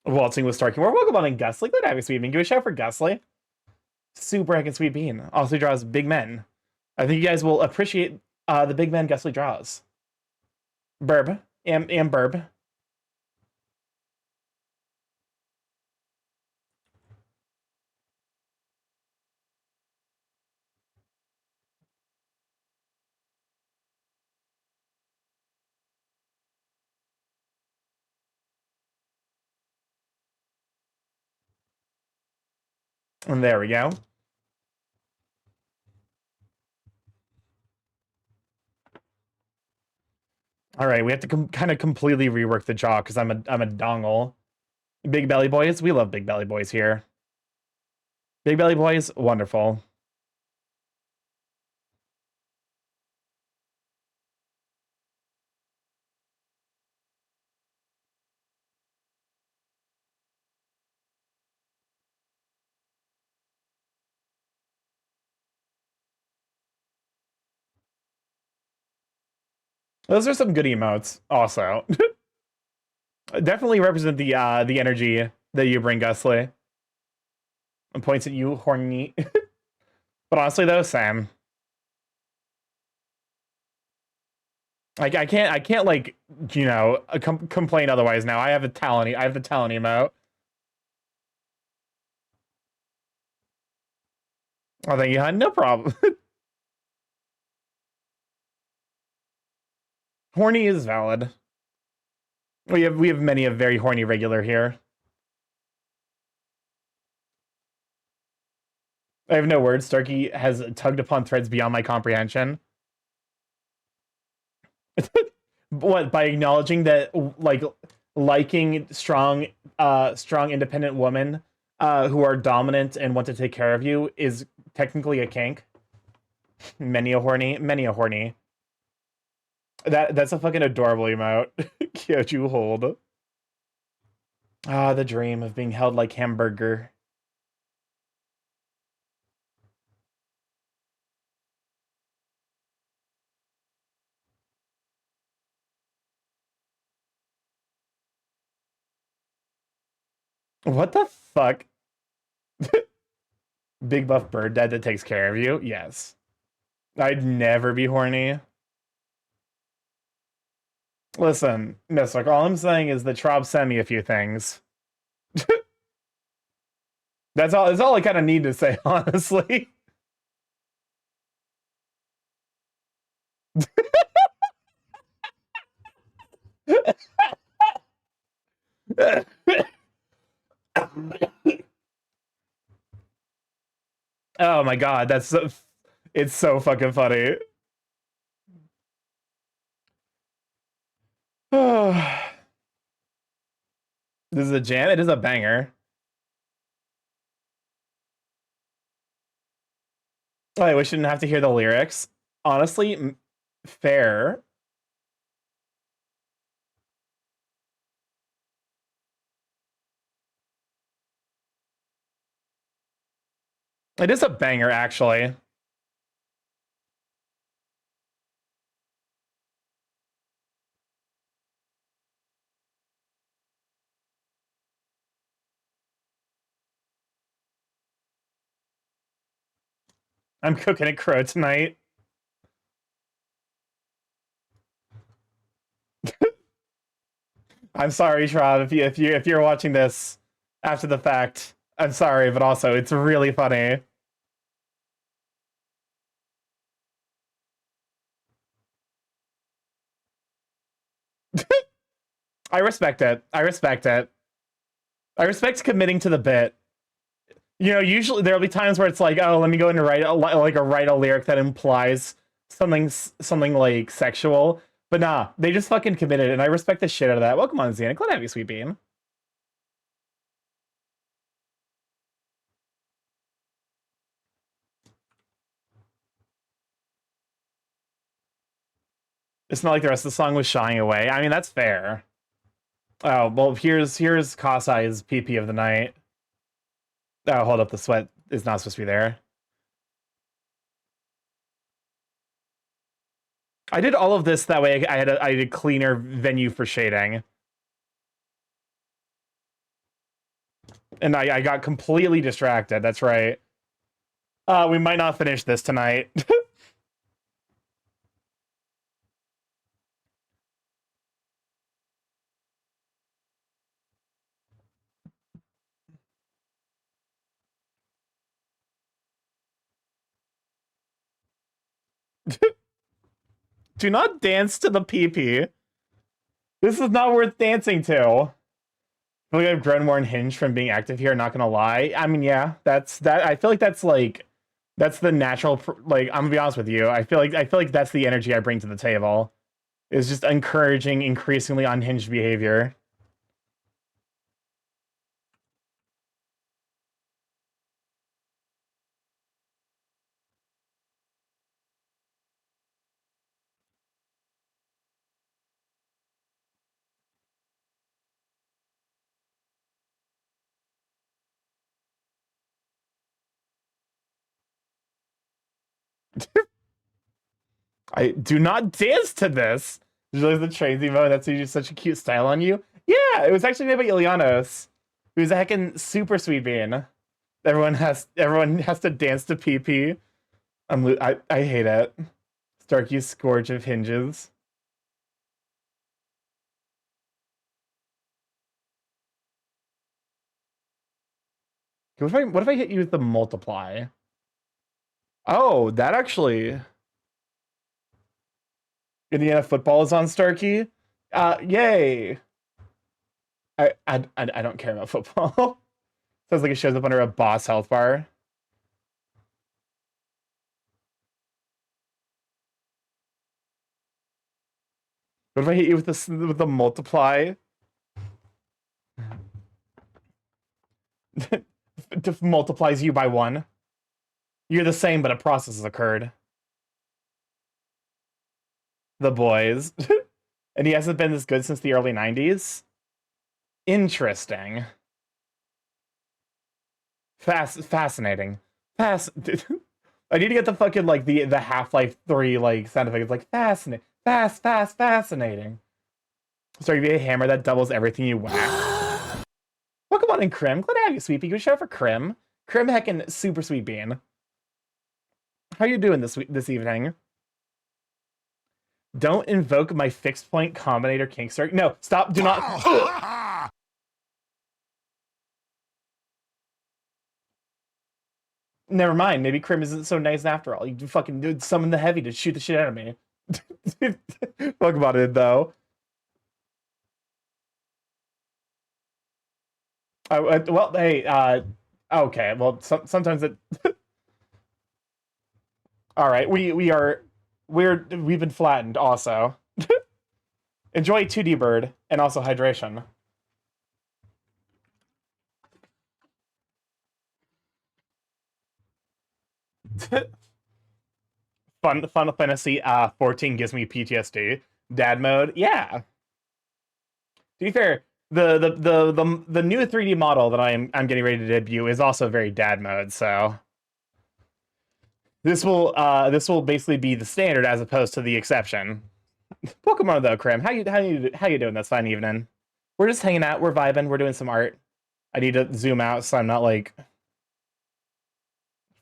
Waltzing with StarkyMorph. Welcome on in, Gusly. Good to have you, Sweet Bean. Give a shout for Gusly. Super heckin' Sweet Bean. Also draws big men. I think you guys will appreciate the big men Gusly draws. Burb. Am Burb. And there we go. All right, we have to kind of completely rework the jaw because I'm a dongle. Big belly boys, we love big belly boys here. Big belly boys, wonderful. Those are some good emotes, also. Definitely represent the energy that you bring, Gusly. And points at you, horny. But honestly, though, Sam, I can't like, you know, complain otherwise. Now I have a talent. I have the talent emote. Oh, thank you, hun. No problem. Horny is valid. We have many a very horny regular here. I have no words. Starky has tugged upon threads beyond my comprehension. What, by acknowledging that, like, liking strong independent women who are dominant and want to take care of you is technically a kink? Many a horny. That's a fucking adorable emote. Kyoju hold. Ah, the dream of being held like hamburger. What the fuck? Big buff bird dad that takes care of you? Yes. I'd never be horny. Listen, Mystic, all I'm saying is that Trob sent me a few things. That's all I kind of need to say, honestly. Oh my god, it's so fucking funny. This is a jam. It is a banger. Oh, I wish I didn't have to hear the lyrics. Honestly, fair. It is a banger, actually. I'm cooking at crow tonight. I'm sorry, Shroud, if you're watching this after the fact. I'm sorry, but also it's really funny. I respect it. I respect it. I respect committing to the bit. You know, usually there'll be times where it's like, oh, let me go and write a lyric that implies something like sexual. But nah, they just fucking committed, and I respect the shit out of that. Welcome on, Xena. Glad to have you, Sweet Bean. It's not like the rest of the song was shying away. I mean, that's fair. Oh, well, here's Kasai's PP of the night. Oh, hold up, the sweat is not supposed to be there. I did all of this that way I had a cleaner venue for shading. And I got completely distracted, that's right. We might not finish this tonight. Do not dance to the PP. This is not worth dancing to. feel like I've grown more unhinged from being active here, not gonna lie. I mean, yeah, that's that. I feel like that's like that's the natural like I'm gonna be honest with you. I feel like that's the energy I bring to the table. Is just encouraging increasingly unhinged behavior. I do not dance to this. Did you like the trains emote? That's just such a cute style on you. Yeah, it was actually made by Ilianos, who's a heckin' super sweet bean. Everyone has to dance to PP. I hate it. Starky's scourge of hinges. What if I hit you with the multiply? Oh, that actually. Indiana football is on Starky. Yay! I don't care about football. Sounds like it shows up under a boss health bar. What if I hit you with the multiply? Multiplies you by 1. You're the same, but a process has occurred. The boys. And he hasn't been this good since the early 90s? Interesting. Fascinating. I need to get the fucking, like, the Half-Life 3, like, sound effect. It's like, fascinating. Sorry, give you a hammer that doubles everything you whack. Welcome on in, Krim. Glad to have you, sweet pea. Good shout for Krim. Krim heckin' super sweet bean. How you doing this evening? Don't invoke my fixed point combinator Kingstar. No, stop. Do not. Never mind. Maybe Krim isn't so nice after all. You fucking summon the heavy to shoot the shit out of me. Fuck about it, though. Well, hey, okay. Well, sometimes it. All right, we've been flattened. Also, enjoy 2D bird and also hydration. Final Fantasy 14 gives me PTSD. Dad mode, yeah. To be fair, the new 3D model that I'm getting ready to debut is also very dad mode. So this will basically be the standard as opposed to the exception. Pokemon though, Krim, how you doing this fine evening? We're just hanging out, we're vibing, we're doing some art. I need to zoom out so I'm not like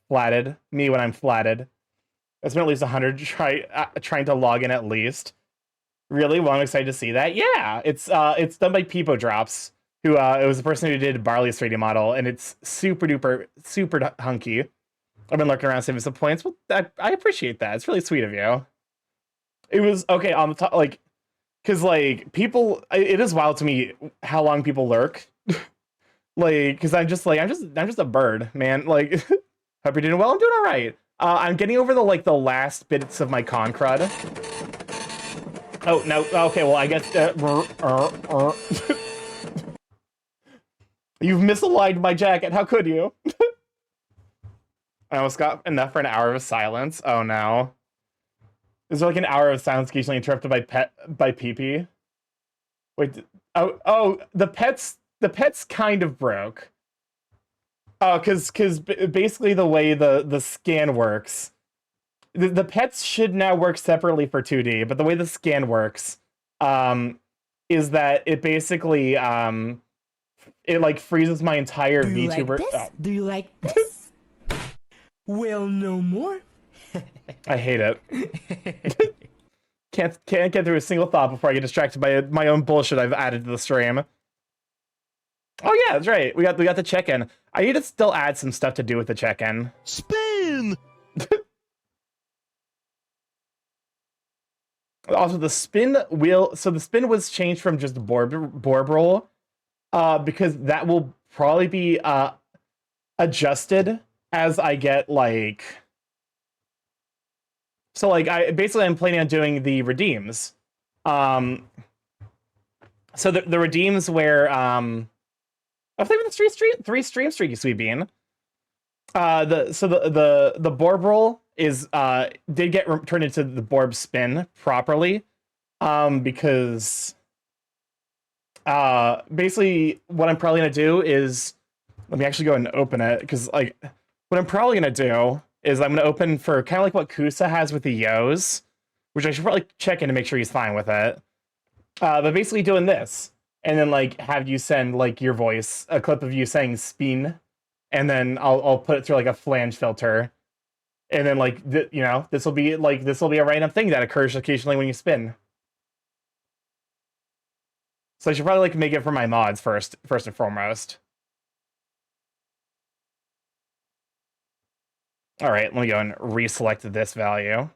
flatted. Me when I'm flatted. It's been at least 100 trying to log in at least. Really? Well, I'm excited to see that. Yeah, it's done by Peepo Drops, who it was the person who did Barley's 3D model, and it's super duper super hunky. I've been lurking around saving some points. Well, I appreciate that. It's really sweet of you. It was okay on the top, like, because like people, it is wild to me how long people lurk. Like, because I'm just a bird, man. Like, hope you're doing well. I'm doing all right. I'm getting over the last bits of my con crud. Oh, no, okay, well, I guess... You've misaligned my jacket, how could you? I almost got enough for an hour of silence. Oh, no. Is there like an hour of silence occasionally interrupted by pee-pee? Wait, oh, the pets kind of broke. Oh, because basically the way the scan works... The pets should now work separately for 2D, but the way the scan works is that it basically it like freezes my entire VTuber. Like this? Do you like this? Well, no more. I hate it. Can't get through a single thought before I get distracted by my own bullshit I've added to the stream. Oh yeah, that's right. We got the check-in. I need to still add some stuff to do with the check-in. Spin! Also, the spin wheel. So the spin was changed from just Borbrel because that will probably be adjusted as I get like. So like I'm planning on doing the redeems. So the redeems where I think the three stream streaky sweet bean. The Borb roll is did get turned into the Borb spin properly. Because basically what I'm probably gonna do is let me actually go and open it, because like what I'm probably gonna do is I'm gonna open for kind of like what Kusa has with the Yos, which I should probably check in to make sure he's fine with it. But basically doing this, and then like have you send like your voice, a clip of you saying spin, and then I'll put it through like a flange filter, and then like this will be a random thing that occurs occasionally when you spin. So I should probably like make it for my mods first and foremost. All right, let me go and reselect this value.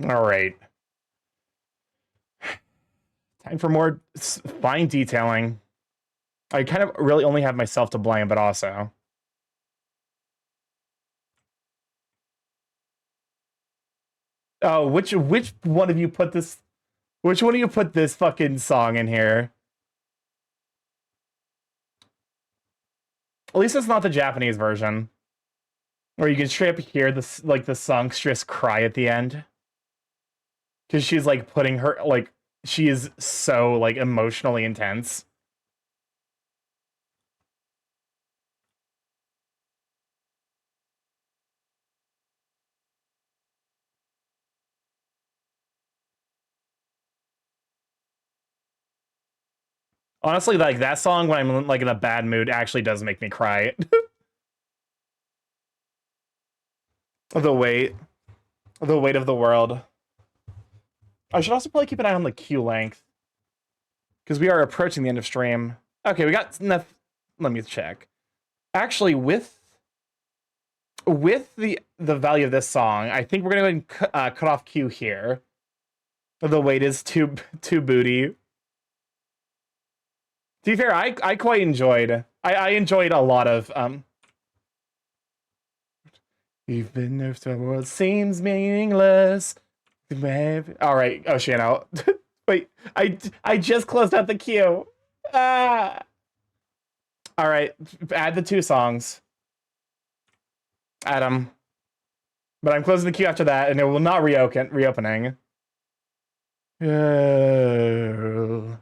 All right. Time for more fine detailing. I kind of really only have myself to blame, but also. Oh, which one of you put this? Which one of you put this fucking song in here? At least it's not the Japanese version, where you can straight up hear this like the songstress cry at the end, because she's like putting her like she is so like emotionally intense. Honestly, like that song when I'm like in a bad mood actually does make me cry. the weight, the weight of the world. I should also probably keep an eye on the queue length, because we are approaching the end of stream. Okay, we got enough. Let me check. Actually, with the value of this song, I think we're gonna go ahead and cut off queue here. The weight is too booty. To be fair, I quite enjoyed. I enjoyed a lot of even if the world seems meaningless. All right, Oceano. Wait, I just closed out the queue. Ah. All right, add the two songs. Add them. But I'm closing the queue after that, and it will not reopening. Oh,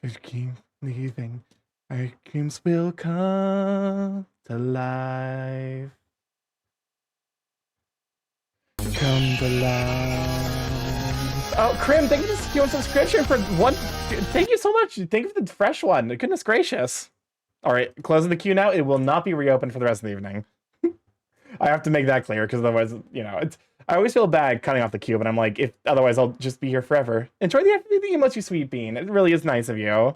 I keep leaving. Our dreams will come to life. Come to life. Oh, Krim, thank you for the subscription for one. Thank you so much. Thank you for the fresh one. Goodness gracious. All right, closing the queue now. It will not be reopened for the rest of the evening. I have to make that clear, because otherwise, it's. I always feel bad cutting off the queue, but I'm like, if otherwise, I'll just be here forever. Enjoy the emotes, you sweet bean. It really is nice of you.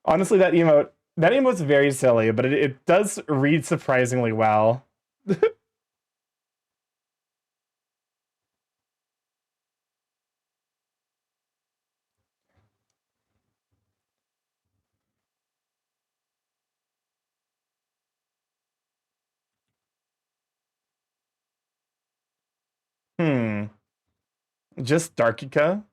Honestly, that emote's very silly, but it does read surprisingly well. Just Darkika?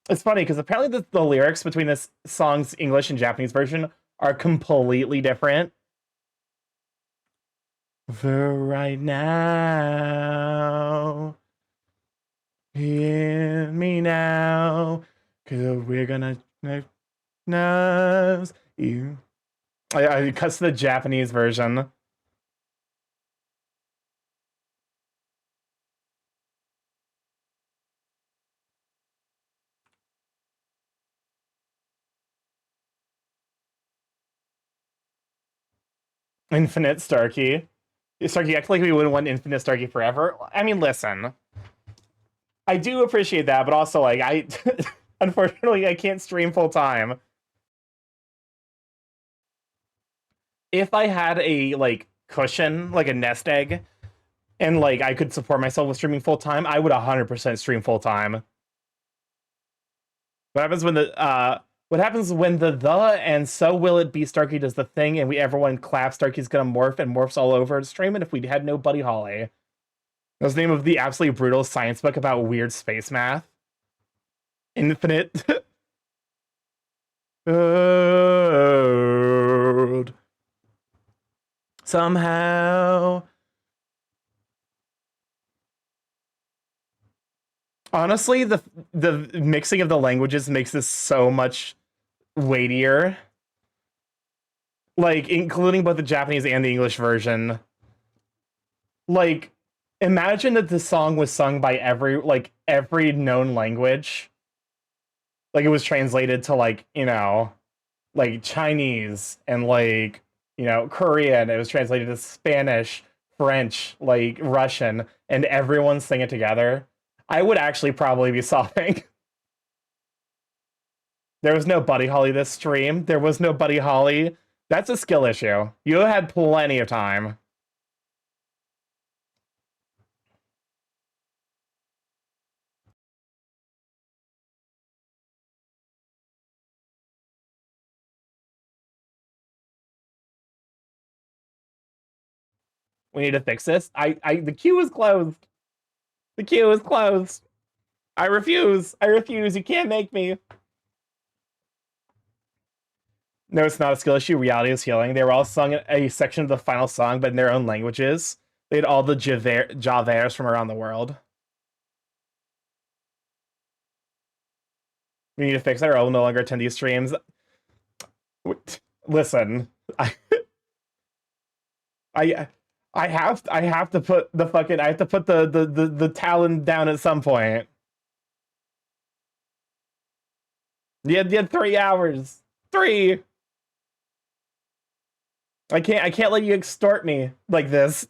It's funny, because apparently the lyrics between this song's English and Japanese version are completely different. For right now, hear me now, because we're gonna knows you. I cuts the Japanese version. Infinite Starky. Starky, act like we wouldn't want Infinite Starky forever. I mean, listen. I do appreciate that, but also, like, I... unfortunately, I can't stream full-time. If I had a, like, cushion, like a nest egg, and, like, I could support myself with streaming full-time, I would 100% stream full-time. What happens when the and so will it be Starky does the thing and everyone claps, Starky's gonna morph and morphs all over the stream, and if we had no Buddy Holly. That was the name of the absolutely brutal science book about weird space math. Infinite. Somehow. Honestly, the mixing of the languages makes this so much weightier. Like, including both the Japanese and the English version. Like, imagine that the song was sung by every known language. Like, it was translated to, like, you know, like Chinese and, like, you know, Korean. It was translated to Spanish, French, like Russian, and everyone sing it together. I would actually probably be sobbing. There was no Buddy Holly this stream. There was no Buddy Holly. That's a skill issue. You had plenty of time. We need to fix this. The queue is closed. The queue is closed. I refuse. I refuse. You can't make me. No, it's not a skill issue. Reality is healing. They were all sung a section of the final song, but in their own languages. They had all the Javers from around the world. We need to fix that or I will no longer attend these streams. Listen, I have to put the fucking the talon down at some point. You had 3 hours. 3. I can't let you extort me like this.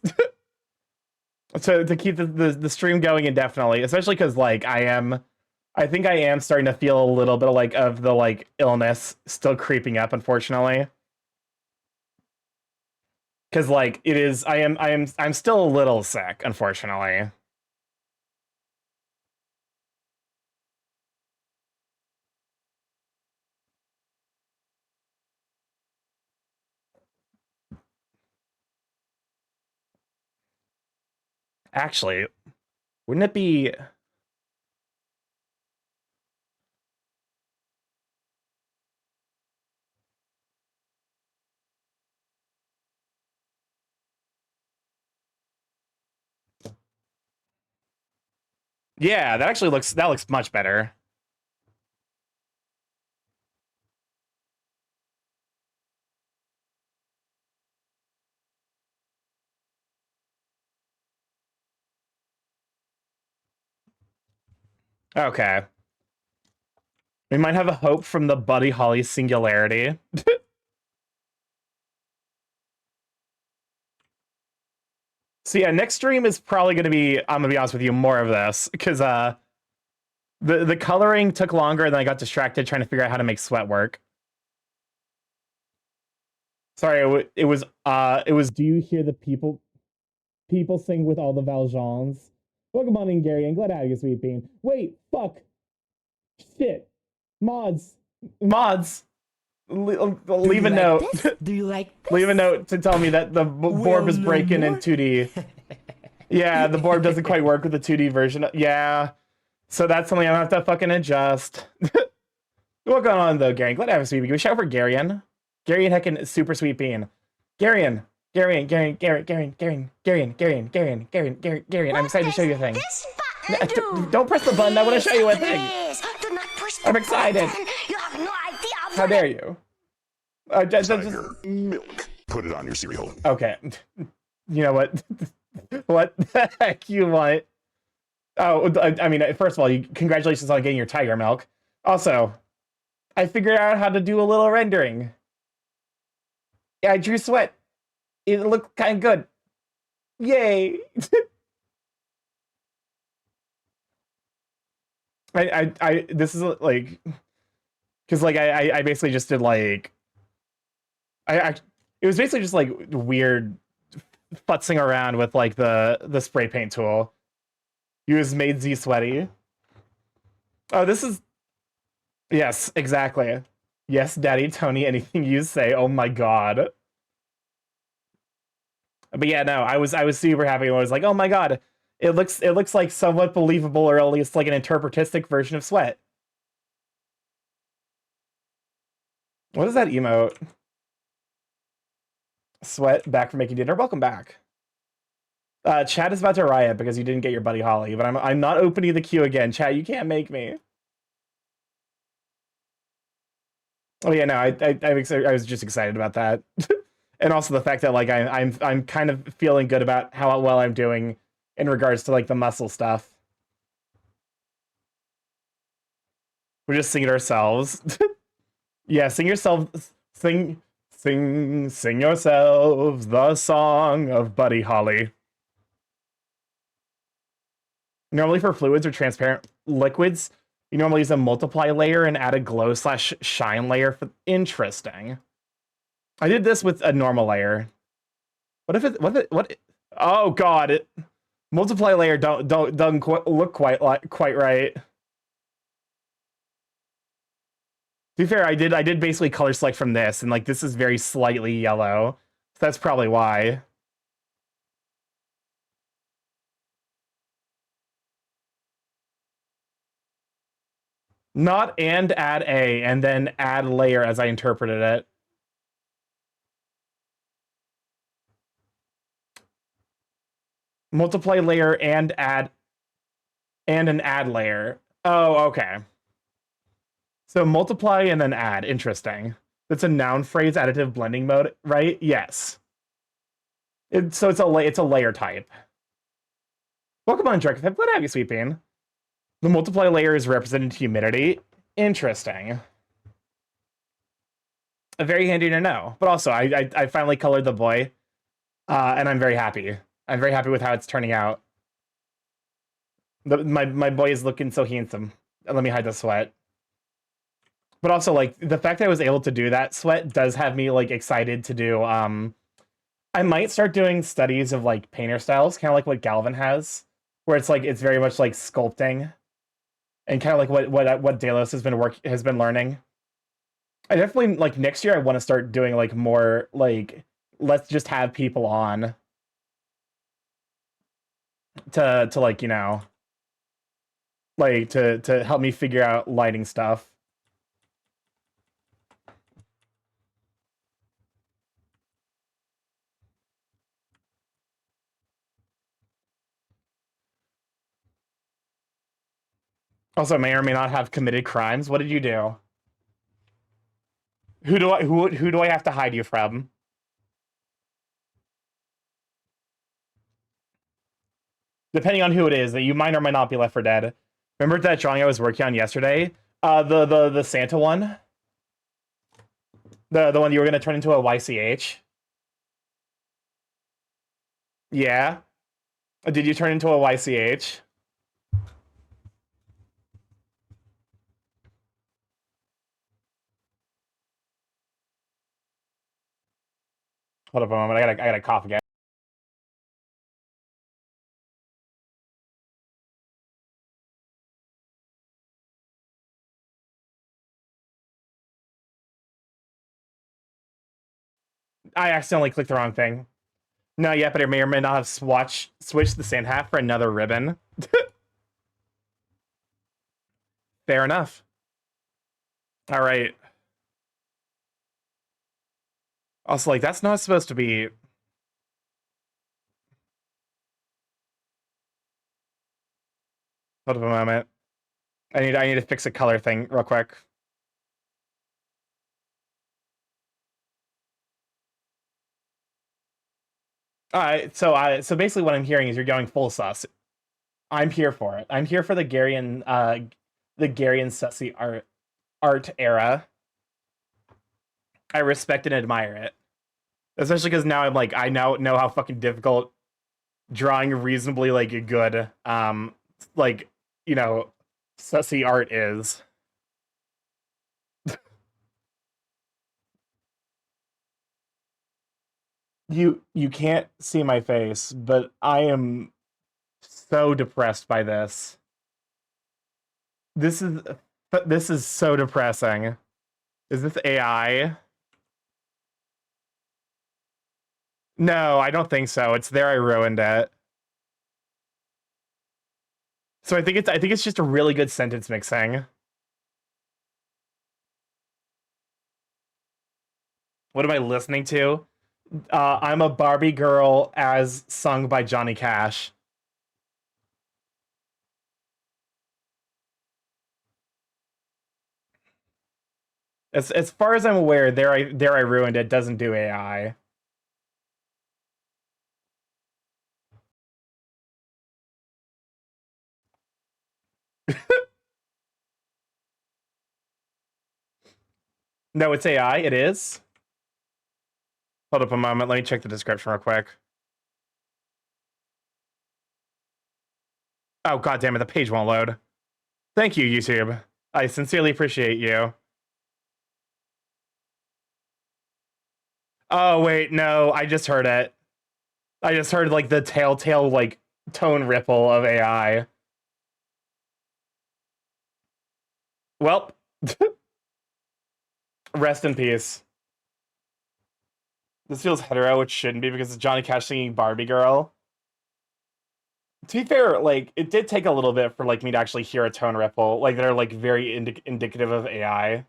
to keep the stream going indefinitely, especially because like I think I am starting to feel a little bit of the illness still creeping up, unfortunately. Because like it is, I'm still a little sick, unfortunately. Actually, wouldn't it be? Yeah, that looks much better. Okay. We might have a hope from the Buddy Holly singularity. So yeah, next stream is probably going to be, I'm going to be honest with you, more of this. Because the coloring took longer and then I got distracted trying to figure out how to make sweat work. Sorry, it was do you hear the people sing with all the Valjeans? Welcome on in, Gary. I'm glad to have you, Sweet Bean. Wait, fuck. Shit. Mods. Leave a note. Do you like this? Leave a note to tell me that the board is breaking in 2D. Yeah, the board doesn't quite work with the 2D version. Yeah. So that's something I'm gonna have to fucking adjust. What's going on though, Gary? Glad to have you, Sweet Bean. Can we shout for Garion? Garion heckin' super Sweet Bean. Garion. I'm excited to show you a thing. Don't press the button. I want to show you a thing. I'm excited. You have no idea. How dare you? Tiger milk. Put it on your cereal. Okay. You know what? What the heck you want? Oh, I mean, first of all, congratulations on getting your tiger milk. Also, I figured out how to do a little rendering. Yeah, I drew sweat. it looked kind of good. Yay! This is like, because like I basically just did like, it was basically just like weird futzing around with like the spray paint tool. You was made Z sweaty. Oh, this is, yes, exactly. Yes, Daddy Tony, anything you say. Oh my god. But yeah, no, I was super happy. I was like, oh my god, it looks like somewhat believable, or at least like an interpretistic version of Sweat. What is that emote? Sweat, back from making dinner. Welcome back. Chat is about to riot because you didn't get your buddy Holly, but I'm not opening the queue again. Chat, you can't make me. Oh yeah, no, I was just excited about that, and also the fact that like I'm kind of feeling good about how well I'm doing in regards to like the muscle stuff. We're just singing ourselves. Yeah, sing yourself, sing yourselves the song of Buddy Holly. Normally for fluids or transparent liquids, you normally use a multiply layer and add a glow slash shine layer. For interesting. I did this with a normal layer. What? Oh god! Multiply layer doesn't look quite right. To be fair, I did basically color select from this, and like this is very slightly yellow, so that's probably why. Not and add a, and then add layer as I interpreted it. Multiply layer and add, and an add layer. Oh, okay. So multiply and then add. Interesting. That's a noun phrase additive blending mode, right? Yes. So it's a layer type. Welcome on, Drake. I'm glad to have you, Sweet Bean. The multiply layer is represented humidity. Interesting. Very handy to know. But also, I finally colored the boy, and I'm very happy. I'm very happy with how it's turning out. My boy is looking so handsome. Let me hide the sweat. But also, like, the fact that I was able to do that sweat does have me, like, excited to do, I might start doing studies of, like, painter styles, kind of like what Galvin has, where it's, like, it's very much, like, sculpting, and kind of like what Delos has been learning. I definitely, like, next year I want to start doing, like, more, like, let's just have people on to like, you know, like, to help me figure out lighting stuff. Also, may or may not have committed crimes. What did you do? Who do I have to hide you from? Depending on who it is, that you might or might not be left for dead. Remember that drawing I was working on yesterday? The Santa one? The one you were gonna turn into a YCH? Yeah. Did you turn into a YCH? Hold up a moment. I gotta cough again. I accidentally clicked the wrong thing. No, yeah, but I may or may not have switched the sand hat for another ribbon. Fair enough. All right. Also, like, that's not supposed to be. Hold up a moment. I need to fix a color thing real quick. So basically what I'm hearing is you're going full sus. I'm here for it. I'm here for the Garian sussy art era. I respect and admire it. Especially because now I'm like, I now know how fucking difficult drawing reasonably like good, like, you know, sussy art is. You can't see my face, but I am so depressed by this. This is this is so depressing. Is this AI? No, I don't think so. It's there. I ruined it. So I think it's just a really good sentence mixing. What am I listening to? I'm a Barbie girl as sung by Johnny Cash. As far as I'm aware, there I ruined it doesn't do AI. No, it's AI. It is. Hold up a moment. Let me check the description real quick. Oh, god damn it, the page won't load. Thank you, YouTube. I sincerely appreciate you. Oh, wait, no, I just heard it. I just heard, like, the telltale, like, tone ripple of AI. Well, rest in peace. This feels hetero, which shouldn't be because it's Johnny Cash singing Barbie Girl. To be fair, like, it did take a little bit for, like, me to actually hear a tone ripple. Like, they're, like, very indicative of AI.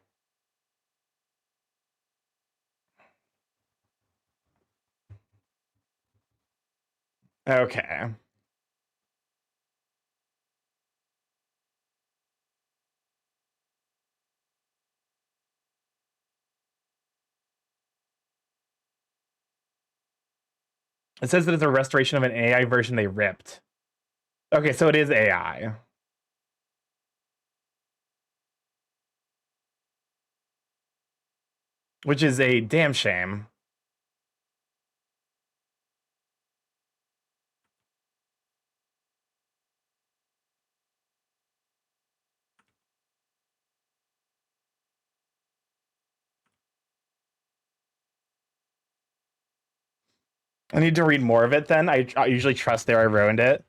Okay. It says that it's a restoration of an AI version they ripped. Okay, so it is AI. Which is a damn shame. I need to read more of it then. I usually trust there I ruined it.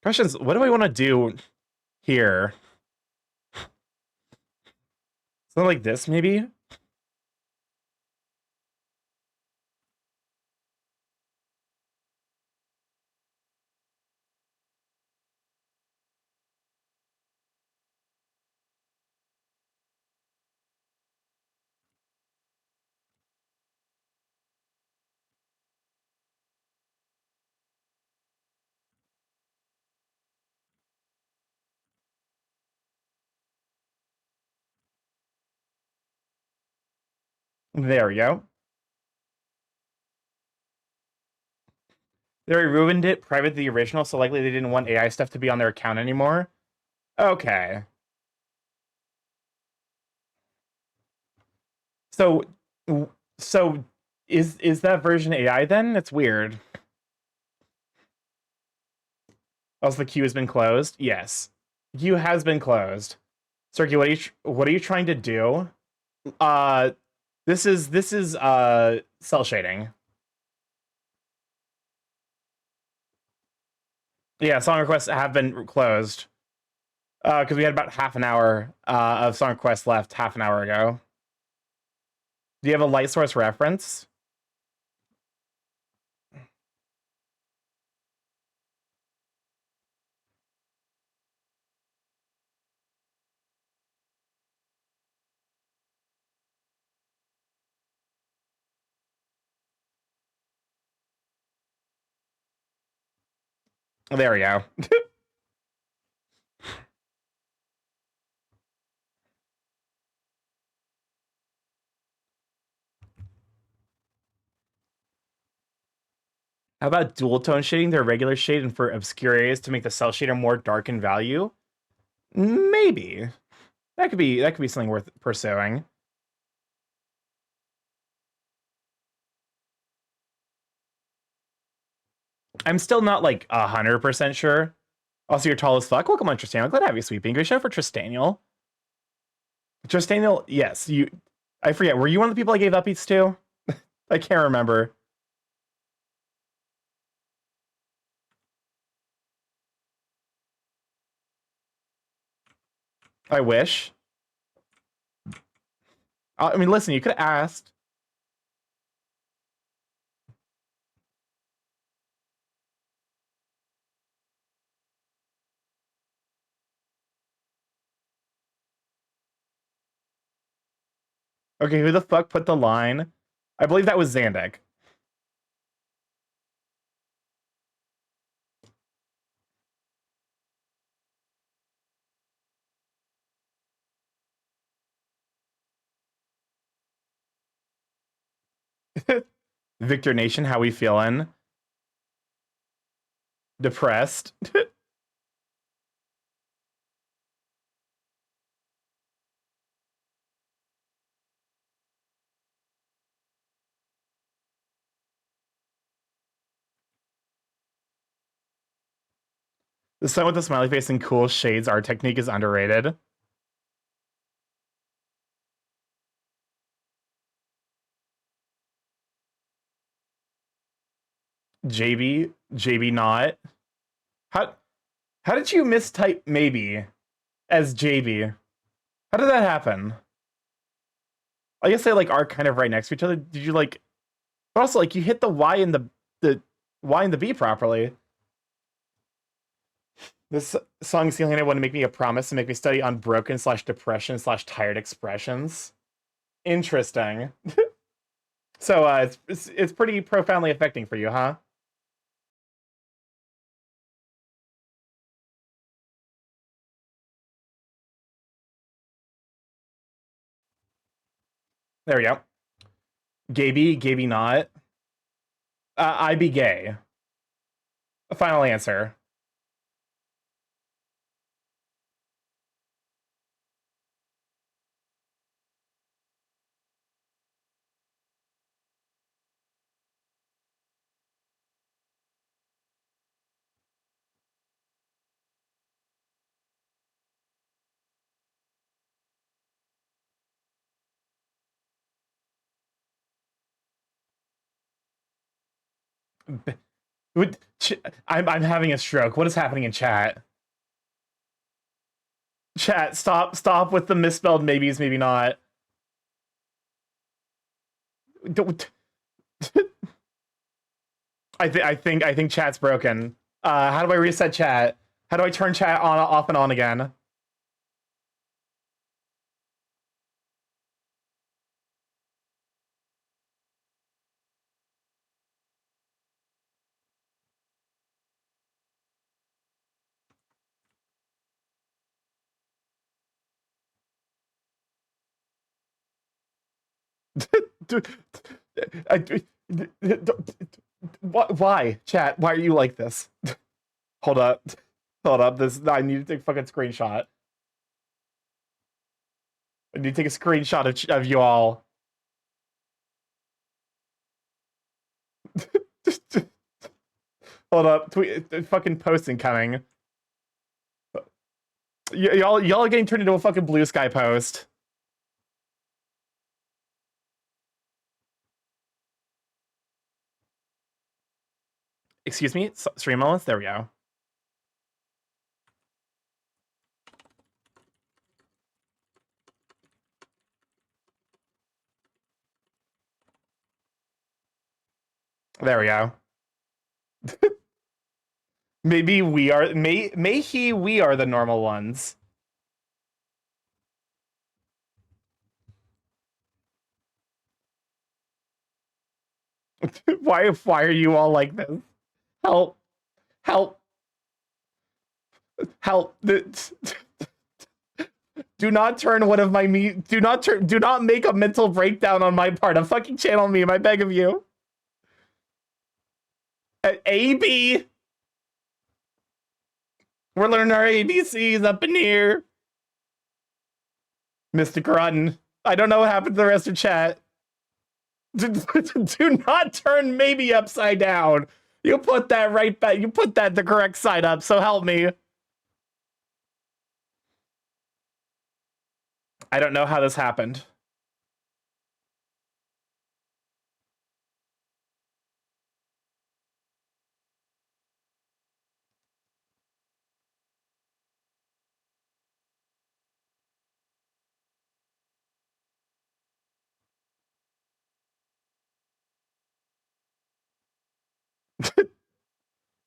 Questions, what do I want to do here? Something like this, maybe? There we go. They ruined it, private the original, so likely they didn't want AI stuff to be on their account anymore. Okay. So so is that version AI then? It's weird. Also, the queue has been closed. Yes, the queue has been closed. Starky, what are you trying to do? Uh, this is cell shading. Yeah, song requests have been closed. Because we had about half an hour of song requests left half an hour ago. Do you have a light source reference? There we go. How about dual tone shading their regular shade and for obscure areas to make the cell shader more dark in value? Maybe. That could be something worth pursuing. I'm still not like 100% sure. Also, you're tall as fuck. Welcome on Tristaniel. Glad to have you, Sweeping. Great show for Tristaniel. Tristaniel, yes, you. I forget. Were you one of the people I gave upbeats to? I can't remember. I wish. I mean, listen, you could have asked. Okay, who the fuck put the line? I believe that was Zandak. Victor Nation, how we feeling? Depressed. The son with the smiley face and cool shades art technique is underrated. JB not. How did you mistype maybe as JB? How did that happen? I guess they like are kind of right next to each other. Did you like? But also like you hit the Y and the Y and the B properly. This song Selena wanted to make me a promise to make me study unbroken / depression / tired expressions. Interesting. So it's pretty profoundly affecting for you, huh? There we go. Gaby not. I be gay. A final answer. I'm having a stroke. What is happening in chat? Chat, stop with the misspelled maybes, maybe not. Don't. I think chat's broken. How do I reset chat? How do I turn chat on, off, and on again? Why, chat? Why are you like this? Hold up, hold up. This I need to take a fucking screenshot. I need to take a screenshot of you all. Hold up, tweet, fucking post incoming. Y'all are getting turned into a fucking blue sky post. Excuse me, stream elements. There we go. There we go. Maybe we are. We are the normal ones. Why are you all like this? Help! Help! Help! Do not turn one of my do not make a mental breakdown on my part. A fucking channel meme, I beg of you. A, B. We're learning our ABCs up in here. Mystic Run. I don't know what happened to the rest of chat. Do not turn maybe upside down. You put that right back. You put that the correct side up, so help me. I don't know how this happened.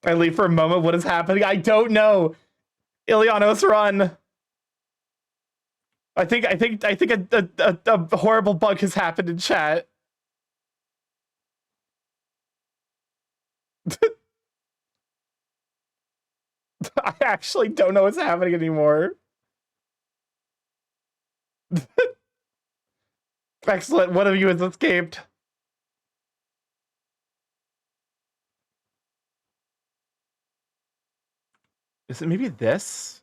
I leave for a moment. What is happening? I don't know. Ilianos, run. I think a horrible bug has happened in chat. I actually don't know what's happening anymore. Excellent. One of you has escaped. Is it maybe this?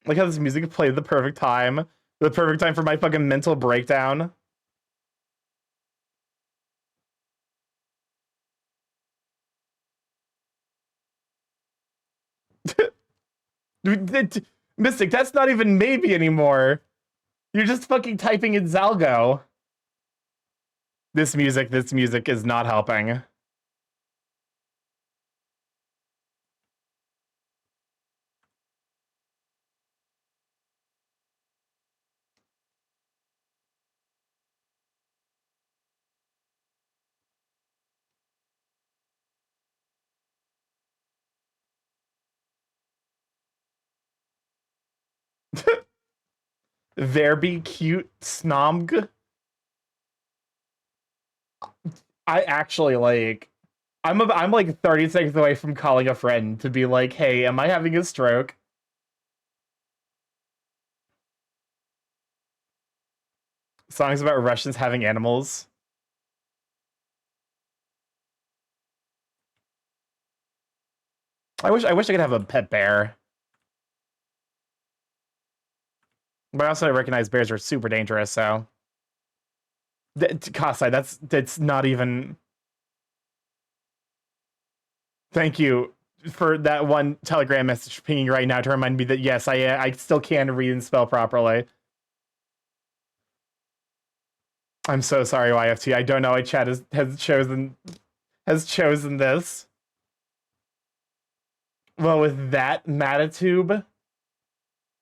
Like how this music played the perfect time. The perfect time for my fucking mental breakdown. Mystic, that's not even maybe anymore. You're just fucking typing in Zalgo. This music is not helping. Verbi cute snomg. I actually like. I'm like 30 seconds away from calling a friend to be like, "Hey, am I having a stroke?" Songs about Russians having animals. I wish I could have a pet bear. But also I recognize bears are super dangerous, so Kasai, that's not even. Thank you for that one Telegram message pinging right now to remind me that yes, I still can read and spell properly. I'm so sorry, YFT. I don't know why chat has chosen this. Well, with that Matatube,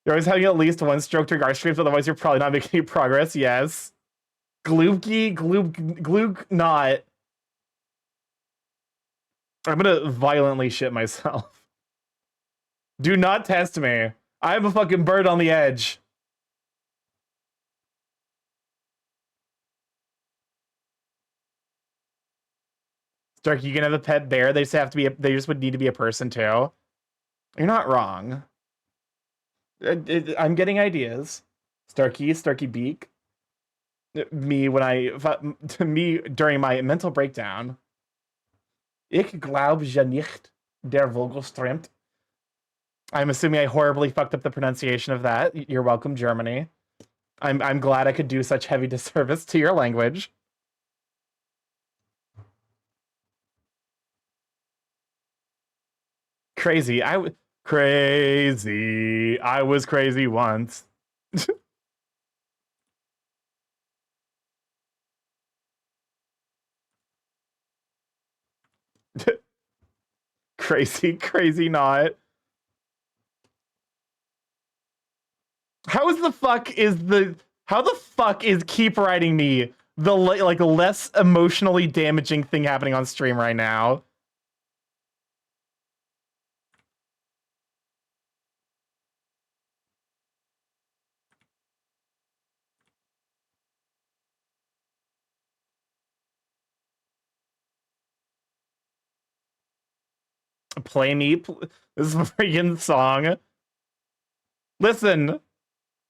you're always having at least one stroke to guard streams, otherwise you're probably not making any progress. Yes. Glook not. I'm gonna violently shit myself. Do not test me. I'm a fucking bird on the edge. Starky, you can have a pet bear. They just have to be. They just would need to be a person too. You're not wrong. I'm getting ideas. Starky Beak. Me during my mental breakdown. Ich glaube ja nicht der Vogelströmt. I'm assuming I horribly fucked up the pronunciation of that. You're welcome, Germany. I'm glad I could do such heavy disservice to your language. Crazy. I was crazy once. crazy not. How the fuck is keep writing me the like less emotionally damaging thing happening on stream right now? Play me this freaking song. Listen,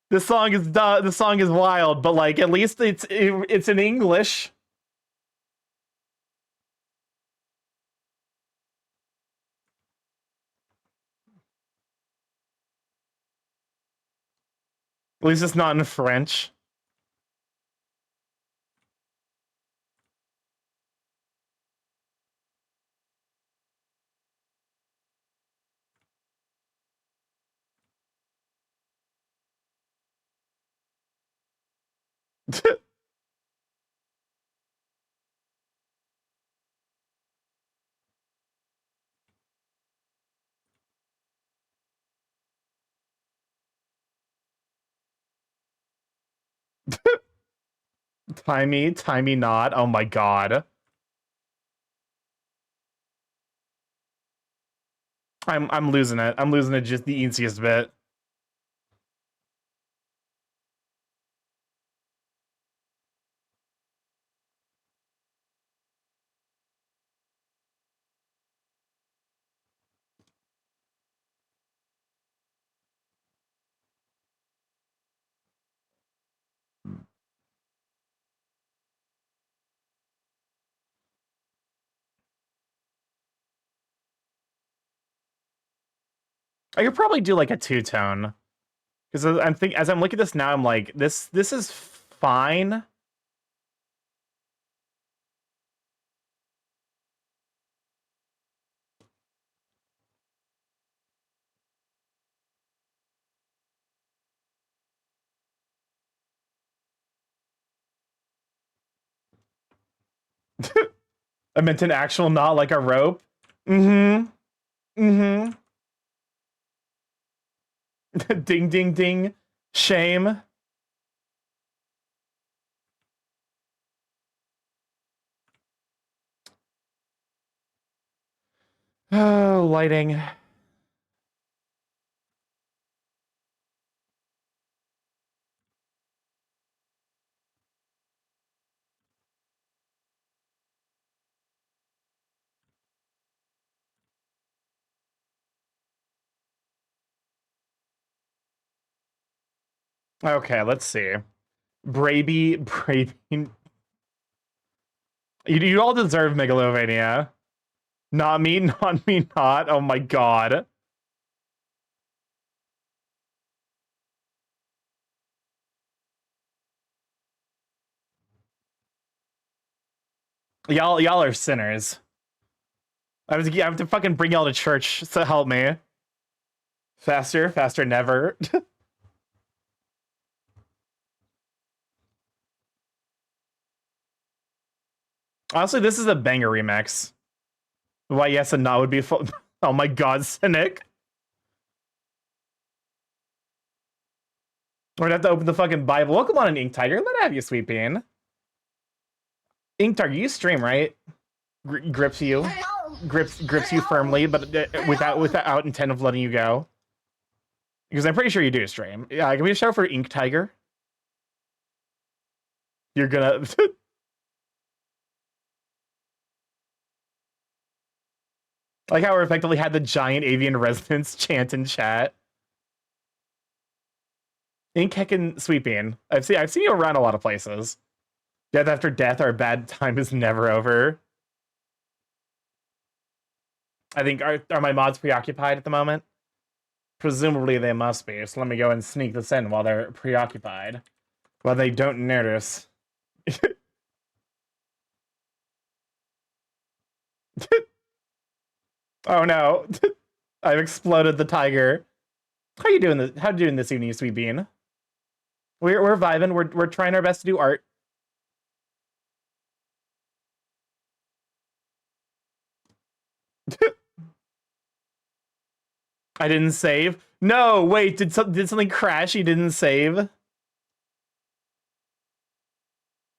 this song is wild, but like at least it's in English. At least it's not in French. Timey not. Oh my god. I'm losing it. I'm losing it just the easiest bit. I could probably do like a two-tone. Because as I'm looking at this now, I'm like, this is fine. I meant an actual knot like a rope. Mm-hmm. Mm-hmm. Ding ding ding. Shame. Oh, lighting. Okay, let's see. Braby. You all deserve Megalovania. Not me, not me, not. Oh my god. Y'all are sinners. I have to fucking bring y'all to church, so help me. Faster, never. Honestly, this is a banger remix. Why, yes and no would be full. Oh my god, Cynic. We're gonna have to open the fucking Bible. Welcome on an Ink Tiger. Let have you, sweet bean. Ink Tiger, you stream, right? Grips you. Grips you firmly, but without intent of letting you go. Because I'm pretty sure you do stream. Yeah, can we show for Ink Tiger? You're gonna... like how we effectively had the giant avian resonance chant in chat. Ink Heckin' Sweeping. I've seen you around a lot of places. Death after death, our bad time is never over. I think, are my mods preoccupied at the moment? Presumably they must be, so let me go and sneak this in while they're preoccupied. While they don't notice. Oh no. I've exploded the tiger. How you doing this evening, sweet bean? We're vibing, we're trying our best to do art. I didn't save. No, wait, did something crash? You didn't save?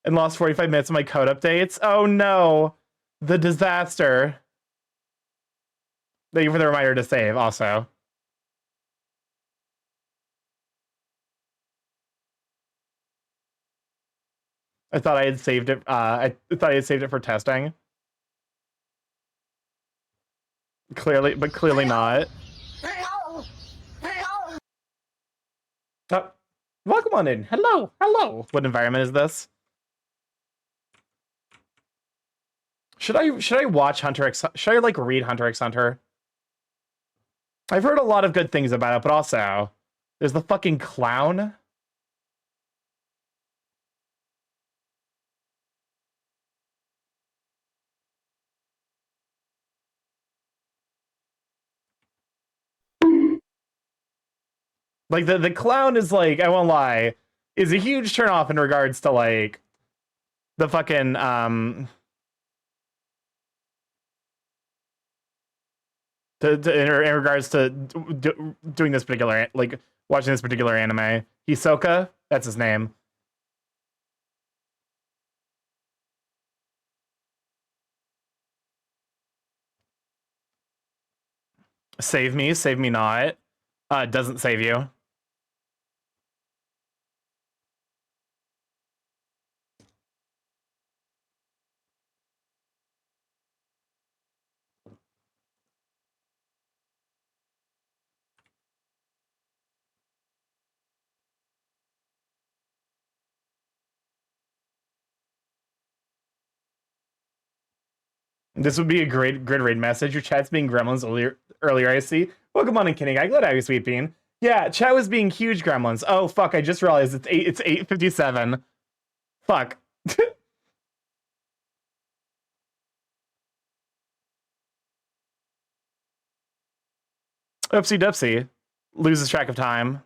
And lost 45 minutes of my code updates? Oh no. The disaster. Thank you for the reminder to save, also. I thought I had saved it. I thought I had saved it for testing. But clearly not. Oh, welcome on in. Hello. What environment is this? Should I watch Hunter X? Should I like read Hunter X Hunter? I've heard a lot of good things about it, but also there's the fucking clown. Like the clown is like, I won't lie, is a huge turnoff in regards to like the fucking in regards to doing this particular like watching this particular anime. Hisoka, that's his name. Save me not. Doesn't save you. This would be a great grid raid message. Your chat's being gremlins earlier, I see. Welcome on and kidding. I glad I was sweet bean. Yeah, chat was being huge gremlins. Oh fuck, I just realized it's 8:57. Fuck. Oopsie doopsie. Loses track of time.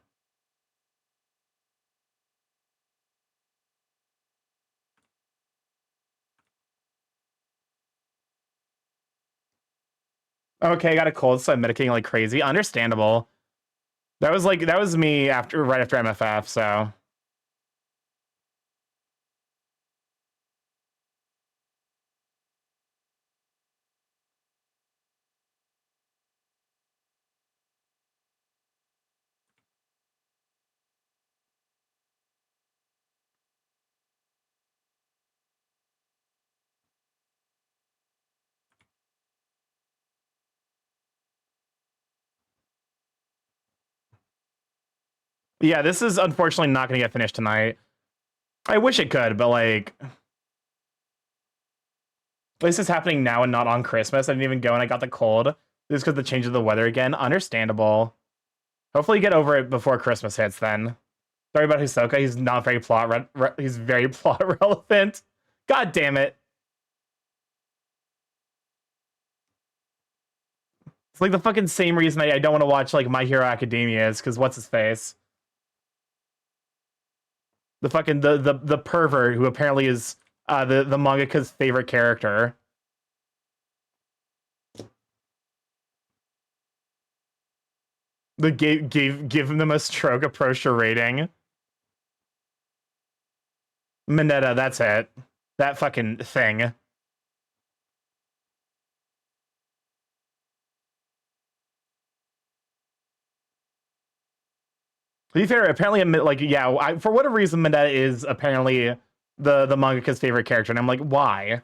Okay, I got a cold, so I'm medicating like crazy. Understandable. That was me right after MFF, so yeah, this is unfortunately not gonna get finished tonight. I wish it could, but like this is happening now and not on Christmas. I didn't even go and I got the cold. This is because the change of the weather again. Understandable. Hopefully you get over it before Christmas hits then. Sorry about Hisoka. He's not very he's very plot relevant. God damn it. It's like the fucking same reason I don't want to watch like My Hero Academia is because what's his face? The fucking the pervert who apparently is the mangaka's favorite character. The give them a stroke approach to rating. Mineta, that's it. That fucking thing. To be fair, apparently, like, yeah, for whatever reason, Mineta is apparently the mangaka's favorite character, and I'm like, why?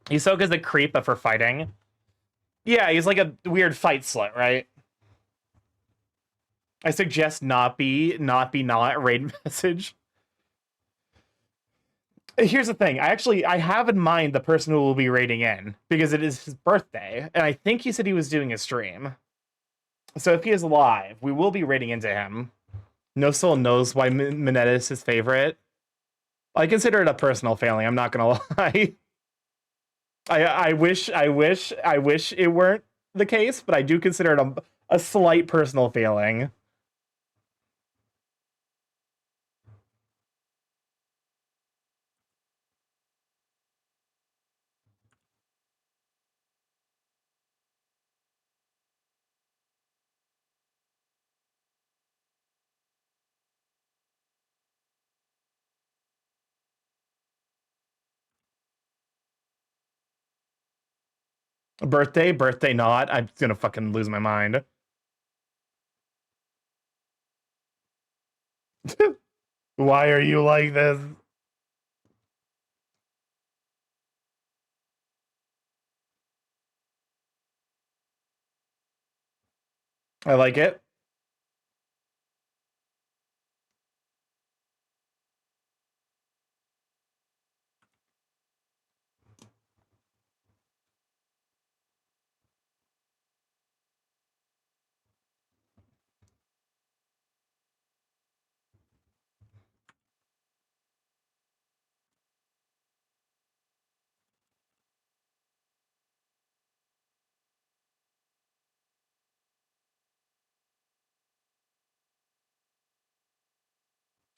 Hisoka's a creep, but for fighting. Yeah, he's like a weird fight slut, right? I suggest not raid message. Here's the thing. I have in mind the person who will be raiding in because it is his birthday, and I think he said he was doing a stream. So if he is live, we will be raiding into him. No soul knows why Mineta is his favorite. I consider it a personal failing. I'm not gonna lie. I wish it weren't the case, but I do consider it a slight personal failing. Birthday not. I'm gonna fucking lose my mind. Why are you like this? I like it.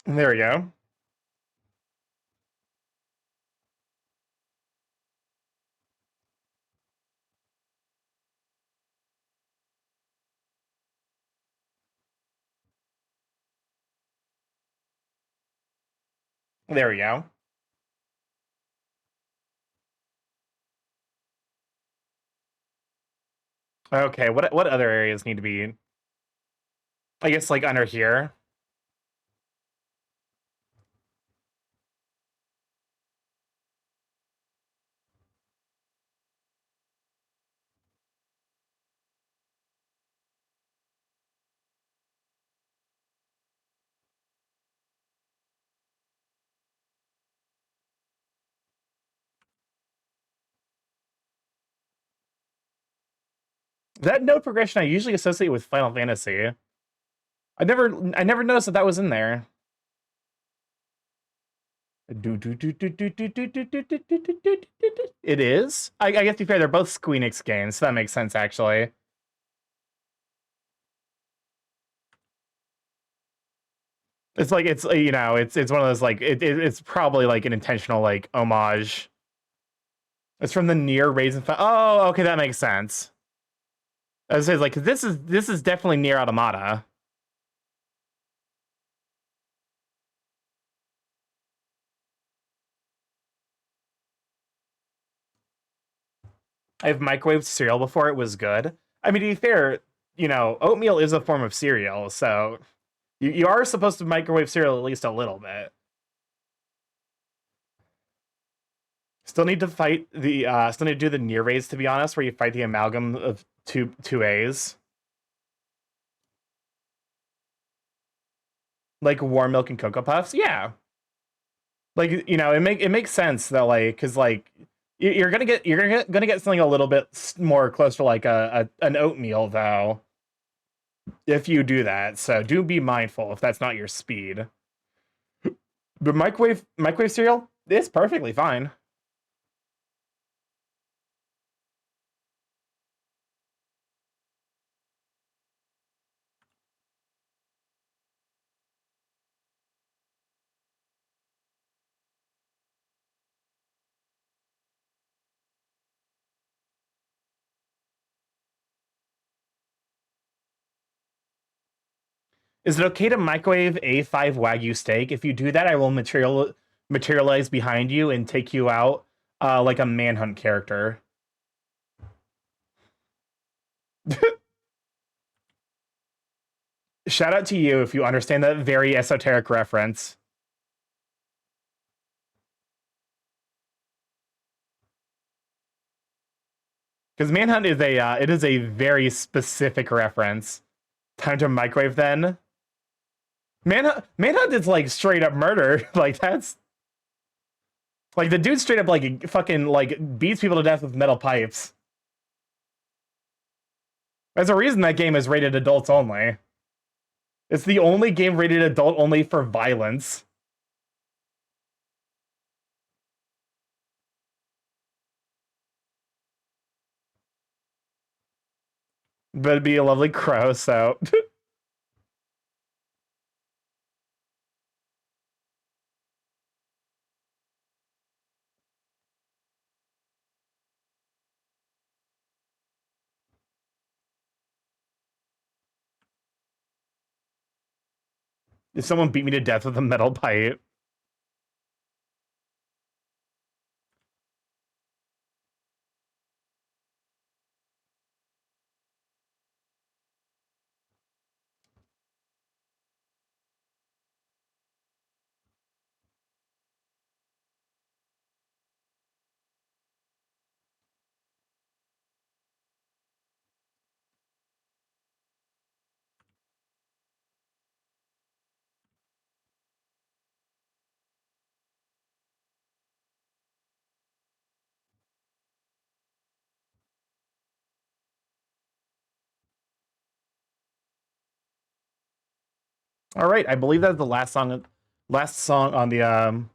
There we go. There we go. Okay, what other areas need to be? I guess like under here. That node progression I usually associate with Final Fantasy. I never noticed that was in there. It is? I guess to be fair, they're both Squeenix games, so that makes sense actually. It's like it's you know, it's one of those like it's probably like an intentional like homage. It's from the Near Raisin. Oh, okay, that makes sense. I was like, this is definitely Near Automata. I've microwaved cereal before. It was good. I mean, to be fair, you know, oatmeal is a form of cereal, so you are supposed to microwave cereal at least a little bit. Still need to fight the still need to do the near raise, to be honest, where you fight the amalgam of two A's. Like warm milk and Cocoa Puffs. Yeah. Like, you know, it makes sense that like cuz like you're gonna get something a little bit more close to like an oatmeal though if you do that. So do be mindful if that's not your speed. But microwave cereal is perfectly fine. Is it okay to microwave A5 Wagyu steak? If you do that, I will materialize behind you and take you out like a manhunt character. Shout out to you if you understand that very esoteric reference. Because manhunt is it is a very specific reference. Time to microwave then. Manhunt is like straight up murder. Like that's like the dude straight up like fucking like beats people to death with metal pipes. There's a reason that game is rated adults only. It's the only game rated adult only for violence. But it'd be a lovely crow, so. If someone beat me to death with a metal pipe. All right, I believe that's the last song on the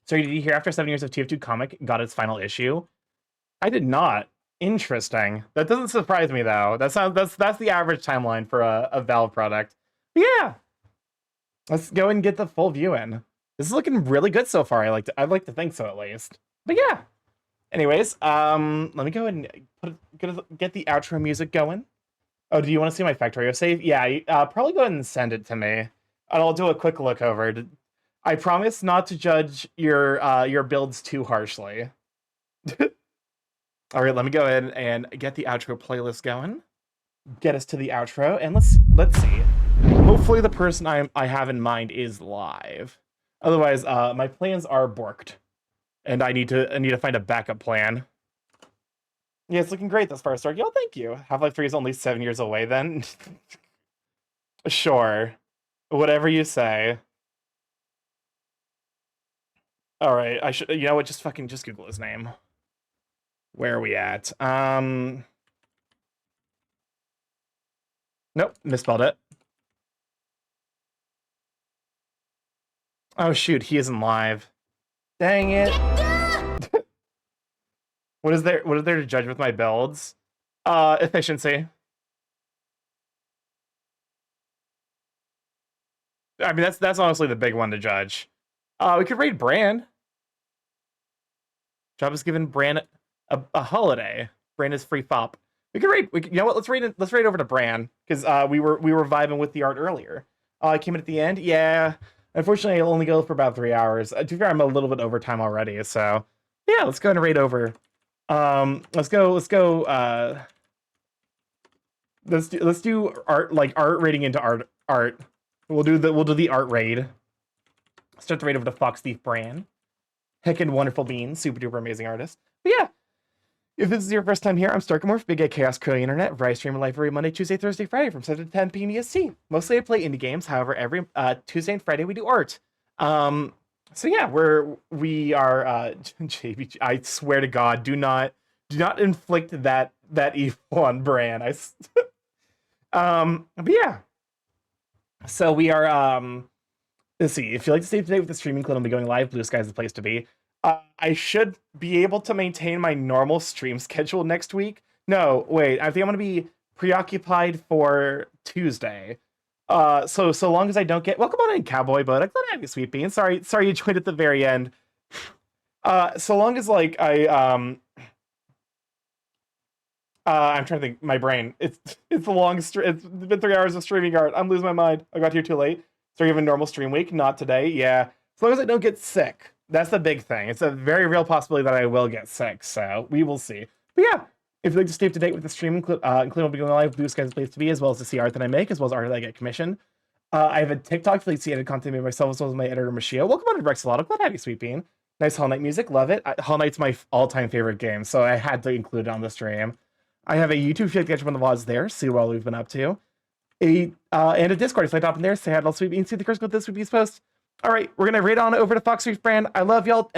Sorry, did you hear after 7 years of TF2 comic got its final issue? I did not. Interesting. That doesn't surprise me though. That's the average timeline for a Valve product. But yeah. Let's go and get the full view in. This is looking really good so far. I'd like to think so at least. But yeah. Anyways, let me go and get the outro music going. Oh, do you want to see my Factorio save? Yeah, probably go ahead and send it to me, and I'll do a quick look over. I promise not to judge your builds too harshly. All right, let me go ahead and get the outro playlist going. Get us to the outro, and let's see. Hopefully, the person I have in mind is live. Otherwise, my plans are borked, and I need to find a backup plan. Yeah, it's looking great thus far, Starky. Oh, thank you. Half-Life 3 is only 7 years away, then. Sure, whatever you say. All right, I should. You know what? Just Google his name. Where are we at? Nope, misspelled it. Oh shoot, he isn't live. Dang it. What is there to judge with my builds? Efficiency. I mean that's honestly the big one to judge. We could raid Bran. Job is given Bran a holiday. Bran is free fop. We could raid. You know what? Let's raid over to Bran because we were vibing with the art earlier. I came in at the end. Yeah. Unfortunately, I'll only go for about 3 hours. To be fair, I'm a little bit over time already. So yeah, let's go and raid over. Let's go. Let's do art art raiding into art. We'll do the art raid. Start the raid over to Fox Thief Bran. Heckin' wonderful bean, super duper amazing artist. But yeah. If this is your first time here, I'm StarkyMorph, Big A Chaos Crew Internet, where I stream live every Monday, Tuesday, Thursday, Friday from 7 to 10 p.m. EST. Mostly I play indie games, however, every Tuesday and Friday we do art. So yeah, we are JB, I swear to God, do not inflict that evil on Bran. But yeah. So we are let's see, if you'd like to stay up to date with the streaming clip, I'll be going live. Blue Sky is the place to be. I should be able to maintain my normal stream schedule next week. No, wait, I think I'm going to be preoccupied for Tuesday. So long as I don't get... Welcome on in, Cowboy Boat. I'm glad to have you, Sweet Bean. Sorry you joined at the very end. So long as, like, I'm trying to think, my brain. It's a long stream. It's been 3 hours of streaming art. I'm losing my mind. I got here too late. So you have a normal stream week? Not today. Yeah. As long as I don't get sick. That's the big thing. It's a very real possibility that I will get sick, so we will see. But yeah, if you'd like to stay up to date with the streaming clip, including I'll be going live, Blue Sky's place to be, as well as to see art that I make, as well as art that I get commissioned. I have a TikTok if you'd like to see edited content made myself, as well as my editor, Machio. Welcome on to Rexalado. Glad to have you, Sweet Bean. Nice Hollow Knight music. Love it. Hollow Knight's my all-time favorite game, so I had to include it on the stream. I have a YouTube if you'd like to catch up on the VODs there, see what all we've been up to. And a Discord if you'd like to hop in there, say hi to all Sweet Beans, see the curse with this Sweet Beans post. All right, we're going to raid on over to Fox Thief Brand. I love y'all.